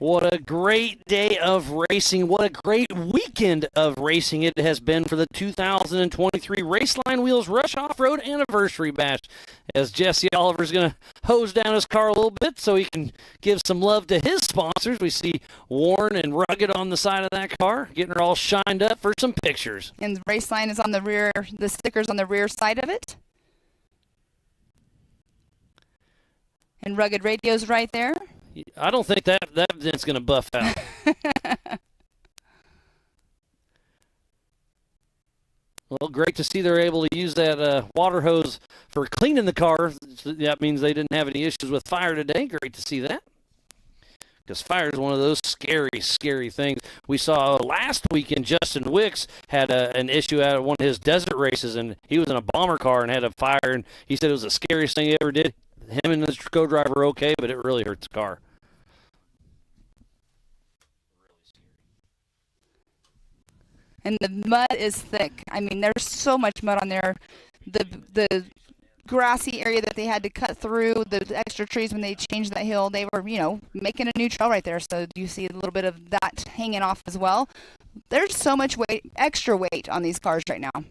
What a great day of racing. What a great weekend of racing it has been for the 2023 Raceline Wheels Rush Off-Road Anniversary Bash. As Jesse Oliver's going to hose down his car a little bit so he can give some love to his sponsors. We see Warren and Rugged on the side of that car, getting her all shined up for some pictures. And the Raceline is on the rear, the sticker's on the rear side of it. And Rugged Radio's right there. I don't think that vent's going to buff out. Well, great to see they're able to use that water hose for cleaning the car. That means they didn't have any issues with fire today. Great to see that. Because fire is one of those scary, scary things. We saw last weekend Justin Wicks had an issue out of one of his desert races, and he was in a bomber car and had a fire, and he said it was the scariest thing he ever did. Him and his co-driver are okay, but it really hurts the car. And the mud is thick. I mean, there's so much mud on there. The grassy area that they had to cut through, the extra trees when they changed that hill, they were, making a new trail right there. So you see a little bit of that hanging off as well. There's so much weight, extra weight on these cars right now.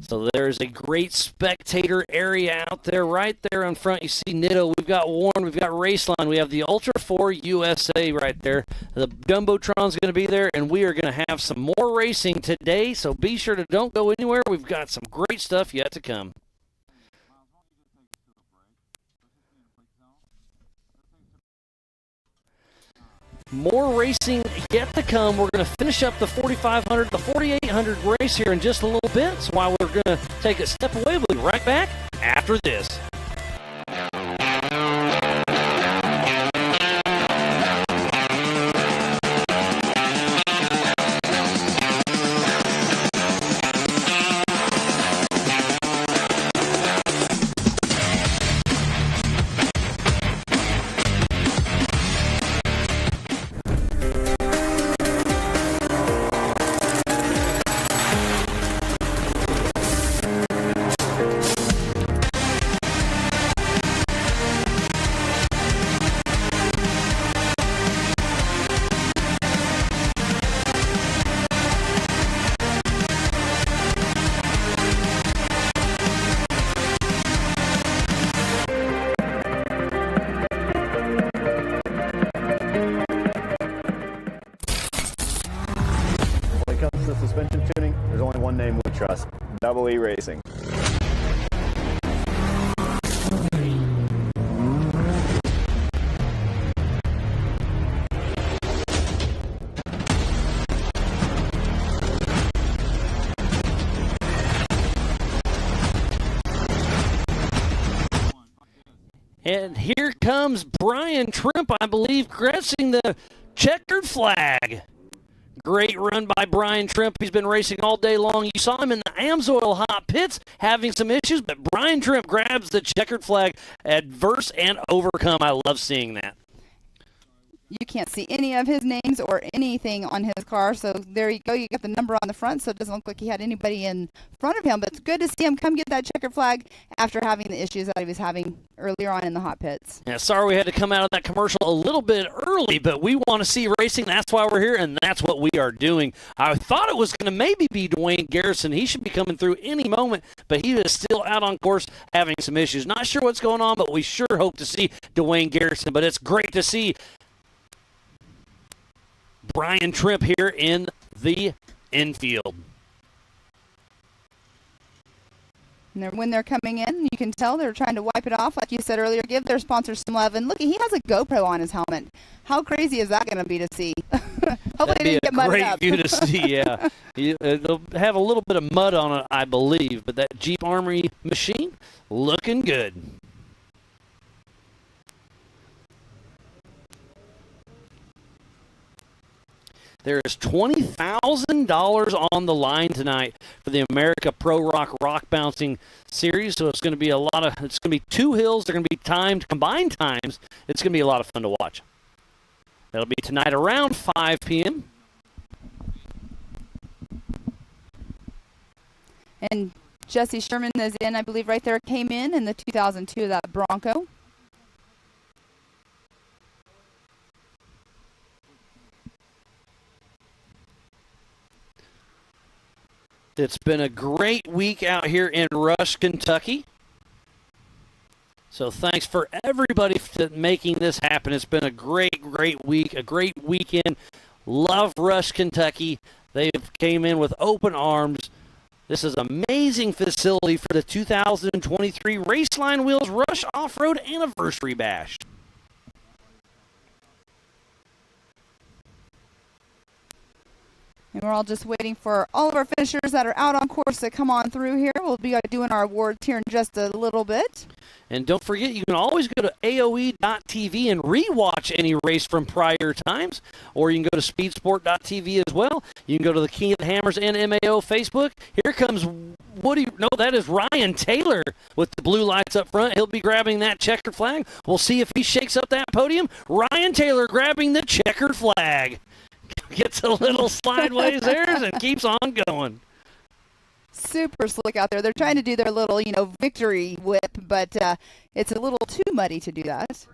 So there's a great spectator area out there. Right there in front, you see Nitto. We've got Warren. We've got Raceline. We have the Ultra 4 USA right there. The Jumbotron's going to be there, and we are going to have some more racing today. So be sure to don't go anywhere. We've got some great stuff yet to come. More racing yet to come. We're going to finish up the 4,500, the 4,800 race here in just a little bit. So while we're going to take a step away, we'll be right back after this. Suspension tuning, there's only one name we trust, Double E Racing. And here comes Brian Trimp, I believe, crashing the checkered flag. Great run by Brian Trimp. He's been racing all day long. You saw him in the Amsoil hot pits having some issues, but Brian Trimp grabs the checkered flag, adverse and overcome. I love seeing that. You can't see any of his names or anything on his car, so there you go. You got the number on the front, so it doesn't look like he had anybody in front of him, but it's good to see him come get that checkered flag after having the issues that he was having earlier on in the hot pits. Yeah, sorry we had to come out of that commercial a little bit early, but we want to see racing. That's why we're here, and that's what we are doing. I thought it was going to maybe be Dwayne Garrison. He should be coming through any moment, but he is still out on course having some issues. Not sure what's going on, but we sure hope to see Dwayne Garrison, but it's great to see Brian Trimp here in the infield. And when they're coming in, you can tell they're trying to wipe it off. Like you said earlier, give their sponsors some love. And look, he has a GoPro on his helmet. How crazy is that going to be to see? Hopefully it didn't get mudded up. That'd be a great view to see, yeah. They'll have a little bit of mud on it, I believe, but that Jeep Armory machine looking good. There is $20,000 on the line tonight for the America Pro Rock Bouncing Series. So it's going to be it's going to be 2 hills. They're going to be combined times. It's going to be a lot of fun to watch. That'll be tonight around 5 p.m. And Jesse Sherman is in, I believe, right there. Came in the 2002 of that Bronco. It's been a great week out here in Rush, Kentucky. So thanks for everybody for making this happen. It's been a great, great week, a great weekend. Love Rush, Kentucky. They came in with open arms. This is an amazing facility for the 2023 Raceline Wheels Rush Off-Road Anniversary Bash. And we're all just waiting for all of our finishers that are out on course to come on through here. We'll be doing our awards here in just a little bit. And don't forget, you can always go to AOE.tv and rewatch any race from prior times, or you can go to speedsport.tv as well. You can go to the King of the Hammers and MAO Facebook. Here comes that is Ryan Taylor with the blue lights up front. He'll be grabbing that checkered flag. We'll see if he shakes up that podium. Ryan Taylor grabbing the checkered flag. Gets a little sideways there and keeps on going. Super slick out there. They're trying to do their little, victory whip, but it's a little too muddy to do that.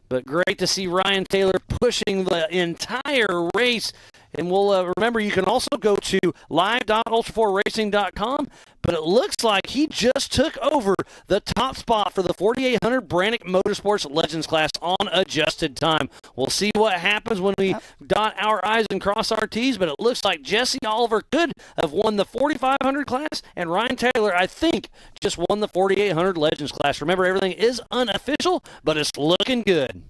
But great to see Ryan Taylor pushing the entire race. And we'll remember, you can also go to live.ultra4racing.com. But it looks like he just took over the top spot for the 4800 Brannick Motorsports Legends class on adjusted time. We'll see what happens when we dot our I's and cross our T's. But it looks like Jesse Oliver could have won the 4500 class. And Ryan Taylor, I think, just won the 4800 Legends class. Remember, everything is unofficial, but it's looking good.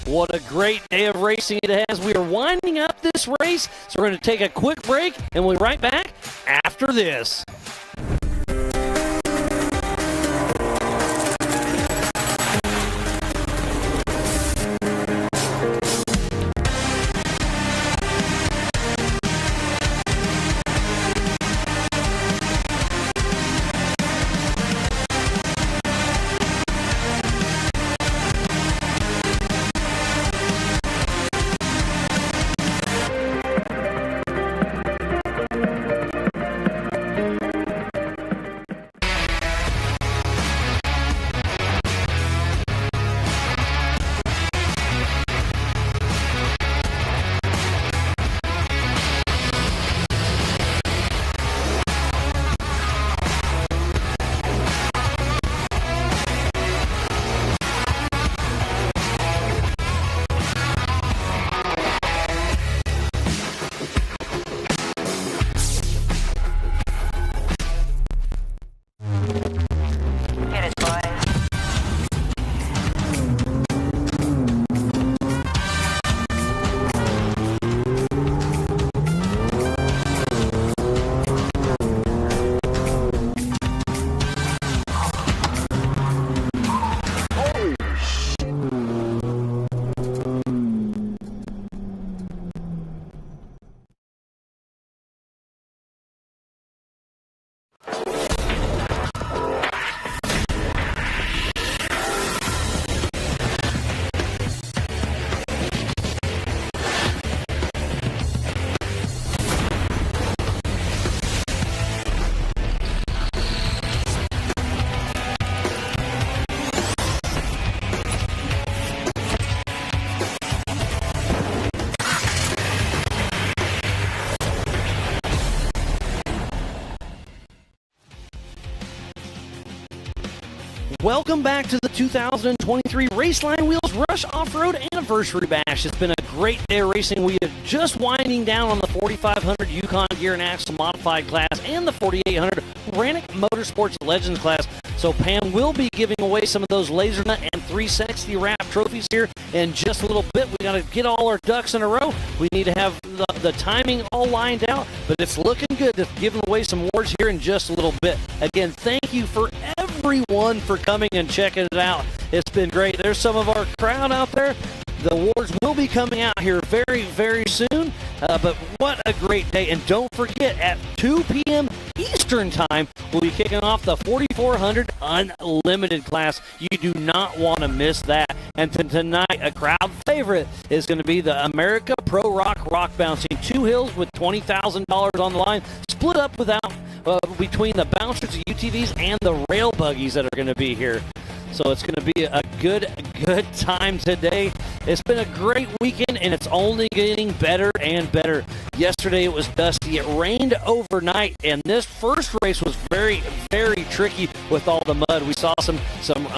What a great day of racing it has. We are winding up this race, so we're going to take a quick break, and we'll be right back after this. Welcome back to the 2023 Raceline Wheels Rush Off-Road Anniversary Bash. It's been a great day of racing. We are just winding down on the 4500 Yukon Gear and Axle Modified class and the 4800 Brannick Motorsports Legends class. So Pam will be giving away some of those Laser Nut and 360 Wrap trophies here in just a little bit. We got to get all our ducks in a row. We need to have the timing all lined out, but it's looking good. Just giving away some awards here in just a little bit. Again, thank you for everyone for coming and checking it out. It's been great. There's some of our crowd out there. The awards will be coming out here very, very soon. But what a great day. And don't forget, at 2 p.m. Eastern Time, we'll be kicking off the 4,400 Unlimited class. You do not want to miss that. And tonight, a crowd favorite is going to be the America Pro Rock Bouncing. 2 hills with $20,000 on the line, split up between the bouncers, the UTVs, and the rail buggies that are going to be here. So it's going to be a good time today. It's been a great weekend, and it's only getting better and better. Yesterday it was dusty. It rained overnight, and this first race was very, very tricky with all the mud. We saw some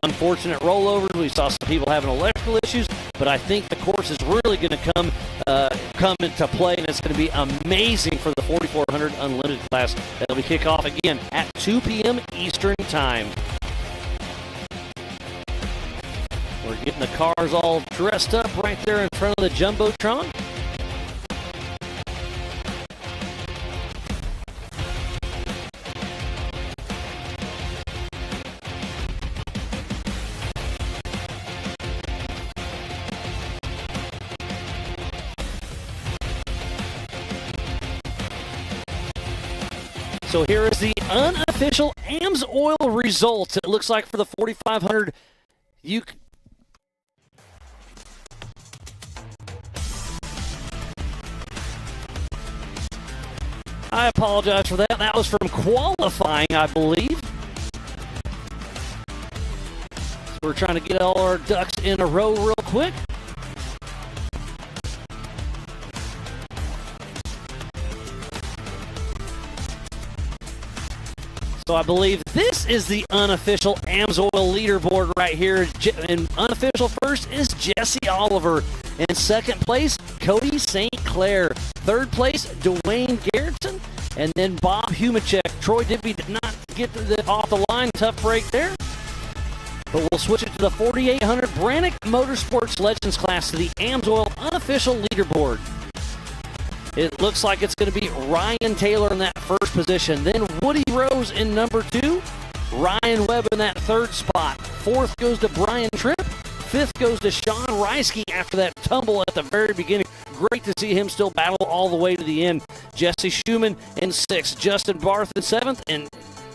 unfortunate rollovers. We saw some people having electrical issues, but I think the course is really going to come into play, and it's going to be amazing for the 4,400 Unlimited class. That'll be kick off again at 2 p.m. Eastern Time. We're getting the cars all dressed up right there in front of the Jumbotron. So here is the unofficial AMS Oil results. It looks like for the 4,500, I apologize for that. That was from qualifying, I believe. So we're trying to get all our ducks in a row real quick. So I believe this is the unofficial AMS Oil leaderboard right here. And unofficial first is Jesse Oliver. In second place, Cody St. Clair. Third place, Dwayne Garrettson. And then Bob Humachek. Troy Digby did not get off the line. Tough break there. But we'll switch it to the 4,800 Brannick Motorsports Legends class to the AMS Oil unofficial leaderboard. It looks like it's going to be Ryan Taylor in that first position. Then Woody Rose in number 2. Ryan Webb in that third spot. Fourth goes to Brian Tripp. Fifth goes to Sean Reisky after that tumble at the very beginning. Great to see him still battle all the way to the end. Jesse Schumann in 6th. Justin Barth in 7th. And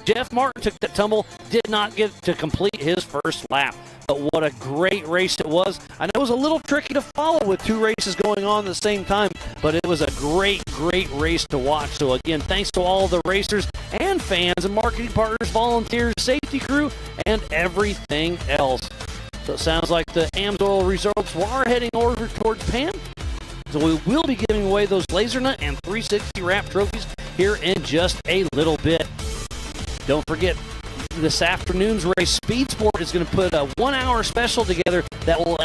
Jeff Martin took the tumble, did not get to complete his first lap. But what a great race it was. I know it was a little tricky to follow with 2 races going on at the same time, but it was a great, great race to watch. So again, thanks to all the racers and fans and marketing partners, volunteers, safety crew, and everything else. So it sounds like the AMS Oil results are heading over towards Pam. So we will be giving away those Laser Nut and 360 Wrap trophies here in just a little bit. Don't forget, this afternoon's race, Speed Sport is going to put a 1-hour special together that will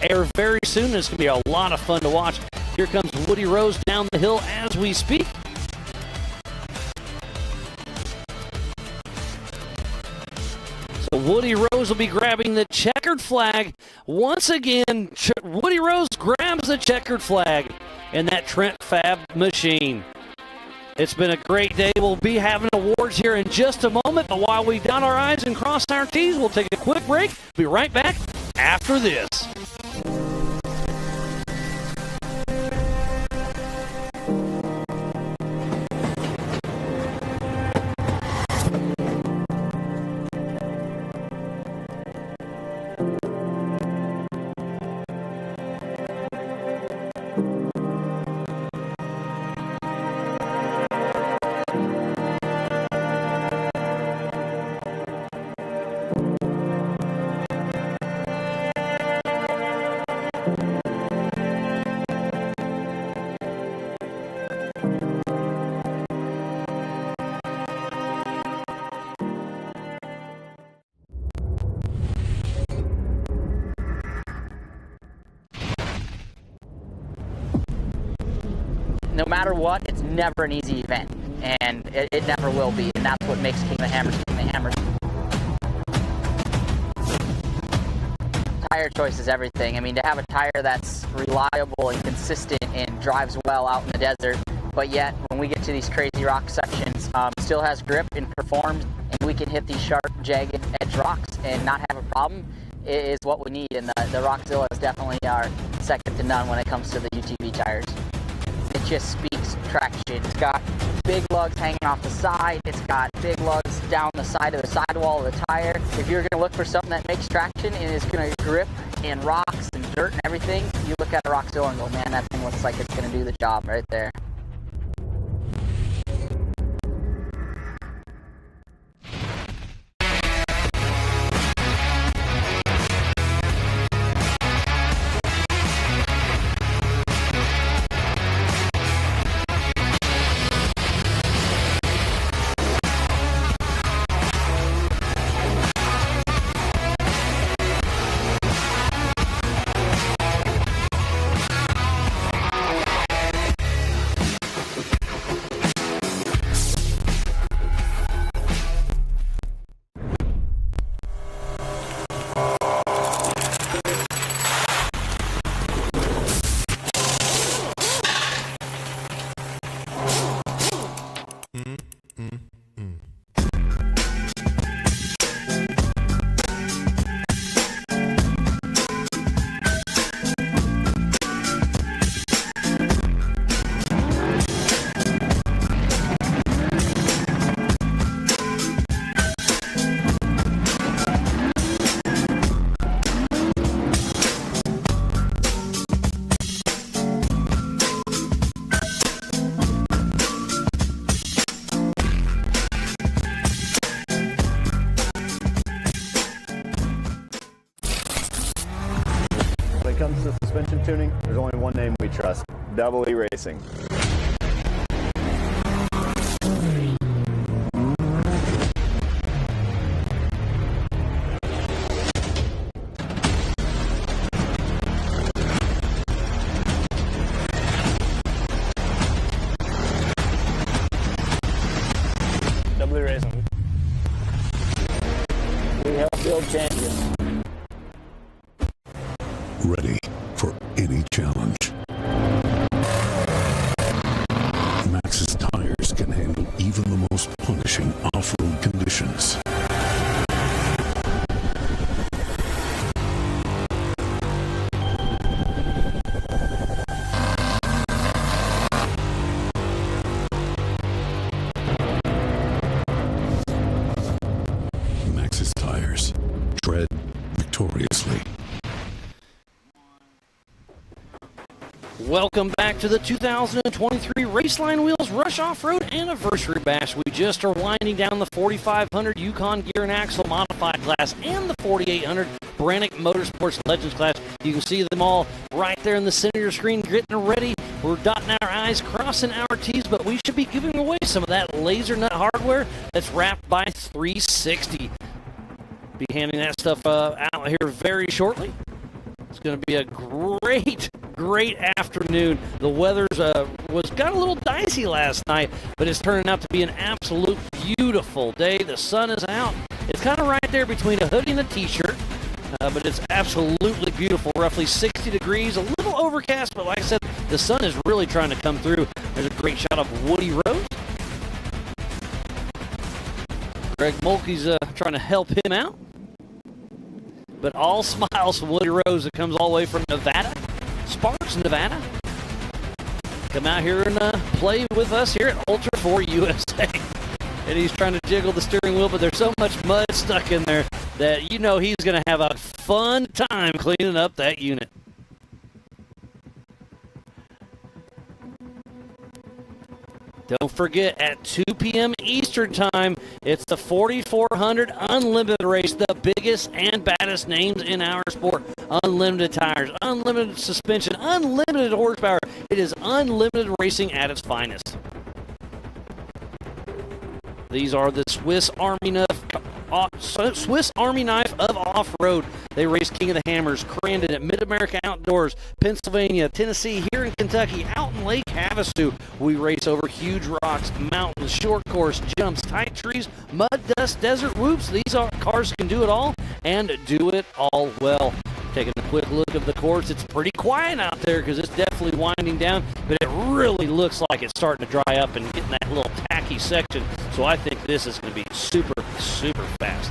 air very soon. It's going to be a lot of fun to watch. Here comes Woody Rose down the hill as we speak. So Woody Rose will be grabbing the checkered flag. Once again, Woody Rose grabs the checkered flag in that Trent Fab machine. It's been a great day. We'll be having awards here in just a moment, but while we dot our I's and cross our T's, we'll take a quick break. Be right back after this. No matter what, it's never an easy event, and it never will be, and that's what makes King of the Hammers King of the Hammers. Tire choice is everything. I mean, to have a tire that's reliable and consistent and drives well out in the desert, but yet when we get to these crazy rock sections, still has grip and performs, and we can hit these sharp, jagged edge rocks and not have a problem, is what we need, and the Rockzilla is definitely our second to none when it comes to the UTV tires. It just speaks traction. It's got big lugs hanging off the side. It's got big lugs down the side of the sidewall of the tire. If you're going to look for something that makes traction and is going to grip in rocks and dirt and everything, you look at a Rockzilla and go, man, that thing looks like it's going to do the job right there. When it comes to suspension tuning, there's only one name we trust: Double E Racing. Double E Racing. We help build champions. Ready for any challenge. Max's tires can handle even the most punishing off-road conditions. Max's tires tread victoriously. Welcome back to the 2023 Raceline Wheels Rush Off-Road Anniversary Bash. We just are winding down the 4500 Yukon Gear and Axle Modified class and the 4800 Brannick Motorsports Legends class. You can see them all right there in the center of your screen, getting ready. We're dotting our I's, crossing our T's, but we should be giving away some of that laser nut hardware that's wrapped by 360. Be handing that stuff out here very shortly. It's going to be a great afternoon. The weather's got a little dicey last night, but it's turning out to be an absolute beautiful day. The sun is out. It's kind of right there between a hoodie and a t-shirt, but it's absolutely beautiful. Roughly 60 degrees, a little overcast, but like I said, the sun is really trying to come through. There's a great shot of Woody Rose. Greg Mulkey's trying to help him out. But all smiles from Woody Rose that comes all the way from Nevada, Sparks, Nevada. Come out here and play with us here at Ultra 4 USA. And he's trying to jiggle the steering wheel, but there's so much mud stuck in there that you know he's going to have a fun time cleaning up that unit. Don't forget, at 2 p.m. Eastern Time, it's the 4400 Unlimited race, the biggest and baddest names in our sport. Unlimited tires, unlimited suspension, unlimited horsepower. It is unlimited racing at its finest. These are the Swiss Army knife of off-road. They race King of the Hammers, Crandon at Mid-America Outdoors, Pennsylvania, Tennessee, here in Kentucky, out in Lake Havasu. We race over huge rocks, mountains, short course, jumps, tight trees, mud, dust, desert whoops. These cars can do it all and do it all well. Taking a quick look at the course, it's pretty quiet out there because it's definitely winding down, but it really looks like it's starting to dry up and getting that little tacky section. So I think this is going to be super, super fast.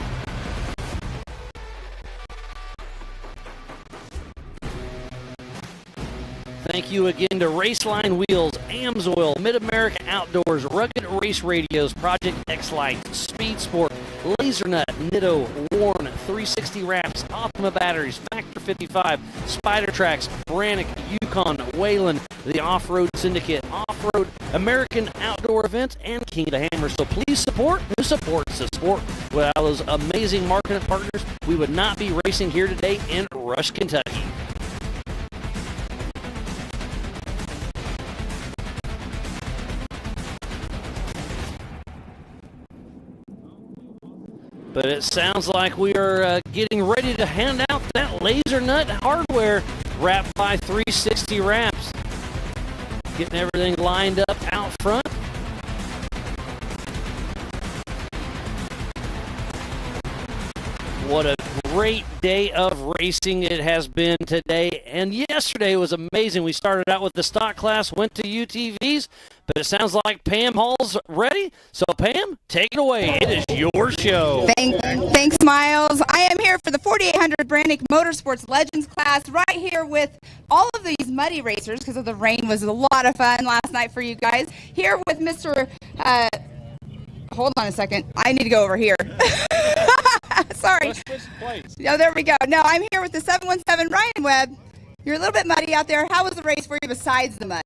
Thank you again to Raceline Wheels, Amsoil, Mid-America Outdoors, Rugged Race Radios, Project X-Lite, Speed Sport, LaserNut, Nitto, Warren, 360 Wraps, Optima Batteries, Factor 55, Spider Tracks, Brannick, Yukon, Wayland, the Off-Road Syndicate, Off-Road American Outdoor Events, and King of the Hammer. So please support who supports the sport. Without those amazing marketing partners, we would not be racing here today in Rush, Kentucky. But it sounds like we are getting ready to hand out that LaserNut hardware wrapped by 360 Wraps. Getting everything lined up out front. What a great day of racing it has been today. And yesterday was amazing. We started out with the stock class, went to UTVs, but it sounds like Pam Hall's ready. So Pam, take it away. It is your show. Thanks, Miles. I am here for the 4800 Brannick Motorsports Legends class right here with all of these muddy racers because of the rain. Was a lot of fun last night for you guys. Here with Mr. Hold on a second. I need to go over here. Sorry. Oh, there we go. No, I'm here with the 717 Ryan Webb. You're a little bit muddy out there. How was the race for you besides the mud?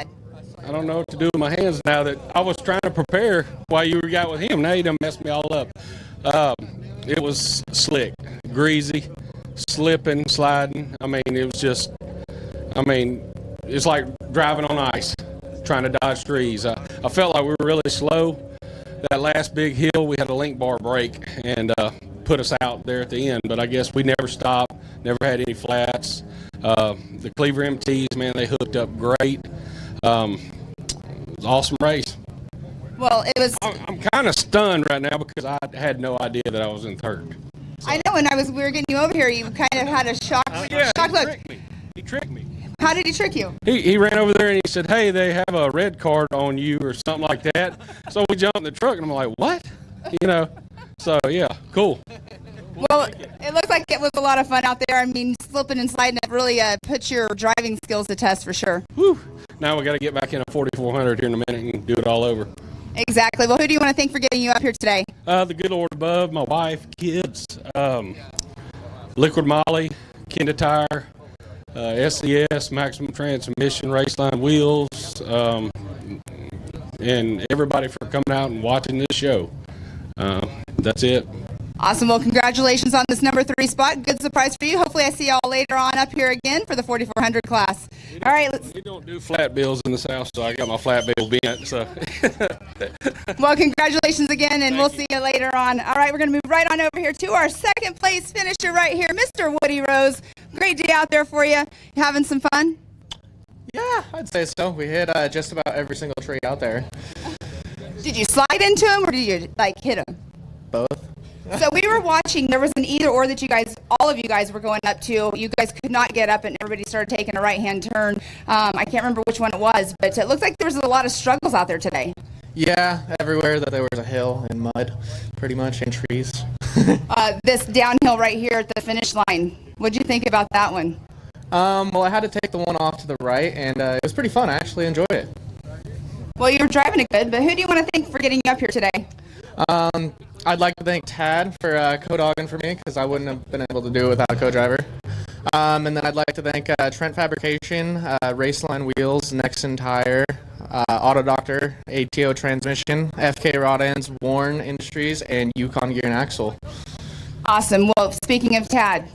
I don't know what to do with my hands now that I was trying to prepare while you were out with him. Now you done messed me all up. It was slick, greasy, slipping, sliding. I mean, it was just, it's like driving on ice, trying to dodge trees. I felt like we were really slow. That last big hill, we had a link bar break and put us out there at the end. But I guess we never stopped, never had any flats. The Cleaver MTs, man, they hooked up great. It was an awesome race. Well, it was. I'm kind of stunned right now because I had no idea that I was in third. So. I know when we were getting you over here, you kind of had a shock look. He tricked me. How did he trick you? He ran over there and he said, "Hey, they have a red card on you," or something like that. So we jumped in the truck and I'm like, "What?" So yeah, cool. Well, it looked like it was a lot of fun out there. I mean, slipping and sliding, it really puts your driving skills to test for sure. Whew. Now we got to get back in a 4400 here in a minute and do it all over. Exactly. Well, who do you want to thank for getting you up here today? The good Lord above, my wife, kids, Liquid Molly, Kenda Tire, SCS, Maximum Transmission, Raceline Wheels, and everybody for coming out and watching this show. That's it. Awesome. Well, congratulations on this number 3 spot. Good surprise for you. Hopefully I see y'all later on up here again for the 4400 class. All right. We don't do flat bills in the South, so I got my flat bill bent. So. Well, congratulations again, and we'll see you later on. All right, we're going to move right on over here to our second place finisher right here, Mr. Woody Rose. Great day out there for you. You having some fun? Yeah, I'd say so. We hit just about every single tree out there. Did you slide into them, or did you, hit them? Both. So we were watching. There was an either or that all of you guys were going up to. You guys could not get up, and everybody started taking a right-hand turn. I can't remember which one it was, but it looked like there was a lot of struggles out there today. Yeah, everywhere that there was a hill and mud, pretty much, and trees. This downhill right here at the finish line. What'd you think about that one? Well, I had to take the one off to the right, and it was pretty fun. I actually enjoyed it. Well, you were driving it good, but who do you want to thank for getting you up here today? I'd like to thank Tad for co-dogging for me because I wouldn't have been able to do it without a co-driver. And then I'd like to thank Trent Fabrication, Raceline Wheels, Nexon Tire, Auto Doctor, ATO Transmission, FK Rod Ends, Warren Industries, and Yukon Gear and Axle. Awesome. Well, speaking of Tad,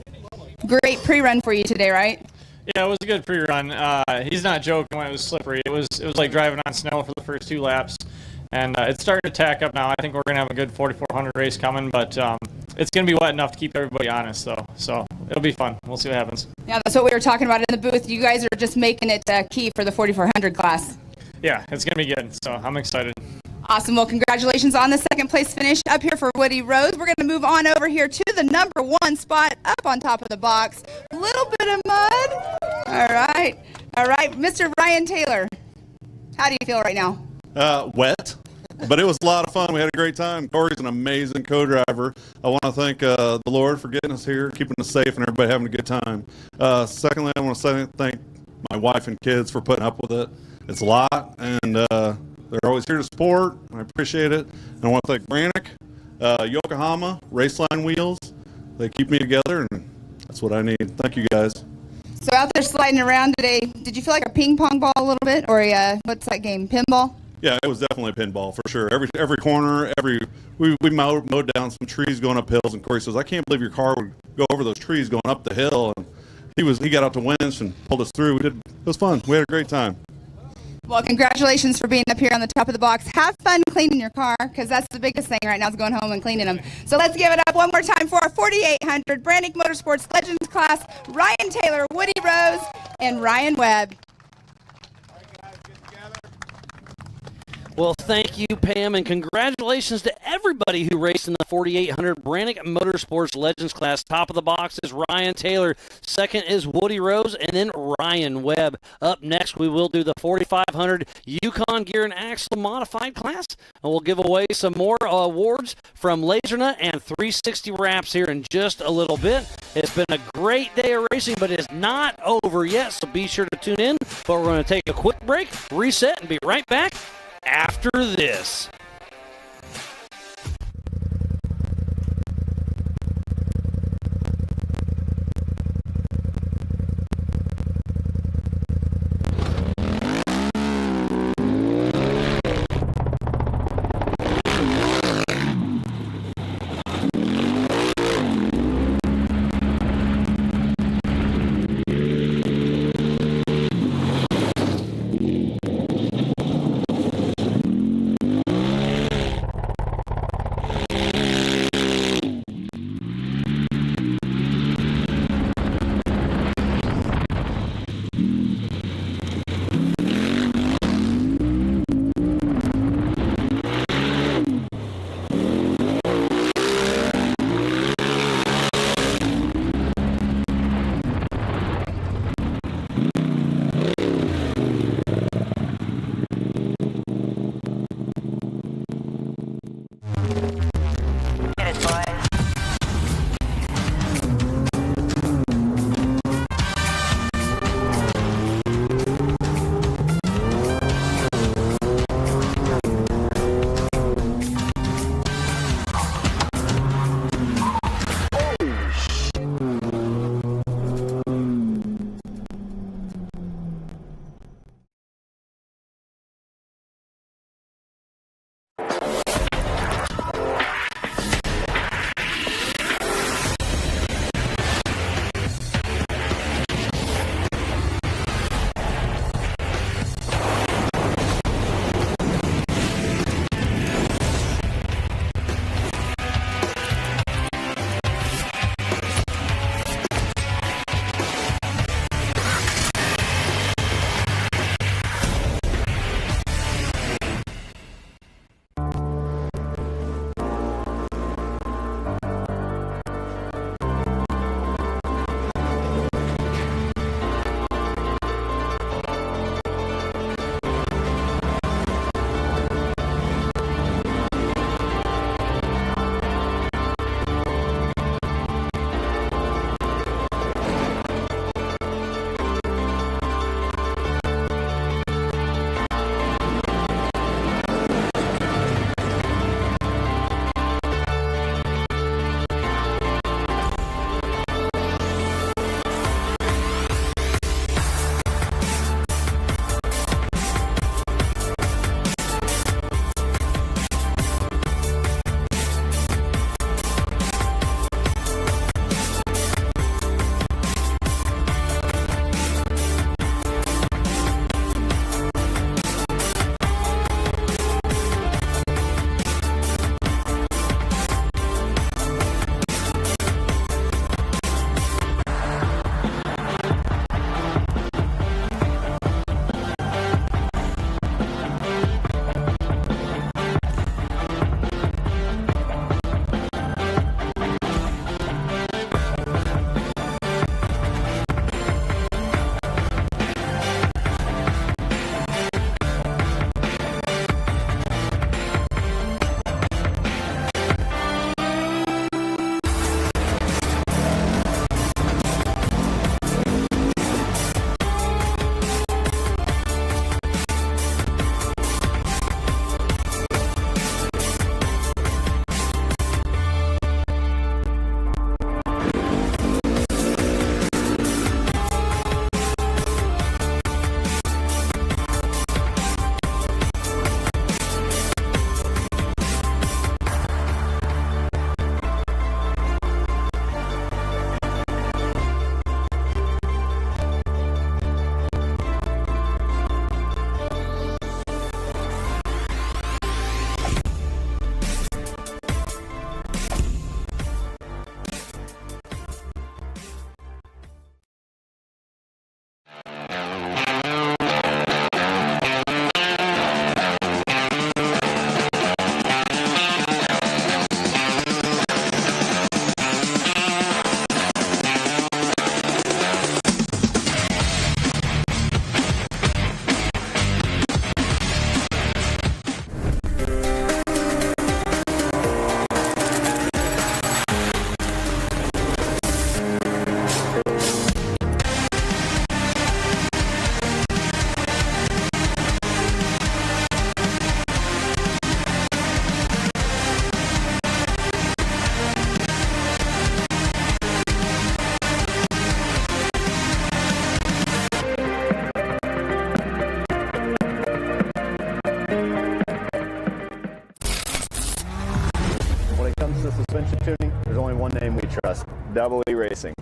great pre-run for you today, right? Yeah, it was a good pre-run. He's not joking when it was slippery. It was like driving on snow for the first 2 laps. And it's starting to tack up now. I think we're going to have a good 4400 race coming, but it's going to be wet enough to keep everybody honest, though. So it'll be fun. We'll see what happens. Yeah, that's what we were talking about in the booth. You guys are just making it key for the 4400 class. Yeah, it's going to be good. So I'm excited. Awesome. Well, congratulations on the second place finish up here for Woody Rose. We're going to move on over here to the number 1 spot up on top of the box. A little bit of mud. All right. Mr. Ryan Taylor, how do you feel right now? Wet, but it was a lot of fun. We had a great time. Corey's an amazing co-driver. I want to thank the Lord for getting us here, keeping us safe, and everybody having a good time. Secondly, I want to thank my wife and kids for putting up with it. It's a lot, and they're always here to support. I appreciate it. And I want to thank Brannick, Yokohama, Raceline Wheels. They keep me together, and that's what I need. Thank you, guys. So out there sliding around today, did you feel like a ping pong ball a little bit, or what's that game, pinball? Yeah, it was definitely a pinball for sure. Every corner, we mowed down some trees going up hills, and Corey says, "I can't believe your car would go over those trees going up the hill." And he got out to winch and pulled us through. It was fun. We had a great time. Well, congratulations for being up here on the top of the box. Have fun cleaning your car, because that's the biggest thing right now is going home and cleaning them. So let's give it up one more time for our 4800 Brannick Motorsports Legends class, Ryan Taylor, Woody Rose, and Ryan Webb. Well, thank you, Pam, and congratulations to everybody who raced in the 4800 Brannick Motorsports Legends class. Top of the box is Ryan Taylor. Second is Woody Rose, and then Ryan Webb. Up next, we will do the 4500 Yukon Gear and Axle Modified class, and we'll give away some more awards from LaserNut and 360 Wraps here in just a little bit. It's been a great day of racing, but it's not over yet, so be sure to tune in. But we're going to take a quick break, reset, and be right back after this. suspension tuning, there's only one name we trust, Double E Racing.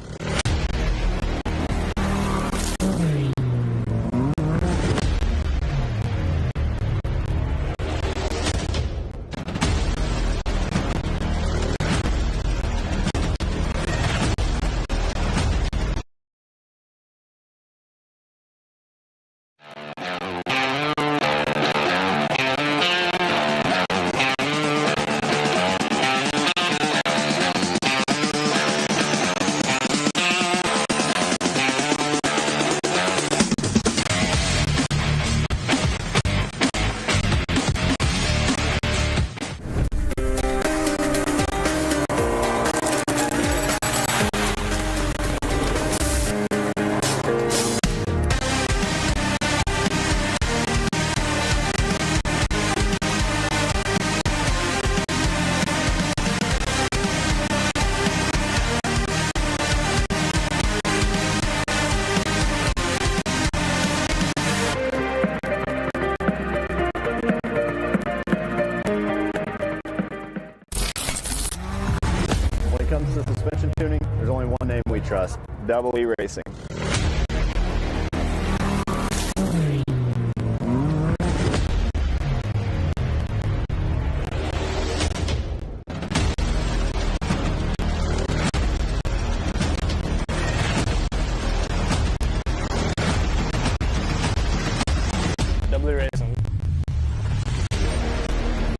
Comes to suspension tuning, there's only one name we trust, Double E Racing. Double E Racing.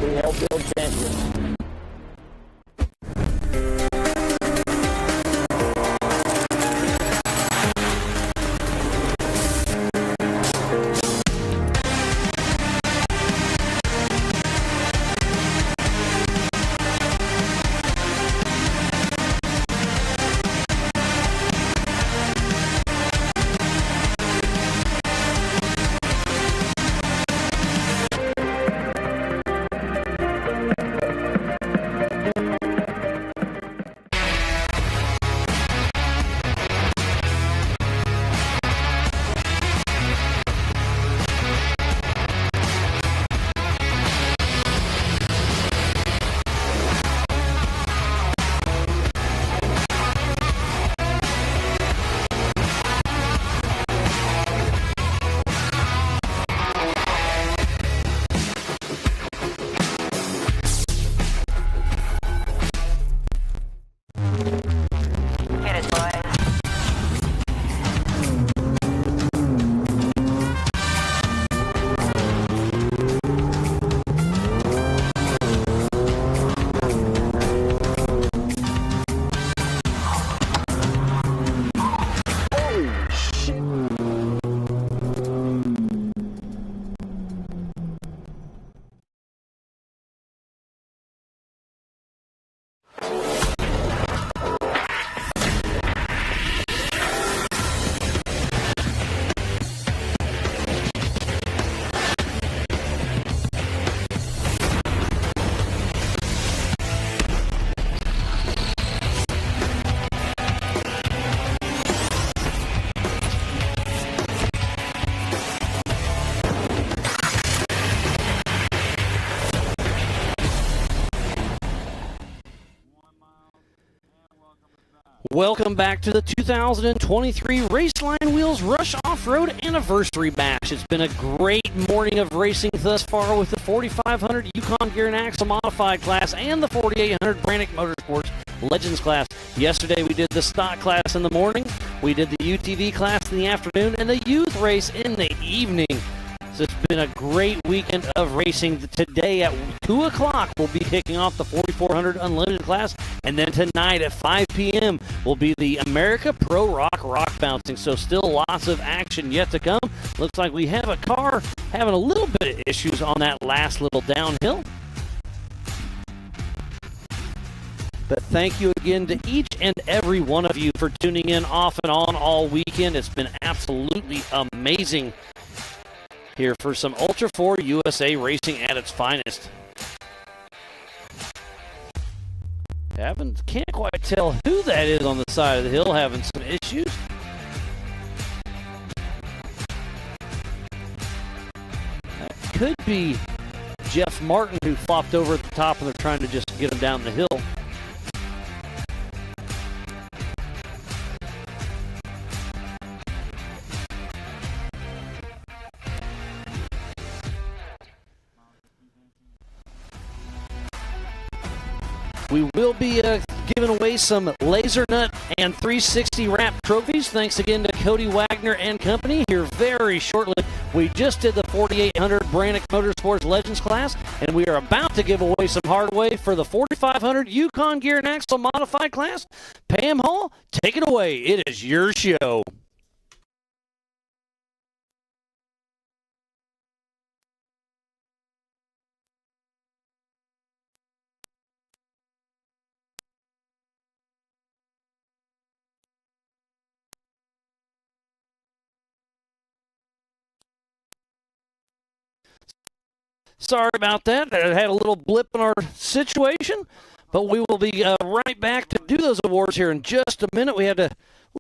We help build champions. Welcome back to the 2023 Raceline Wheels Rush Off-Road Anniversary Bash. It's been a great morning of racing thus far with the 4500 Yukon Gear and Axle Modified class and the 4800 Brannick Motorsports Legends class. Yesterday we did the stock class in the morning, we did the UTV class in the afternoon, and the youth race in the evening. So it's been a great weekend of racing. Today at 2 o'clock, we'll be kicking off the 4400 Unlimited class. And then tonight at 5 p.m. will be the America Pro Rock Bouncing. So still lots of action yet to come. Looks like we have a car having a little bit of issues on that last little downhill. But thank you again to each and every one of you for tuning in off and on all weekend. It's been absolutely amazing here for some Ultra 4 USA racing at its finest. Can't quite tell who that is on the side of the hill having some issues. That could be Jeff Martin, who flopped over at the top and they're trying to just get him down the hill. We will be giving away some Laser Nut and 360 Wrap trophies. Thanks again to Cody Wagner and company here very shortly. We just did the 4800 Brannick Motorsports Legends class, and we are about to give away some hardware for the 4500 Yukon Gear and Axle Modified class. Pam Hall, take it away. It is your show. Sorry about that. I had a little blip in our situation, but we will be right back to do those awards here in just a minute. We had a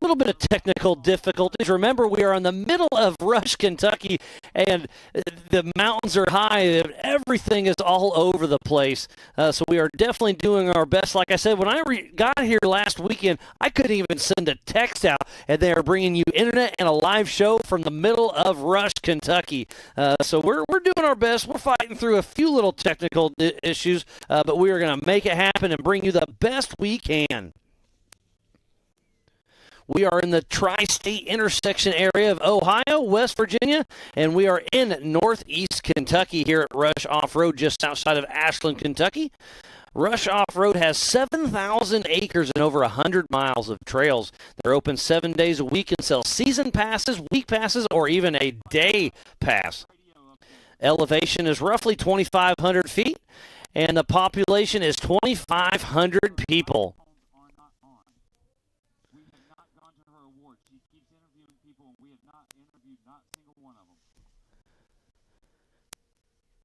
little bit of technical difficulties. Remember, we are in the middle of Rush, Kentucky, and the mountains are high. Everything is all over the place. So we are definitely doing our best. Like I said, when I got here last weekend, I couldn't even send a text out, and they are bringing you internet and a live show from the middle of Rush, Kentucky. So we're doing our best. We're fighting through a few little technical issues, but we are going to make it happen and bring you the best we can. We are in the tri-state intersection area of Ohio, West Virginia, and we are in northeast Kentucky here at Rush Off-Road, just outside of Ashland, Kentucky. Rush Off-Road has 7,000 acres and over 100 miles of trails. They're open 7 days a week and sell season passes, week passes, or even a day pass. Elevation is roughly 2,500 feet, and the population is 2,500 people.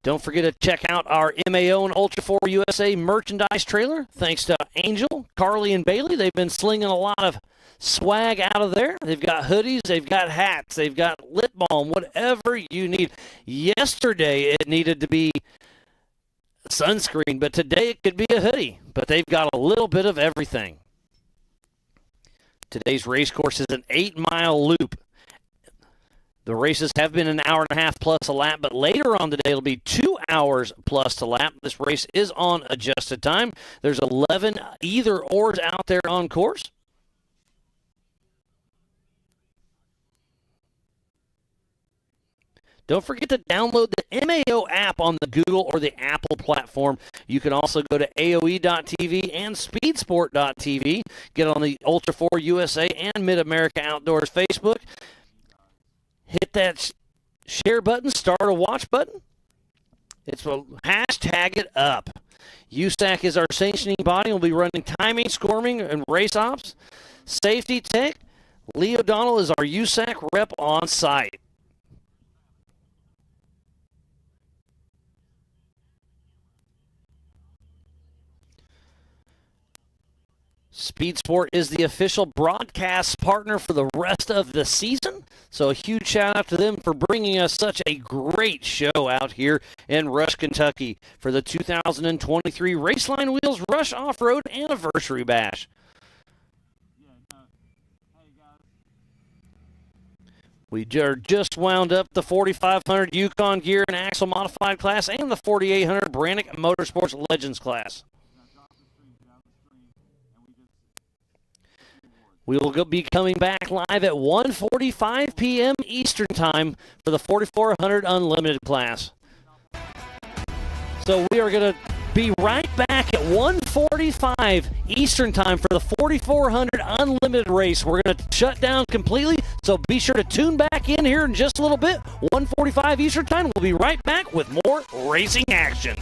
Don't forget to check out our MAO and Ultra 4 USA merchandise trailer. Thanks to Angel, Carly, and Bailey. They've been slinging a lot of swag out of there. They've got hoodies, they've got hats, they've got lip balm, whatever you need. Yesterday it needed to be sunscreen, but today it could be a hoodie. But they've got a little bit of everything. Today's race course is an 8-mile loop. The races have been an hour and a half plus a lap, but later on today it'll be 2 hours plus a lap. This race is on adjusted time. There's 11 either-ors out there on course. Don't forget to download the MAO app on the Google or the Apple platform. You can also go to AOE.TV and Speedsport.tv. Get on the Ultra 4 USA and Mid-America Outdoors Facebook. Hit that share button, start a watch button. It's a hashtag it up. USAC is our sanctioning body. We'll be running timing, scoring, and race ops. Safety tech. Lee O'Donnell is our USAC rep on site. Speed Sport is the official broadcast partner for the rest of the season. So a huge shout out to them for bringing us such a great show out here in Rush, Kentucky for the 2023 Raceline Wheels Rush Off-Road Anniversary Bash. We just wound up the 4500 Yukon Gear and Axle Modified class and the 4800 Brannick Motorsports Legends class. We will be coming back live at 1:45 p.m. Eastern Time for the 4400 Unlimited class. So we are going to be right back at 1:45 Eastern Time for the 4400 Unlimited race. We're going to shut down completely, so be sure to tune back in here in just a little bit. 1:45 Eastern Time. We'll be right back with more racing action.